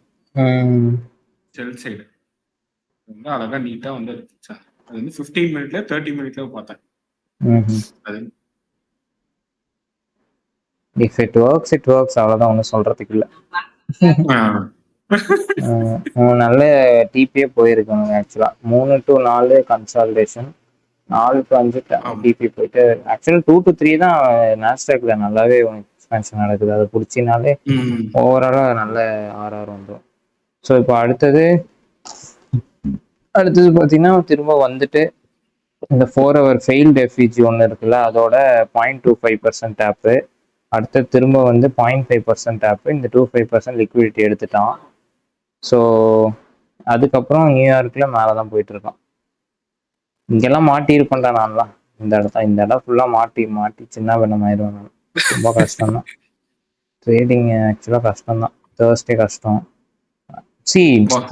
செல் சைடு ரொம்ப அழகா நீட்டா வந்து அது வந்து 15 மினிட்ல 30 மினிட்ல பார்த்தேன். அது if it works it works, அவ்வளவுதான் ஒன்றும் சொல்றதுக்கு இல்லை. நல்ல டிபியே போயிருக்காங்க ஆக்சுவலா. 3 to 4 கன்சால்டேஷன், 4 to 5 டிபி போயிட்டு ஆக்சுவலா 2 to 3 தான் நாஸ்டாக்ல நல்லாவே எக்ஸ்பென்ஷன் நடக்குது. அதை பிடிச்சினாலே ஓவராலா நல்ல ஆர்ஆர் வந்துடும். ஸோ இப்போ அடுத்தது பார்த்தீங்கன்னா திரும்ப வந்துட்டு இந்த 4 hour ஃபெயில்டு எஃப்இஜி ஒன்று இருக்குல்ல, அதோட 0.25% டேப்பு. அடுத்து திரும்ப வந்து 0.5% டேப்பு. இந்த 25% லிக்விடிட்டி எடுத்துட்டான். ஸோ அதுக்கப்புறம் நியூயார்க்ல மேலே தான் போயிட்டு இருக்கான். இங்கெல்லாம் மாட்டியிருப்பேன்டா நான்லாம். இந்த இடம் ஃபுல்லாக மாட்டி சின்ன பின்னம் ஆயிடுவேன் நான். ரொம்ப கஷ்டம்தான் ட்ரேடிங் ஆக்சுவலாக, கஷ்டம்தான். தேர்ஸ்டே கஷ்டம்.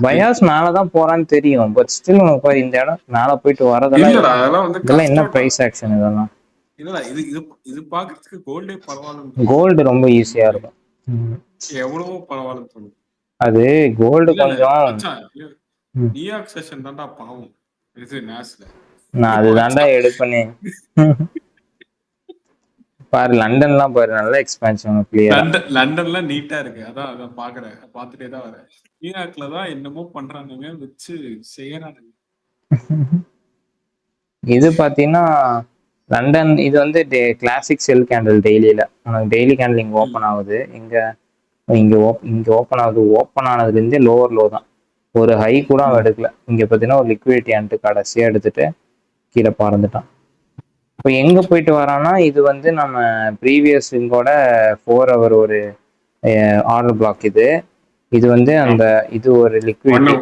பயாஸ் மேலதான் போறான்னு தெரியும். பட் ஸ்டில் உனக்கு இந்த இடம் மேல போயிட்டு வரதெல்லாம் என்ன பிரைஸ் ஆக்ஷன் இதெல்லாம்? இது பாக்குறதுக்கு கோல்டே பரவாயில்ல. கோல்டு ரொம்ப ஈஸியா இருக்கும். எவ்வளவோ பரவாயில்ல. அது கோல்டு கொஞ்சம் நியூயார்க் செஷன் தான்டா பாவம். இது நாஸ்ல நான் அதுதான்டா எடுப்பேனே. பாரு லண்டன்லாம் பாரு நல்ல எக்ஸ்பான்ஷன் கிளியரா. லண்டன்ல நீட்டா இருக்கு. அதான் பாக்குறேன், பாத்துட்டே தான் வரேன். நியூயார்க்ல தான் என்னமோ பண்றானுங்க வச்சு செய்யறானுங்க. இது பாத்தீங்கன்னா லண்டன் இது வந்து கிளாசிக் செல் கேண்டில் டெய்லியில உனக்கு டெய்லி கேண்டில் இங்க ஓப்பன் ஆகுது. இங்க ஓப்பன் ஆகுது. ஓப்பன் ஆனதுல இருந்தே லோவர் லோ தான், ஒரு ஹை கூட அவன் எடுக்கல. இங்க பாத்தீங்கன்னா ஒரு லிக்விடிட்டி அன்ட்டு கடைசியா எடுத்துட்டு கீழே பறந்துட்டான். இப்போ எங்க போயிட்டு வரான்னா இது வந்து நம்ம ப்ரீவியஸ் இங்கோட 4 hour ஒரு ஆர்டர் பிளாக். இது வந்து அந்த இது ஒரு லிக்விடிட்டி.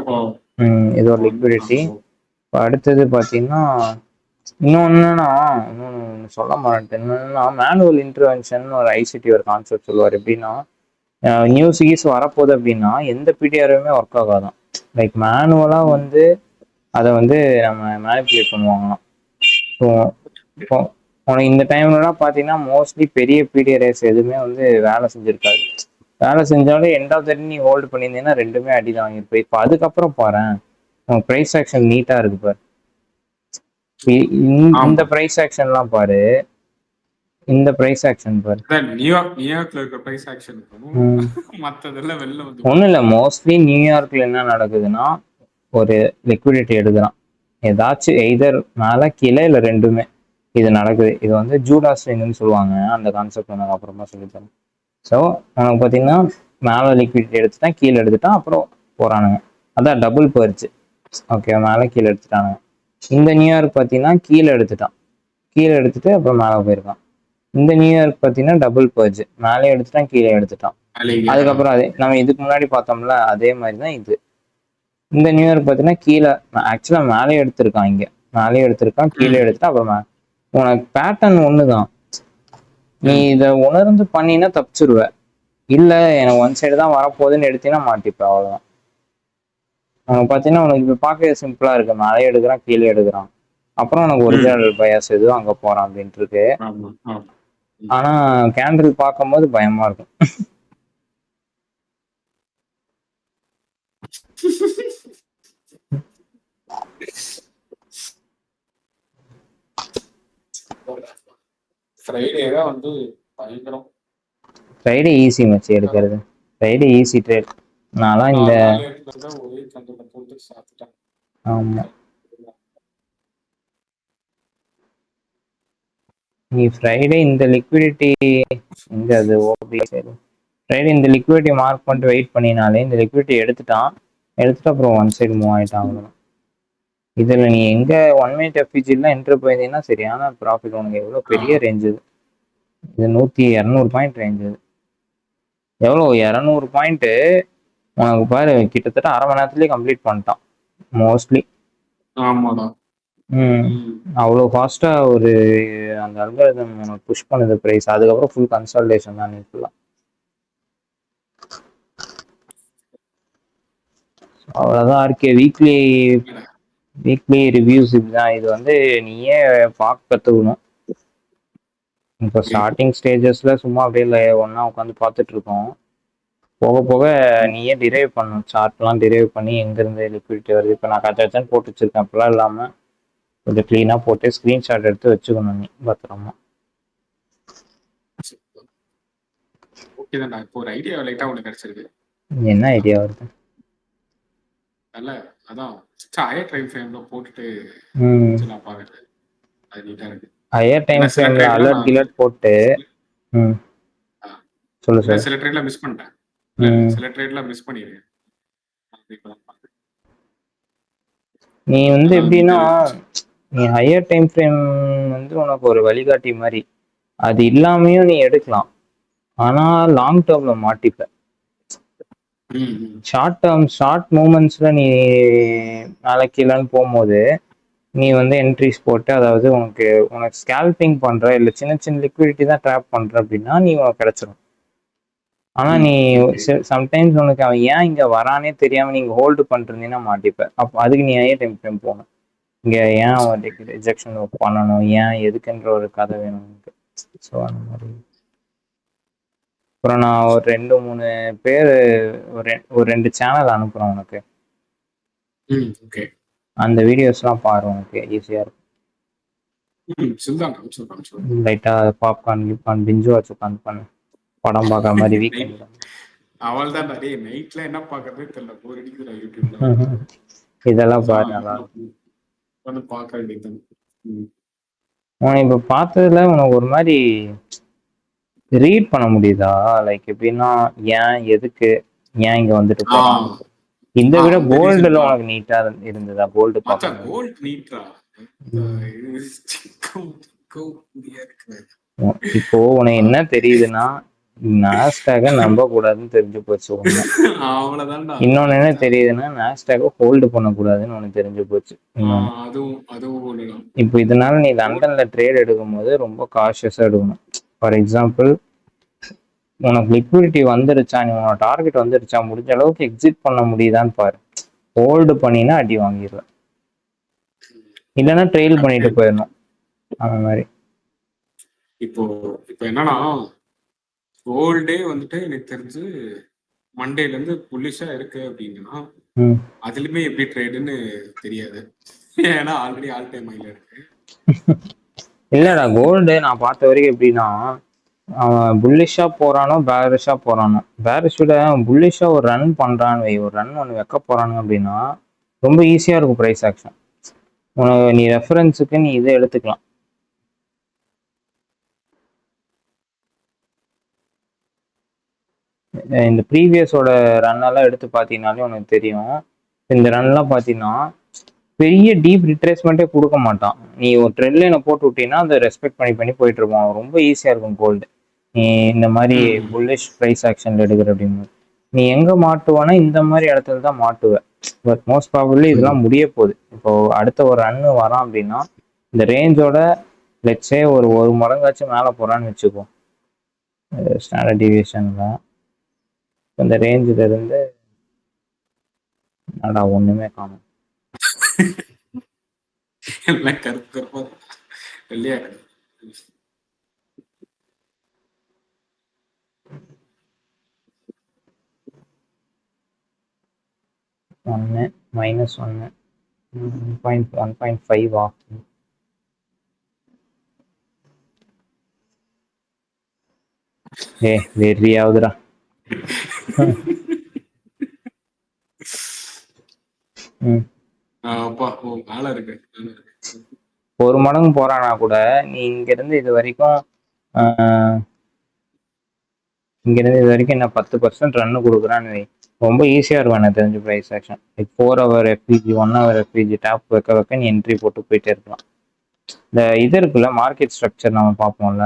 இது ஒரு லிக்விடிட்டி. இப்போ அடுத்தது பார்த்தீங்கன்னா இன்னொன்னு சொல்ல மாட்டேன். என்னன்னா மேனுவல் இன்டர்வென்ஷன் ஒரு ஐசிடி ஒரு கான்செப்ட் சொல்லுவார். எப்படின்னா நியூஸ் வரப்போகுது அப்படின்னா எந்த பிடிஆருமே ஒர்க் ஆகாதான். லைக் மேனுவலா வந்து அதை வந்து நம்ம மேனிப்புலேட் பண்ணுவாங்களாம். ஸோ இப்போ உனக்கு இந்த டைம்லலாம் பார்த்தீங்கன்னா மோஸ்ட்லி பெரிய பீரியட் எதுவுமே வந்து வேலை செஞ்சிருக்காது. வேலை செஞ்சாலும் எண்ட் ஆஃப் த டே நீ ஹோல்டு பண்ணியிருந்தீங்கன்னா ரெண்டுமே அடி தான் வாங்கியிருப்போம். இப்போ அதுக்கப்புறம் பாரு உன் ப்ரைஸ் ஆக்ஷன் நீட்டாக இருக்கு பாரு. இந்த ப்ரைஸ் ஆக்ஷன்லாம் பாரு, இந்த ப்ரைஸ் ஆக்ஷன் பாரு. நியூயார்க்ல இருக்க ப்ரைஸ் ஆக்ஷனுக்கும் மற்றதெல்லாம் வெளில வந்து ஒன்றும் இல்லை. மோஸ்ட்லி நியூயார்க்ல என்ன நடக்குதுன்னா ஒரு லிக்விடிட்டி எடுக்கிறான், ஏதாச்சும் எய்தர் மேலே கீழே இல்லை ரெண்டுமே இது நடக்குது. இது வந்து ஜூடாஸ் ரிங்னு சொல்லுவாங்க. அந்த கான்செப்ட் எனக்கு அப்புறமா சொல்லித்தரேன். ஸோ நமக்கு பார்த்தீங்கன்னா மேலே லிக்விடிட்டி எடுத்துட்டான், கீழே எடுத்துட்டான், அப்புறம் போகிறானுங்க. அதான் டபுள் பர்ச்சு. ஓகே, மேலே கீழே எடுத்துட்டானுங்க. இந்த நியூயார்க் பார்த்தீங்கன்னா கீழே எடுத்துட்டான், கீழே எடுத்துட்டு அப்புறம் மேலே போயிருக்கான். இந்த நியூயார்க் பார்த்தீங்கன்னா டபுள் பர்ஜ், மேலே எடுத்துட்டான் கீழே எடுத்துட்டான். அதுக்கப்புறம் அதே நம்ம இதுக்கு முன்னாடி பார்த்தோம்ல அதே மாதிரி தான் இது. இந்த நியூயார்க் பார்த்தீங்கன்னா கீழே ஆக்சுவலாக மேலே எடுத்திருக்கான், இங்கே மேலே எடுத்திருக்கான், கீழே எடுத்துட்டான், அப்புறம் உனக்கு பேட்டர்ன் ஒன்று தான். நீ இதை உணர்ந்து பண்ணினா தப்பிச்சிருவ. இல்லை எனக்கு ஒன் சைடு தான் வரப்போகுதுன்னு எடுத்தீங்கன்னா மாட்டிப்ப, அவ்வளோதான். உனக்கு பார்த்தீங்கன்னா உனக்கு இப்போ பார்க்க சிம்பிளாக இருக்கு, மேலே எடுக்கிறான் கீழே எடுக்கிறான், அப்புறம் உனக்கு ஒரிஜினல் பயாஸ் எதுவும் அங்கே போகிறான் அப்படின்ட்டு இருக்கு. ஆனா கேண்டில் பார்க்கும்போது பயமா இருக்கும். ஃப்ரைடே ஈஸி மச்சி எடுக்கிறது. Friday easy trade. நான்லாம் இந்த ஆமா நீ ஃப்ரைடே இந்த லிக்விடிட்டி எங்க அது ஓபி ஃப்ரைடே இந்த லிக்விடிட்டி மார்க் பண்ணிட்டு வெயிட் பண்ணினாலே இந்த லிக்விடிட்டி எடுத்துட்டு அப்புறம் ஒன் சைடு மூவ் ஆயிட்டாங்க. இதுல நீ எங்க 1 மினிட் எஃபிஜிலாம் என்ட்ரு போயிருந்தீங்கன்னா சரியான ப்ராஃபிட். உனக்கு எவ்வளோ பெரிய ரேஞ்சு இது 100-200 பாயிண்ட் ரேஞ்சு. எவ்வளோ 200 பாயிண்ட்டு உனக்கு பாரு, கிட்டத்தட்ட அரை மணி நேரத்துலேயே கம்ப்ளீட் பண்ணிட்டான் மோஸ்ட்லி. அவ்வளோ ஃபாஸ்டா ஒரு அந்த அல்காரிதம் உனக்கு புஷ் பண்ணுது ப்ரைஸ். அதுக்கப்புறம் ஃபுல் கன்சால்டேஷன் தான். நீ ஃபுல்லாக அவ்வளோதான் இருக்கே. வீக்லி ரிவ்யூஸ் இதுதான். இது வந்து நீயே பார்க்க கற்றுக்கணும். இப்போ ஸ்டார்டிங் ஸ்டேஜஸ்ல சும்மா அப்படியே ஒன்றா உட்காந்து பார்த்துட்டு இருக்கோம். போக போக நீயே டிரைவ் பண்ணணும், சார்ட்லாம் டிரைவ் பண்ணி எங்கேருந்து லிக்விடிட்டி வருது. இப்போ நான் கச்சாச்சான்னு போட்டு வச்சிருக்கேன், அப்படிலாம் இல்லாமல் கொஞ்சம் க்ளீனாக போட்டு ஸ்க்ரீன்ஷாட் எடுத்து வச்சுக்கணும் நீ பத்திரமா. இப்போ ஒரு ஐடியா லைட்டா ஒன்று கிடைச்சிருக்கு. என்ன ஐடியா வருது? நல்ல அதான் ஹையர் டைம் ஃப்ரேம்ல போட்டுட்டு நான் பார்க்கறது அது நீட்டா இருக்கு. ஹையர் டைம் ஃப்ரேம்ல அலர்ட் கிலர்ட் போட்டு சொல்லு. சில ட்ரேட்ல மிஸ் பண்ணிட்டேன், சில ட்ரேட்ல மிஸ் பண்ணிருக்கேன். நீ வந்து எப்படின்னா நீ ஹையர் டைம் ஃப்ரேம் வந்து உனக்கு ஒரு வழிகாட்டி மாதிரி, அது இல்லாமையும் நீ எடுக்கலாம். ஆனா லாங் டேர்ம்ல மாட்டிப்ப. ஷார்ட் மூமெண்ட்ஸ்ல நீ நாளைக்கு கீழேன்னு போகும்போது நீ வந்து என்ட்ரிஸ் போட்டு, அதாவது உனக்கு ஸ்கேல்பிங் பண்ற இல்லை சின்ன சின்ன லிக்விடிட்டி தான் ட்ராப் பண்ற அப்படின்னா நீ உனக்கு கிடைச்சிடும். ஆனா நீ சம்டைம்ஸ் உனக்கு அவன் ஏன் இங்க வரானே தெரியாம நீங்க ஹோல்டு பண்றீங்கன்னா மாட்டிப்ப. அப்போ அதுக்கு நீ ஹையர் டைம் ஃப்ரேம் போகணும். இங்க ஏன் அவன் ரிஜெக்ஷன் பண்ணணும், ஏன் எதுக்குன்ற ஒரு கதை வேணும் எனக்கு. ஸோ அந்த மாதிரி அப்புறம் நான் ஒரு 2-3 பேர் ஒரு 2 சேனல் அனுப்புறேன் உனக்கு. அந்த வீடியோஸ்லாம் பாரு, உனக்கு ஈஸியா இருக்கும். லைட்டா பாப்கார்ன் பிஞ்சு வச்சு உட்காந்து பண்ணு, படம் பார்க்குற மாதிரி வீக்கெண்ட். அவள்தான் நிறைய நைட்ல என்ன பார்க்கறதே தெரியல, போர் அடிக்குது யூடியூப்ல. இதெல்லாம் பாரு, நல்லா இருக்கும். வந்து பார்க்க வேண்டியது. உனக்கு இப்போ பார்த்ததுல உனக்கு ஒரு மாதிரி ரீட் பண்ண முடியுதா? லைக் எப்படின்னா ஏன் எதுக்கு ஏன் இங்க வந்துட்டு போறான். இந்த விட கோல்டுல உனக்கு நீட்டா இருந்ததா? கோல்டு பார்த்தா கோல்ட் நீட்டா இப்போ உனக்கு என்ன தெரியுதுன்னா நாஸ்டாக நம்ப கூடாதுன்னு தெரிஞ்சு போச்சு ஒண்ணு. இன்னொன்னு என்ன தெரியுதுன்னா நாஸ்டாக ஹோல்டு பண்ணக்கூடாதுன்னு உனக்கு தெரிஞ்சு போச்சு. இப்போ இதனால நீ லண்டன்ல ட்ரேட் எடுக்கும் போது ரொம்ப காஷியஸா எடுக்கணும். ஃபார் எக்ஸாம்பிள், உனக்கு லிக்விடிட்டி வந்துருச்சா, நீ உனக்கு டார்கெட் வந்துருச்சா, முடிஞ்ச அளவுக்கு எக்ஸிட் பண்ண முடியுதான்னு பாரு. ஹோல்டு பண்ணினா அடி வாங்கிடுவேன். இல்லைன்னா ட்ரெயில் பண்ணிட்டு போயிடணும் அந்த மாதிரி. இப்போ இப்போ என்னன்னா கோல்டே வந்துட்டு எனக்கு தெரிஞ்சு மண்டேல இருந்து புல்லிஷா இருக்கு அப்படின்னா அதுலயுமே எப்படி ட்ரேடுன்னு தெரியாது. ஏன்னா ஆல்ரெடி ஆல் டைம் ஹைல இருக்கு. இல்லடா கோல்டு நான் பார்த்த வரைக்கும் எப்படின்னா அவன் புல்லிஷா போறானோ பேரிஷா போறானோ, பேரிஷோட புல்லிஷா ஒரு ரன் பண்றான்னு வை, ஒரு ரன் ஒன்று வைக்க போறானு அப்படின்னா ரொம்ப ஈஸியா இருக்கும் ப்ரைஸ் ஆக்ஷன். உனக்கு நீ ரெஃபரன்ஸுக்கு நீ இதை எடுத்துக்கலாம். இந்த ப்ரீவியஸோட ரன்னெல்லாம் எடுத்து பார்த்தீங்கன்னாலே உனக்கு தெரியும். இந்த ரன்லாம் பார்த்தீங்கன்னா பெரிய டீப் ரிட்ரேஸ்மெண்ட்டே கொடுக்க மாட்டான். நீ ஒரு ட்ரெண்ட் லைனை போட்டு விட்டீங்கன்னா அதை ரெஸ்பெக்ட் பண்ணி போயிட்டு இருப்பான். ரொம்ப ஈஸியாக இருக்கும் கோல்டு நீ இந்த மாதிரி புல்லிஷ் ப்ரைஸ் ஆக்ஷன்ல எடுக்கிற அப்படின்னு. நீ எங்க மாட்டுவானா இந்த மாதிரி இடத்துல தான் மாட்டுவ. பட் மோஸ்ட் ப்ராபப்லி இதெல்லாம் முடிய போகுது. இப்போ அடுத்த ஒரு ரன்னு வரான் அப்படின்னா இந்த ரேஞ்சோட லெட்ஸே ஒரு மடங்காச்சும் மேலே போறான்னு வச்சுக்கோ ஸ்டாண்டர்ட் டிவியேஷன்ல. இந்த ரேஞ்சில இருந்து என்னடா ஒண்ணுமே காணும். எல்லாம் கருப்பு கருப்பா வெள்ளையா கிடக்கு. ஒன்று -1 1.5 ஆஃப். வெறியாவதுடா. அப்பா மேல இருக்கு. ஒரு மடங்கு போறானா கூட நீ இங்க இருந்து இது வரைக்கும் என்ன 10% ரன் கொடுக்குறான்னு ரொம்ப ஈஸியா இருக்கும் எனக்கு தெரிஞ்சு price action. Like 4 hour FVG 1 hour FVG tap வைக்க நீ என்ட்ரி போட்டு போயிட்டே இருக்கலாம். இந்த இது இருக்குல்ல மார்க்கெட் ஸ்ட்ரக்சர் நம்ம பார்ப்போம்ல,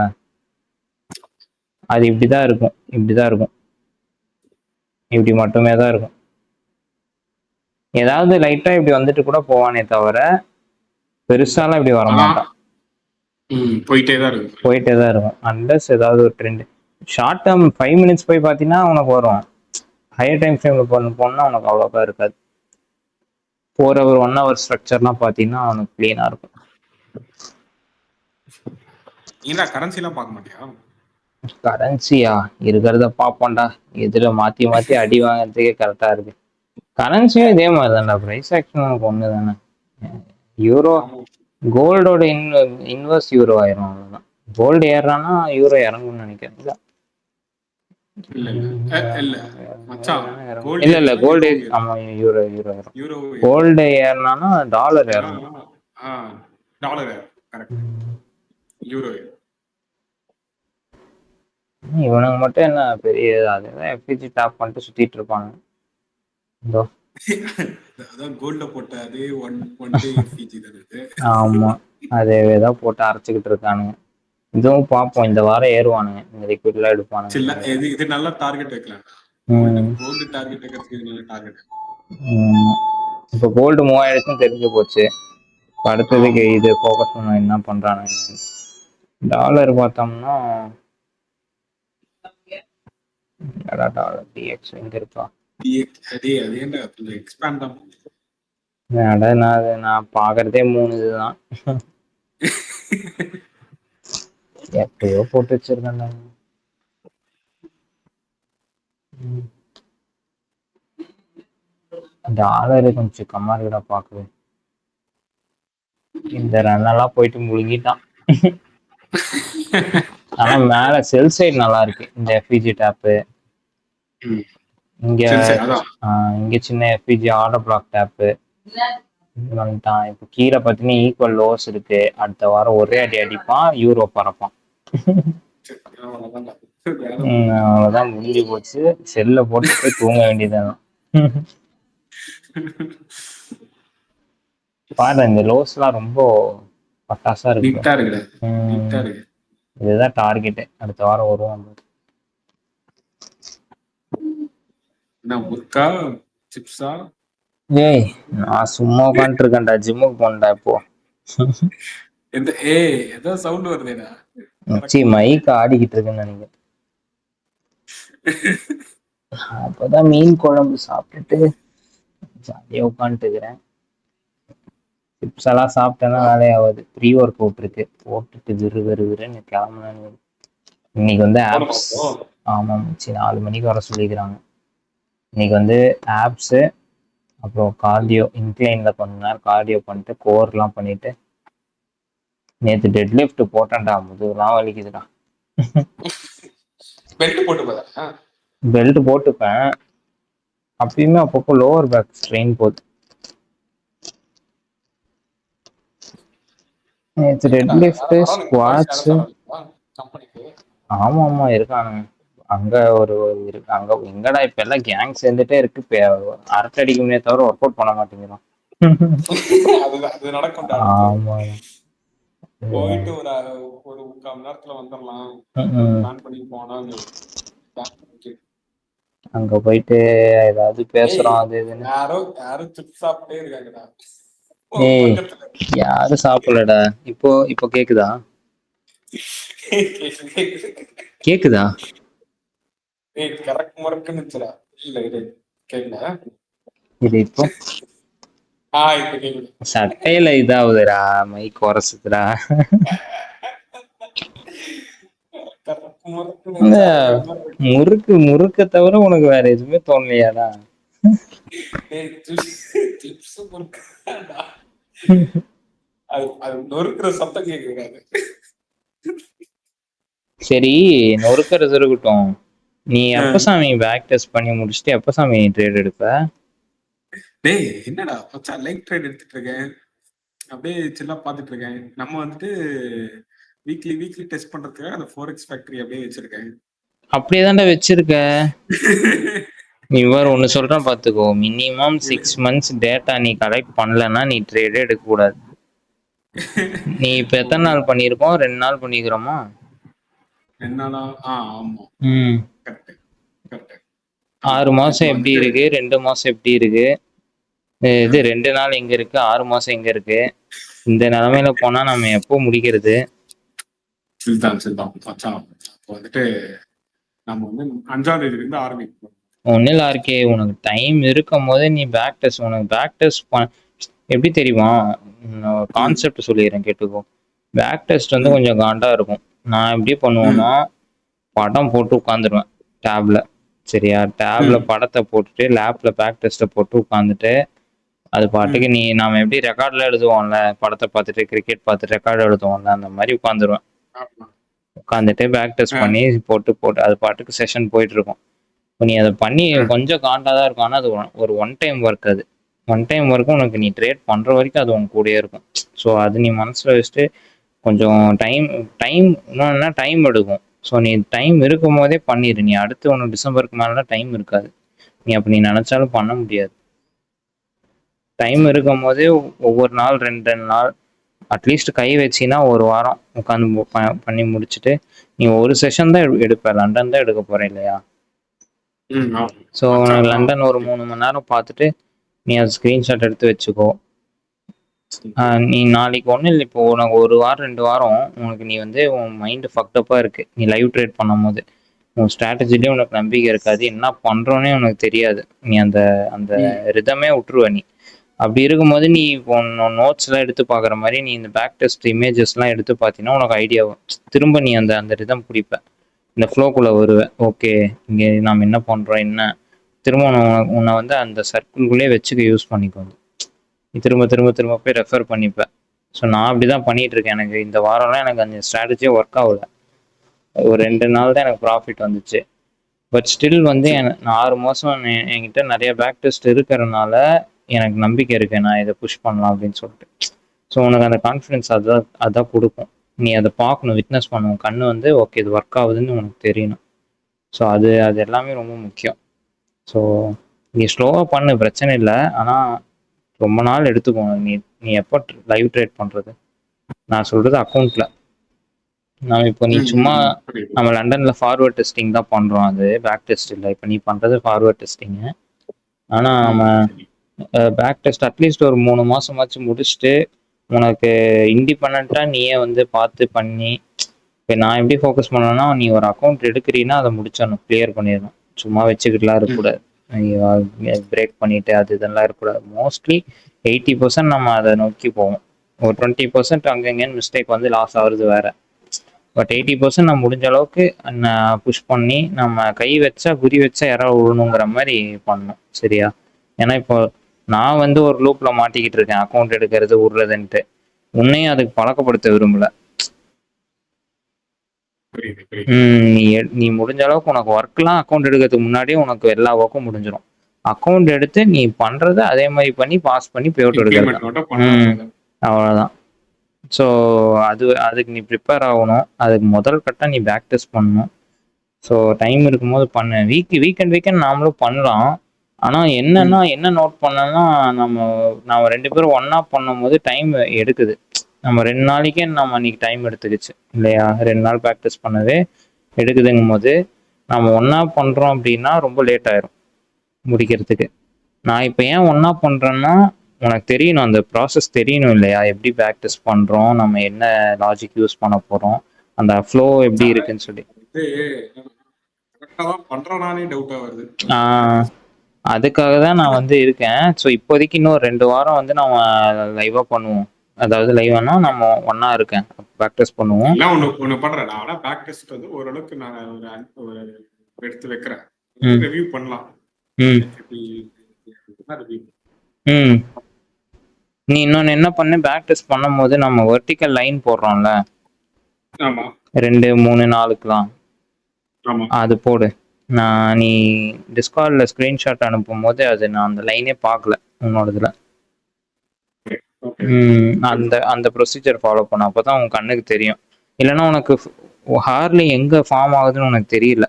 அது இப்படிதான் இருக்கும். இப்படி மட்டுமே தான் இருக்கும். ஏதாவது லைட்டா இப்படி வந்துட்டு கூட போவானே தவிர பெருசாலாம் இப்படி வரமாட்டான். போயிட்டே தான் இருக்கும். அண்டர்ஸ் ஏதாவது ஒரு ட்ரெண்ட் ஷார்ட் டேர்ம் 5 மினிட்ஸ் போய் பார்த்தீங்கன்னா உனக்கு வரும். ஹையர் டைம் ஃப்ரேம்ல போனா உனக்கு அவ்வளோக்கா இருக்காது. 4 ஹவர் 1 ஹவர் ஸ்ட்ரக்சர்லாம் பார்த்தீங்கன்னா உனக்கு கிளீனா இருக்கும். கரன்சிலாம் பார்க்க மாட்டியா? கரன்சியா இருக்கிறத பார்ப்போம்டா. எதிர மாத்தி அடி வாங்குறதுக்கே கரெக்டா இருக்கு. கரன்சியும் இதே மாதிரி தான்டா. ப்ரைஸ் ஆக்ஷன் உனக்கு ஒன்று தானே. யூரோ கோல்டோட இன்வெர்ஸ் யூரோ ஆயிரும். அவ்வளோதான். கோல்டு ஏறானா யூரோ இறங்கும்னு நினைக்கிறேன். இல்ல கோல்டு ஆமா யூரோ கோல்டு ஏறினானா டாலர் ஏறணும். இவனுங்க மட்டும் என்ன பெரிய அதுதான் எஃபிஜி டாப் பண்ணிட்டு சுத்திட்டு இருப்பாங்க. ஆமா அதேதான் போட்டு அரைச்சுக்கிட்டு இருக்கானுங்க. இதுவும் பார்ப்போம். இந்த வாரம் ஏறுவானுங்க. இந்த லிக்விட்லாம் எடுப்பானுங்க. இது நல்ல டார்கெட் வைக்கலாம். கோல்டு டார்கெட் வைக்கிறதுக்கு இது நல்ல டார்கெட். இப்போ கோல்டு 3000 தெரிஞ்சு போச்சு. அடுத்ததுக்கு இது ஃபோக்கஸ் பண்ண என்ன பண்றானுங்க. டாலர் பார்த்தோம்னா டாலர் டிஎக்ஸ் எங்க இருக்கா? நான் பாக்குறதே 3 இதுதான். எப்பயோ போட்டு வச்சிருக்கேன். டாலரு கொஞ்சம் கம்மா இருக்கா பாக்குது. இந்த ரன்னெல்லாம் போயிட்டு முழுங்கிட்டான். ஆனா மேல செல் சைடு நல்லா இருக்கு. இந்த எஃபிஜி டேப்பு இங்க சின்ன எஃபிஜி ஆர்டர் பிளாக் டேப்பு வந்துட்டான். இப்போ கீழே பார்த்தீங்கன்னா ஈக்குவல் லோஸ் இருக்கு. அடுத்த வாரம் ஒரே அடி அடிப்பான், யூரோ பறப்பான். அவ்வளவுதான் முடிஞ்சு போச்சு. செல்ல போட்டு போய் தூங்க வேண்டியதுதான். பாரு இந்த லோஸ் எல்லாம் ரொம்ப பட்டாசா இருக்கு. இதுதான் டார்கெட். அடுத்த வாரம் வருவான். ஏய் நான் சும்மா உட்காந்துட்டு இருக்கேன்டா. ஜிம்முக்கு போனடா இப்போ. ஏதோ சவுண்ட் வருதுடா. மைக் ஆடிக்கிட்டு இருக்குன்னு நினைக்கிறேன். அப்பதான் மீன் குழம்பு சாப்பிட்டுட்டு ஜாலியா உட்காந்துட்டு இருக்கிறேன். சிப்ஸ் எல்லாம் சாப்பிட்டேன்னா வேலையாகாது. ப்ரீ ஒர்க் அவுட் இருக்கு, போட்டுட்டு விறுவிறுன்னு கிளம்புனேன். இன்னைக்கு வந்து ஆப்ஸ், ஆமாம் மச்சி 4 மணிக்கு வர சொல்லிக்கிறாங்க. இன்னைக்கு வந்து ஆப்ஸு, அப்புறம் கார்டியோ, இன்க்ளைன்ல கொஞ்ச நேரம் கார்டியோ பண்ணிட்டு கோர்லாம் பண்ணிட்டு. நேற்று டெட் லிஃப்ட் போட்டேன்டா, முதுகுலாம் வலிக்குதுடா. பெல்ட் போட்டுப்பேன், அப்பயுமே அப்பப்போ லோவர் பேக் ஸ்ட்ரெயின் போகுது. நேற்று டெட் லிஃப்ட், ஸ்குவாட்ஸ். ஆமா ஆமா இருக்கானுங்க அங்க. இருக்கு அங்க. எங்கடா இப்ப எல்லாம் கேங் சேர்ந்துட்டே இருக்கு, அரட்டை அடிக்குமே தவிர ஒர்க் அவுட் பண்ண மாட்டேங்கிறோம். ஆமா போயிட்டு ஒரு 3/4 மணி நேரத்துல வந்துடலாம் பிளான் பண்ணி போனா. அங்க போயிட்டு ஏதாவது பேசுறோம் அது இதுன்னு. யாரும் சிப்ஸ் சாப்பிட்டே இருக்காங்கடா. ஏய் யாரும் சாப்பிடலடா. இப்போ கேக்குதா? கேக்குதா? கரெக்ட் முறக்குன்னு இருந்துச்சுடா. இல்ல இது கேக்கல. இது இப்போ சட்டையில இதாகுதுடா, மைக் உரசுதுடா. முறுக்க தவிர உனக்கு வேற எதுவுமே தோணலையாடா? சரி, நொறுக்கிறது இருக்கட்டும். நீ எப்ப சாமி பேக் டெஸ்ட் பண்ணி முடிச்சுட்டு எப்ப சாமி ட்ரேட் எடுப்ப? டேய் என்னடா மச்சான், லைக் ட்ரேட் எடுத்துட்டு இருக்கேன், அப்படியே சில்லா பாத்துட்டு இருக்கேன். நம்ம வந்துட்டு வீக்லி டெஸ்ட் பண்றதுக்காக அந்த ஃபோரெக்ஸ் ஃபேக்டரி அப்படியே வச்சிருக்கேன். அப்படியே தான்டா வச்சிருக்க. நீ வேற ஒண்ணு சொல்றேன் பாத்துக்கோ, மினிமம் 6 months டேட்டா நீ கலெக்ட் பண்ணலன்னா நீ ட்ரேடே எடுக்க கூடாது. நீ இப்ப எத்தனை நாள் பண்ணிருக்கோம்? 2 நாள் பண்ணிக்கிறோமா? 2 நாளா? ஆமா. 6 மாசம் எப்படி இருக்கு, 2 மாசம் எப்படி இருக்கு, இது 2 நாள் எங்க இருக்கு, 6 மாசம் எங்க இருக்கு? இந்த நிலைமையில போனா நம்ம எப்போ முடிக்கிறது? வந்துட்டு நம்ம வந்து 5ஆம் தேதியில இருந்து ஆரம்பிக்கணும். ஒன்னும் இல்ல இருக்கே, உனக்கு டைம் இருக்கும் போதே நீ பேக் டெஸ்ட், உனக்கு பேக் டெஸ்ட் எப்படி தெரியுமா? கான்செப்ட் சொல்லிடுறேன் கேட்டுக்கோ. பேக் டெஸ்ட் வந்து கொஞ்சம் காண்டா இருக்கும். நான் எப்படி பண்ணுவேன்னா, படம் போட்டு உட்காந்துருவேன் டேப்ல. சரியா? டேப்ல படத்தை போட்டுட்டு லேப்ல பேக் டெஸ்ட்டை போட்டு உட்காந்துட்டு, அது பாட்டுக்கு நாம எப்படி ரெக்கார்ட்ல எழுதுவோம்ல, படத்தை பார்த்துட்டு கிரிக்கெட் பார்த்துட்டு ரெக்கார்டு எழுதுவோம்ல, அந்த மாதிரி உட்காந்துருவேன். உட்காந்துட்டு பேக் டெஸ்ட் பண்ணி போட்டு அது பாட்டுக்கு செஷன் போயிட்டு இருக்கும். நீ அதை பண்ணி கொஞ்சம் காண்டா தான் இருக்கும், ஆனால் அது ஒரு ஒன் டைம் ஒர்க். அது ஒன் டைம் ஒர்க்கும் உனக்கு நீ ட்ரேட் பண்ற வரைக்கும் அது உன் கூடயே இருக்கும். ஸோ அது நீ மனசுல வச்சுட்டு கொஞ்சம் இன்னொன்னா டைம் எடுக்கும். ஸோ நீ டைம் இருக்கும் போதே பண்ணிடு. நீ அடுத்து உனக்கு டிசம்பருக்கு மேலாம் டைம் இருக்காது. நீ அப்படி நீ நினைச்சாலும் பண்ண முடியாது. டைம் இருக்கும் போதே ஒவ்வொரு நாள் 2 நாள் அட்லீஸ்ட் கை வச்சின்னா ஒரு வாரம் உட்காந்து பண்ணி முடிச்சுட்டு, நீ ஒரு செஷன் தான் எடுப்ப, லண்டன் தான் எடுக்க போற இல்லையா? ஸோ லண்டன் ஒரு 3 மணி நேரம் பார்த்துட்டு நீ அது ஸ்க்ரீன்ஷாட் எடுத்து வச்சுக்கோ. நீ நாளைக்கு ஒன்றும் இல்லை, இப்போ உனக்கு ஒரு வாரம் 2 வாரம் உனக்கு நீ வந்து உன் மைண்டு ஃபக்டப்பாக இருக்கு, நீ லைவ் ட்ரேட் பண்ணும் போது உன் ஸ்ட்ராட்டஜிலேயே உனக்கு நம்பிக்கை இருக்காது, என்ன பண்ணுறோன்னே உனக்கு தெரியாது, நீ அந்த அந்த ரிதமே விட்டுருவ. நீ அப்படி இருக்கும்போது நீ நோட்ஸ்லாம் எடுத்து பார்க்குற மாதிரி நீ இந்த பேக் டெஸ்ட் இமேஜஸ்லாம் எடுத்து பார்த்தீங்கன்னா உனக்கு ஐடியா திரும்ப நீ அந்த அந்த ரிதம் பிடிப்ப, இந்த ஃப்ளோக்குள்ளே வருவேன். ஓகே, இங்கே நாம் என்ன பண்ணுறோம், என்ன திரும்ப உன்னை வந்து அந்த சர்க்கிள்குள்ளேயே வச்சுக்க யூஸ் பண்ணிக்கோங்க. நீ திரும்ப திரும்ப திரும்ப போய் ரெஃபர் பண்ணிப்பேன். ஸோ நான் அப்படி தான் பண்ணிட்டு இருக்கேன். எனக்கு இந்த வாரம்லாம் எனக்கு அந்த ஸ்ட்ராட்டஜியே ஒர்க் ஆகல. ஒரு 2 நாள் தான் எனக்கு ப்ராஃபிட் வந்துச்சு. பட் ஸ்டில் வந்து நான் 6 மாதம் என்கிட்ட நிறைய பேக் டெஸ்ட் இருக்கிறதுனால எனக்கு நம்பிக்கை இருக்கு, நான் இதை புஷ் பண்ணலாம் அப்படின்னு சொல்லிட்டு. ஸோ உனக்கு அந்த கான்ஃபிடென்ஸ் அதான் கொடுக்கும். நீ அதை பார்க்கணும், விட்னஸ் பண்ணணும், கண்ணு வந்து ஓகே இது ஒர்க் ஆகுதுன்னு உனக்கு தெரியணும். ஸோ அது எல்லாமே ரொம்ப முக்கியம். ஸோ நீ ஸ்லோவாக பண்ணு, பிரச்சனை இல்லை, ஆனால் ரொம்ப நாள் எடுத்துக்கோங்க. நீ எப்போ லைவ் ட்ரேட் பண்ணுறது? நான் சொல்கிறது அக்கௌண்ட்டில். நம்ம இப்போ நீ சும்மா நம்ம லண்டனில் ஃபார்வர்ட் டெஸ்டிங் தான் பண்ணுறோம், அது பேக் டெஸ்ட் இல்லை. இப்போ நீ பண்ணுறது ஃபார்வர்ட் டெஸ்டிங்கு. ஆனால் நம்ம பேக் டெஸ்ட் அட்லீஸ்ட் ஒரு 3 மாதமாச்சு முடிச்சுட்டு உனக்கு இண்டிபெண்ட்டாக நீயே வந்து பார்த்து பண்ணி. இப்போ நான் எப்படி ஃபோக்கஸ் பண்ணேன்னா, நீ ஒரு அக்கௌண்ட் எடுக்கிறீன்னா அதை முடிச்சிடணும், கிளியர் பண்ணிடணும். சும்மா வச்சுக்கிட்டுலாம் இருக்கக்கூடாது, பிரேக் பண்ணிட்டு அது இதெல்லாம் இருக்கக்கூடாது. மோஸ்ட்லி 80% நம்ம அதை நோக்கி போவோம். ஒரு 20% அங்கங்கன்னு மிஸ்டேக் வந்து லாஸ் ஆகுறது வேற. பட் 80% நம்ம முடிஞ்ச அளவுக்கு புஷ் பண்ணி நம்ம கை வச்சா குறி வச்சா யாராவது விழணுங்கிற மாதிரி பண்ணணும். சரியா? ஏன்னா இப்போ நான் வந்து ஒரு லூப்ல மாட்டிக்கிட்டு இருக்கேன், அக்கௌண்ட் எடுக்கிறது விடுறதுன்ட்டு. உன்னையும் அதுக்கு பழக்கப்படுத்த விரும்பல. நீ முடிஞ்ச அளவுக்கு உனக்கு ஒர்க்லாம் அக்கௌண்ட் எடுக்கிறதுக்கு முன்னாடியே உனக்கு எல்லா ஒர்க்கும் முடிஞ்சிடும். அக்கௌண்ட் எடுத்து நீ பண்றத அதே மாதிரி பண்ணி பாஸ் பண்ணி பேவுட் எடுக்கிறது. அவ்வளோதான். ஸோ அதுக்கு நீ ப்ரிப்பேர் ஆகணும். அதுக்கு முதல் கட்டம் நீ பேக் டெஸ்ட் பண்ணணும். ஸோ டைம் இருக்கும்போது பண்ணு. வீக்கெண்ட் நாமளும் பண்ணலாம். ஆனால் என்ன நோட் பண்ணனா, நம்ம 2 பேரும் ஒன்றா பண்ணும் போது டைம் எடுக்குது. நம்ம 2 நாளைக்கே நம்ம அன்றைக்கி டைம் எடுத்துக்கிச்சு இல்லையா? 2 நாள் ப்ராக்டிஸ் பண்ணவே எடுக்குதுங்கும் போது நம்ம ஒன்றா பண்ணுறோம் அப்படின்னா ரொம்ப லேட் ஆயிரும் முடிக்கிறதுக்கு. நான் இப்போ ஏன் ஒன்றா பண்ணுறேன்னா, உனக்கு தெரியணும், அந்த ப்ராசஸ் தெரியணும் இல்லையா? எப்படி ப்ராக்டிஸ் பண்ணுறோம், நம்ம என்ன லாஜிக் யூஸ் பண்ண போகிறோம், அந்த ஃப்ளோ எப்படி இருக்குன்னு சொல்லி. அதுக்காக தான் நான் வந்து இருக்கேன். ஸோ இப்போதைக்கு இன்னும் 2 வாரம் வந்து நம்ம லைவாக பண்ணுவோம். அதாவது லைவ்னா நம்ம ஒன்றா இருக்கேன், ப்ராக்டிஸ் பண்ணுவோம். ஒன்று பண்ணுறேன் நான். ஆனால் ப்ராக்டிஸ் வந்து ஓரளவுக்கு நான் ஒரு எடுத்து வைக்கிறேன், ரிவ்யூ பண்ணலாம். நீ இன்னொன்று என்ன பண்ணு, பேக் டெஸ்ட் பண்ணும் போது நம்ம வெர்டிக்கல் லைன் போடுறோம்ல, 2 3 4க்குலாம் அது போடு. நீ டிஸ்கார்டில் ஸ்க்ரீன்ஷாட் அனுப்பும் போது அது நான் அந்த லைனே பார்க்கல உன்னோடதுல. அந்த ப்ரொசீஜர் ஃபாலோ பண்ண, அப்போ தான் உன் கண்ணுக்கு தெரியும். இல்லைன்னா உனக்கு ஹார்லி எங்கே ஃபார்ம் ஆகுதுன்னு உனக்கு தெரியல.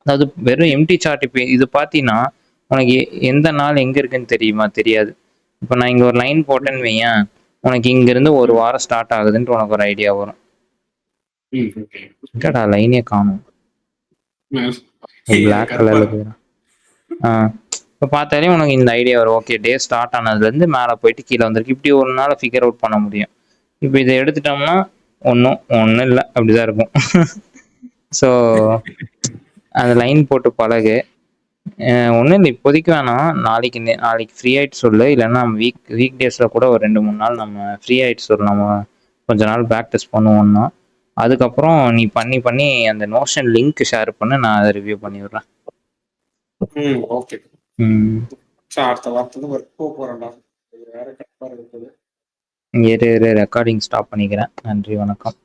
அதாவது வெறும் எம்டி சார்ட். இப்போ இது பார்த்தீங்கன்னா உனக்கு எந்த நாள் எங்கே இருக்குன்னு தெரியுமா? தெரியாது. இப்போ நான் இங்கே ஒரு லைன் போட்டேன்னு வையேன், உனக்கு இங்கேருந்து ஒரு வாரம் ஸ்டார்ட் ஆகுதுன்ட்டு உனக்கு ஒரு ஐடியா வரும். கேடா லைனே காணும், பிளாக் கலர்ல போயிடும். இப்போ பார்த்தாலே உனக்கு இந்த ஐடியா வரும். ஓகே, டே ஸ்டார்ட் ஆனதுலேருந்து மேலே போயிட்டு கீழே வந்திருக்கு. இப்படி ஒரு நாள் ஃபிகர் அவுட் பண்ண முடியும். இப்போ இதை எடுத்துட்டோம்னா ஒன்றும் இல்லை, அப்படிதான் இருக்கும். ஸோ அந்த லைன் போட்டு பழகு. ஒன்றும் இல்லை, இப்போதைக்கு வேணாம். நாளைக்கு ஃப்ரீ ஆகிட்டு சொல்லு. இல்லைன்னா நம்ம வீக் டேஸில் கூட ஒரு 2-3 நாள் நம்ம ஃப்ரீ ஆகிட்டு சொல்லு. நம்ம கொஞ்ச நாள் ப்ராக்டிஸ் பண்ணுவோம்னா அதுக்கப்புறம் நீ பண்ணி அந்த நோஷன் லிங்க் ஷேர் பண்ண, நான் அதை ரிவ்யூ பண்ணி விடுறேன். ஓகே. அடுத்த வாரத்துல ஒர்க் போறேன்டா. வேற கரெக்டா இருக்குது. ரெக்கார்டிங் ஸ்டாப் பண்ணிக்கிறேன். நன்றி, வணக்கம்.